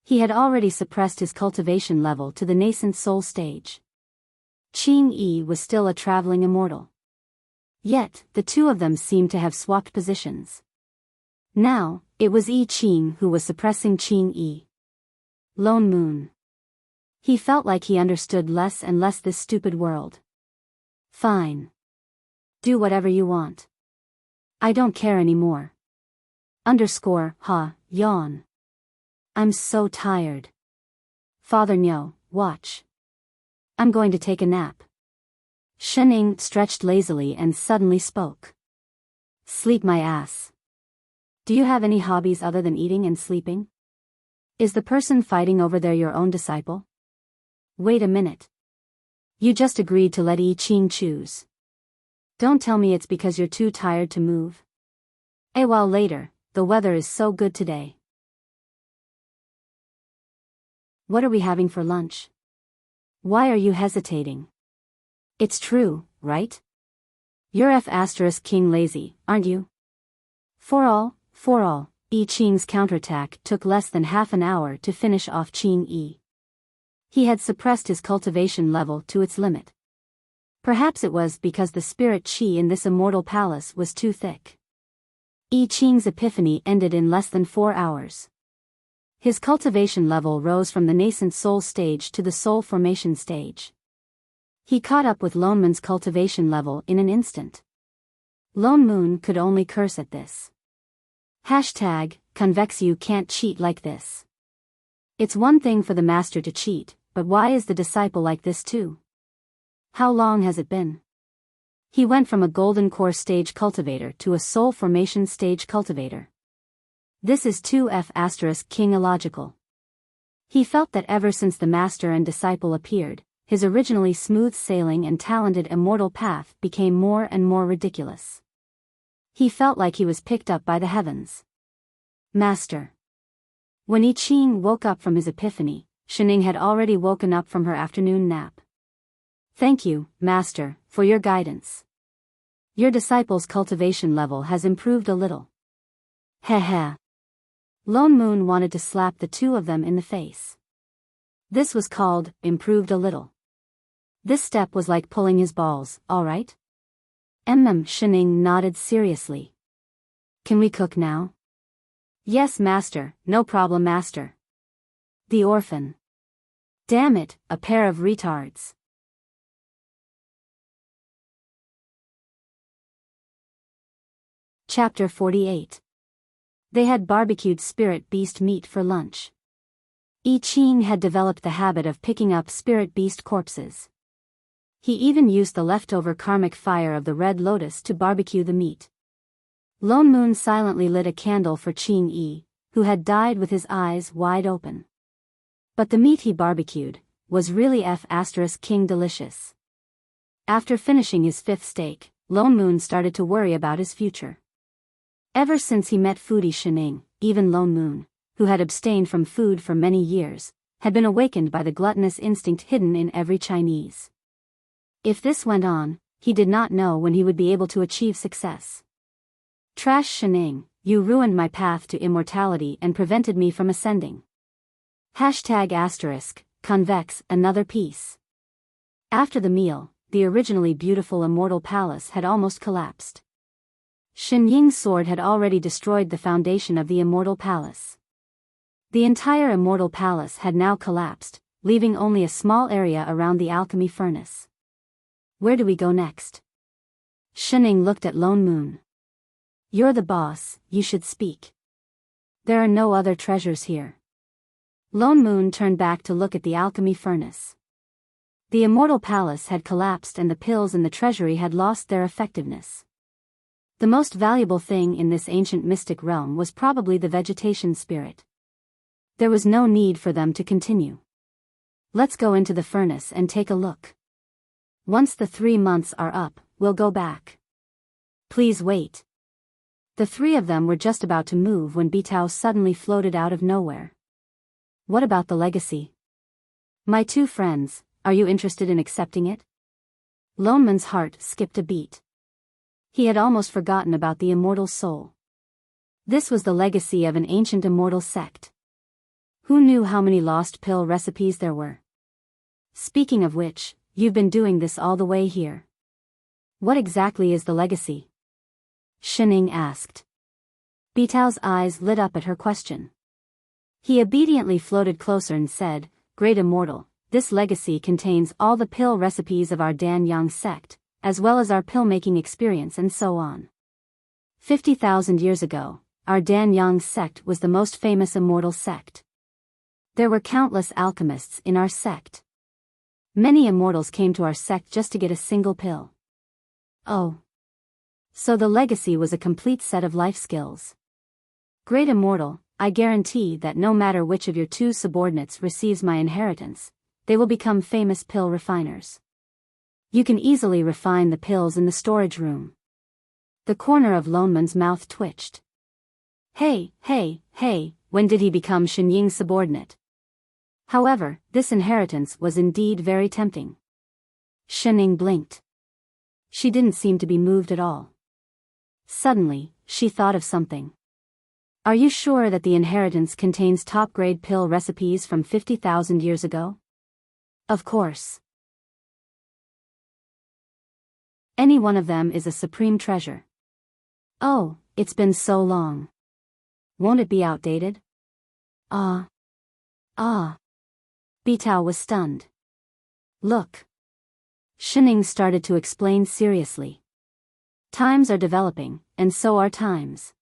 He had already suppressed his cultivation level to the nascent soul stage. Qing Yi was still a traveling immortal. Yet, the two of them seemed to have swapped positions. Now, it was I Ching who was suppressing Qing Yi. Lone Moon. He felt like he understood less and less this stupid world. Fine. Do whatever you want. I don't care anymore. Yawn. I'm so tired. Father Nyo, watch. I'm going to take a nap. Shining stretched lazily and suddenly spoke. Sleep my ass. Do you have any hobbies other than eating and sleeping? Is the person fighting over there your own disciple? Wait a minute. You just agreed to let I Ching choose. Don't tell me it's because you're too tired to move. A while later, the weather is so good today. What are we having for lunch? Why are you hesitating? It's true, right? You're King lazy, aren't you? For all, I Ching's counterattack took less than half an hour to finish off Qing Yi. He had suppressed his cultivation level to its limit. Perhaps it was because the spirit qi in this immortal palace was too thick. I Ching's epiphany ended in less than 4 hours. His cultivation level rose from the nascent soul stage to the soul formation stage. He caught up with Lone Moon's cultivation level in an instant. Lone Moon could only curse at this. #convex you can't cheat like this. It's one thing for the master to cheat, but why is the disciple like this too? How long has it been? He went from a golden core stage cultivator to a soul formation stage cultivator. This is 2F** king illogical. He felt that ever since the master and disciple appeared, his originally smooth sailing and talented immortal path became more and more ridiculous. He felt like he was picked up by the heavens. Master. When I Ching woke up from his epiphany, Shining had already woken up from her afternoon nap. Thank you, Master, for your guidance. Your disciple's cultivation level has improved a little. Heh. Lone Moon wanted to slap the two of them in the face. This was called, improved a little. This step was like pulling his balls, alright? Shining nodded seriously. Can we cook now? Yes, Master, no problem, Master. The orphan. Damn it, a pair of retards. Chapter 48. They had barbecued spirit beast meat for lunch. I Ching had developed the habit of picking up spirit beast corpses. He even used the leftover karmic fire of the red lotus to barbecue the meat. Lone Moon silently lit a candle for Qing Yi, who had died with his eyes wide open. But the meat he barbecued was really king delicious. After finishing his 5th steak, Lone Moon started to worry about his future. Ever since he met foodie Shining, even Lone Moon, who had abstained from food for many years, had been awakened by the gluttonous instinct hidden in every Chinese. If this went on, he did not know when he would be able to achieve success. Trash Shining, you ruined my path to immortality and prevented me from ascending. ***, convex, another piece. After the meal, the originally beautiful immortal palace had almost collapsed. Shen Ying's sword had already destroyed the foundation of the immortal palace. The entire immortal palace had now collapsed, leaving only a small area around the alchemy furnace. Where do we go next? Shining looked at Lone Moon. You're the boss, you should speak. There are no other treasures here. Lone Moon turned back to look at the alchemy furnace. The immortal palace had collapsed and the pills in the treasury had lost their effectiveness. The most valuable thing in this ancient mystic realm was probably the vegetation spirit. There was no need for them to continue. Let's go into the furnace and take a look. Once the 3 months are up, we'll go back. Please wait. The three of them were just about to move when Bitao suddenly floated out of nowhere. What about the legacy? My two friends, are you interested in accepting it? Lone Moon's heart skipped a beat. He had almost forgotten about the immortal soul. This was the legacy of an ancient immortal sect. Who knew how many lost pill recipes there were? Speaking of which, you've been doing this all the way here. What exactly is the legacy? Shining asked. Bitao's eyes lit up at her question. He obediently floated closer and said, Great Immortal, this legacy contains all the pill recipes of our Danyang sect, as well as our pill-making experience and so on. 50,000 years ago, our Danyang sect was the most famous immortal sect. There were countless alchemists in our sect. Many immortals came to our sect just to get a single pill. Oh. So the legacy was a complete set of life skills. Great Immortal, I guarantee that no matter which of your two subordinates receives my inheritance, they will become famous pill refiners. You can easily refine the pills in the storage room. The corner of Lone Moon's mouth twitched. Hey, when did he become Shen Ying's subordinate? However, this inheritance was indeed very tempting. Shining blinked. She didn't seem to be moved at all. Suddenly, she thought of something. Are you sure that the inheritance contains top-grade pill recipes from 50,000 years ago? Of course. Any one of them is a supreme treasure. Oh, it's been so long. Won't it be outdated? Ah. Bitao was stunned. Look. Shining started to explain seriously. Times are developing, and so are times.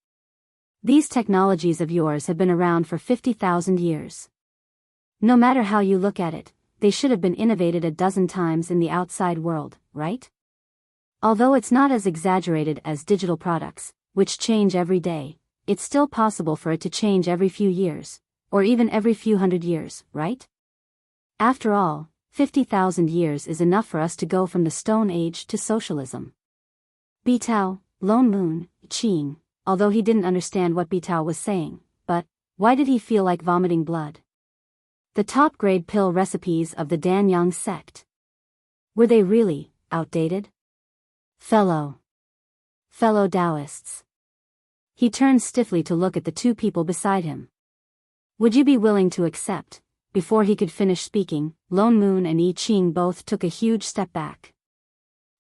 These technologies of yours have been around for 50,000 years. No matter how you look at it, they should have been innovated a dozen times in the outside world, right? Although it's not as exaggerated as digital products, which change every day, it's still possible for it to change every few years, or even every few hundred years, right? After all, 50,000 years is enough for us to go from the Stone Age to socialism. Bitao, Lone Moon, Qing, although he didn't understand what Bitao was saying, but why did he feel like vomiting blood? The top-grade pill recipes of the Danyang sect. Were they really outdated? Fellow Taoists. He turned stiffly to look at the two people beside him. Would you be willing to accept? Before he could finish speaking, Lone Moon and I Ching both took a huge step back.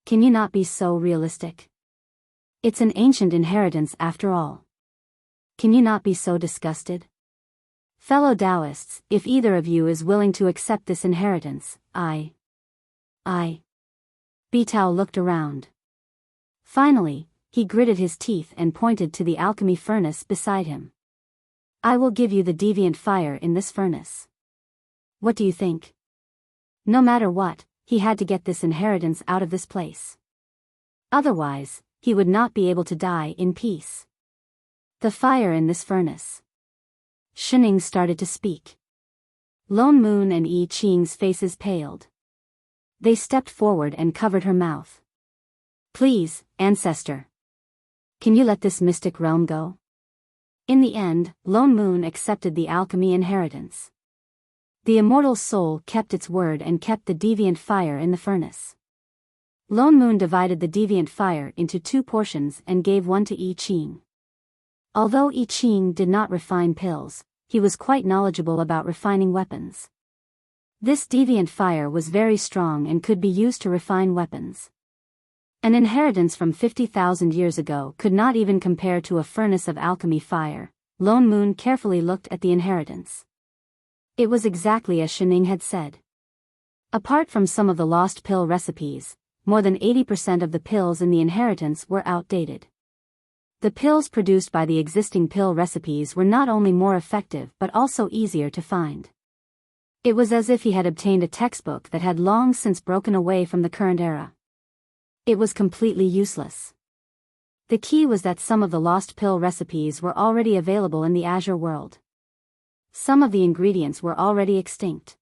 Can you not be so realistic? It's an ancient inheritance after all. Can you not be so disgusted? Fellow Taoists, if either of you is willing to accept this inheritance, I. Bitao looked around. Finally, he gritted his teeth and pointed to the alchemy furnace beside him. I will give you the deviant fire in this furnace. What do you think? No matter what, he had to get this inheritance out of this place. Otherwise, he would not be able to die in peace. The fire in this furnace. Shining started to speak. Lone Moon and I Ching's faces paled. They stepped forward and covered her mouth. Please, ancestor. Can you let this mystic realm go? In the end, Lone Moon accepted the alchemy inheritance. The immortal soul kept its word and kept the deviant fire in the furnace. Lone Moon divided the deviant fire into 2 portions and gave one to I Ching. Although I Ching did not refine pills, he was quite knowledgeable about refining weapons. This deviant fire was very strong and could be used to refine weapons. An inheritance from 50,000 years ago could not even compare to a furnace of alchemy fire. Lone Moon carefully looked at the inheritance. It was exactly as Shining had said. Apart from some of the lost pill recipes, more than 80% of the pills in the inheritance were outdated. The pills produced by the existing pill recipes were not only more effective but also easier to find. It was as if he had obtained a textbook that had long since broken away from the current era. It was completely useless. The key was that some of the lost pill recipes were already available in the Azure world. Some of the ingredients were already extinct.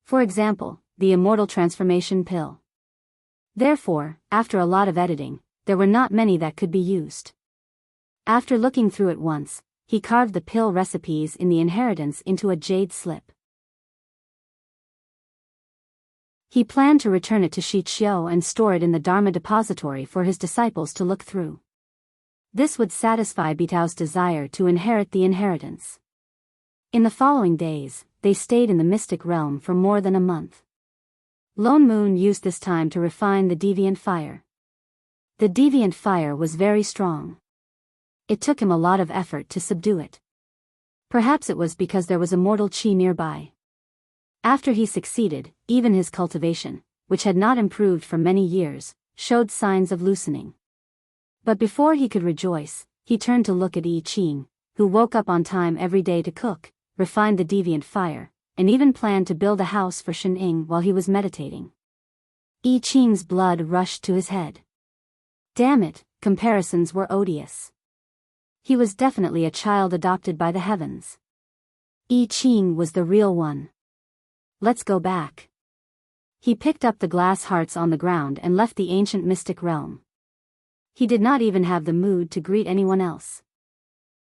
For example, the immortal transformation pill. Therefore, after a lot of editing, there were not many that could be used. After looking through it once, he carved the pill recipes in the inheritance into a jade slip. He planned to return it to Shi Qiu and store it in the Dharma depository for his disciples to look through. This would satisfy Bitao's desire to inherit the inheritance. In the following days, they stayed in the mystic realm for more than a month. Lone Moon used this time to refine the deviant fire. The deviant fire was very strong. It took him a lot of effort to subdue it. Perhaps it was because there was immortal qi nearby. After he succeeded, even his cultivation, which had not improved for many years, showed signs of loosening. But before he could rejoice, he turned to look at I Ching, who woke up on time every day to cook, refined the deviant fire, and even planned to build a house for Shining while he was meditating. I Ching's blood rushed to his head. Damn it, comparisons were odious. He was definitely a child adopted by the heavens. I Ching was the real one. Let's go back. He picked up the glass hearts on the ground and left the ancient mystic realm. He did not even have the mood to greet anyone else.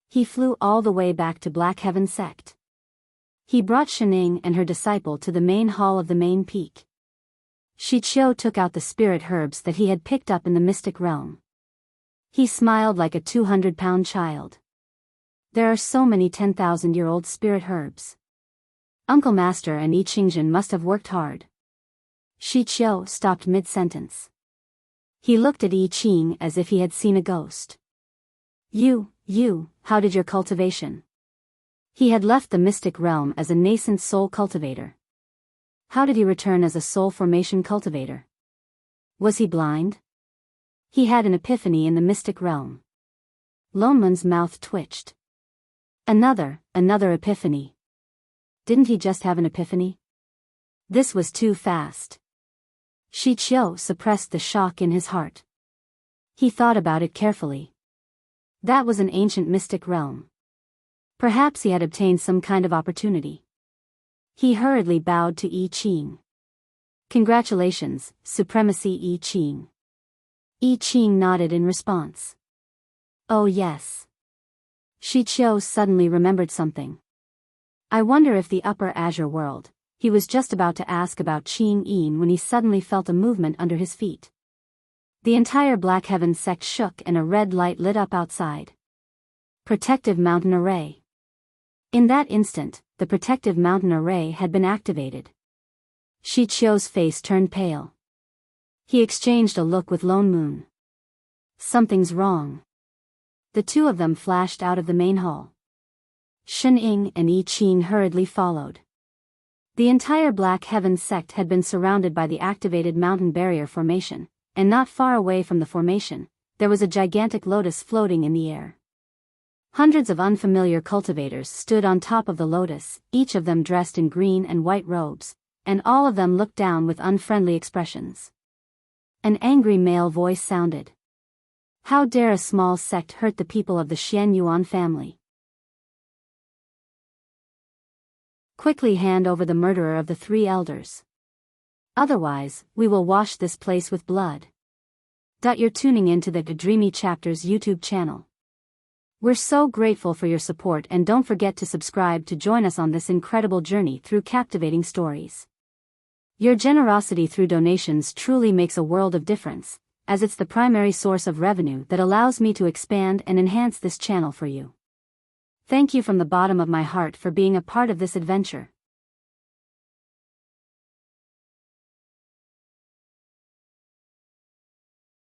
He flew all the way back to Black Heaven Sect. He brought Shining and her disciple to the main hall of the main peak. Shi Qiu took out the spirit herbs that he had picked up in the mystic realm. He smiled like a 200-pound child. There are so many 10,000-year-old spirit herbs. Uncle Master and I Qingjin must have worked hard. Shi Qiu stopped mid-sentence. He looked at I Ching as if he had seen a ghost. You, how did your cultivation? He had left the mystic realm as a nascent soul cultivator. How did he return as a soul formation cultivator? Was he blind? He had an epiphany in the mystic realm. Lone Moon's mouth twitched. Another epiphany. Didn't he just have an epiphany? This was too fast. Shi Qiu suppressed the shock in his heart. He thought about it carefully. That was an ancient mystic realm. Perhaps he had obtained some kind of opportunity. He hurriedly bowed to I Ching. Congratulations, Supremacy I Ching. I Ching nodded in response. Oh yes. Shi Qiu suddenly remembered something. I wonder if the upper Azure world. He was just about to ask about Qing Yin when he suddenly felt a movement under his feet. The entire Black Heaven Sect shook and a red light lit up outside. Protective Mountain Array. In that instant, the Protective Mountain Array had been activated. Shi Qiu's face turned pale. He exchanged a look with Lone Moon. Something's wrong. The two of them flashed out of the main hall. Shining and I Ching hurriedly followed. The entire Black Heaven Sect had been surrounded by the activated mountain barrier formation, and not far away from the formation, there was a gigantic lotus floating in the air. Hundreds of unfamiliar cultivators stood on top of the lotus, each of them dressed in green and white robes, and all of them looked down with unfriendly expressions. An angry male voice sounded. How dare a small sect hurt the people of the Xian Yuan family? Quickly hand over the murderer of the 3 elders. Otherwise, we will wash this place with blood. You're tuning into the Dreamy Chapters YouTube channel. We're so grateful for your support, and don't forget to subscribe to join us on this incredible journey through captivating stories. Your generosity through donations truly makes a world of difference, as it's the primary source of revenue that allows me to expand and enhance this channel for you. Thank you from the bottom of my heart for being a part of this adventure.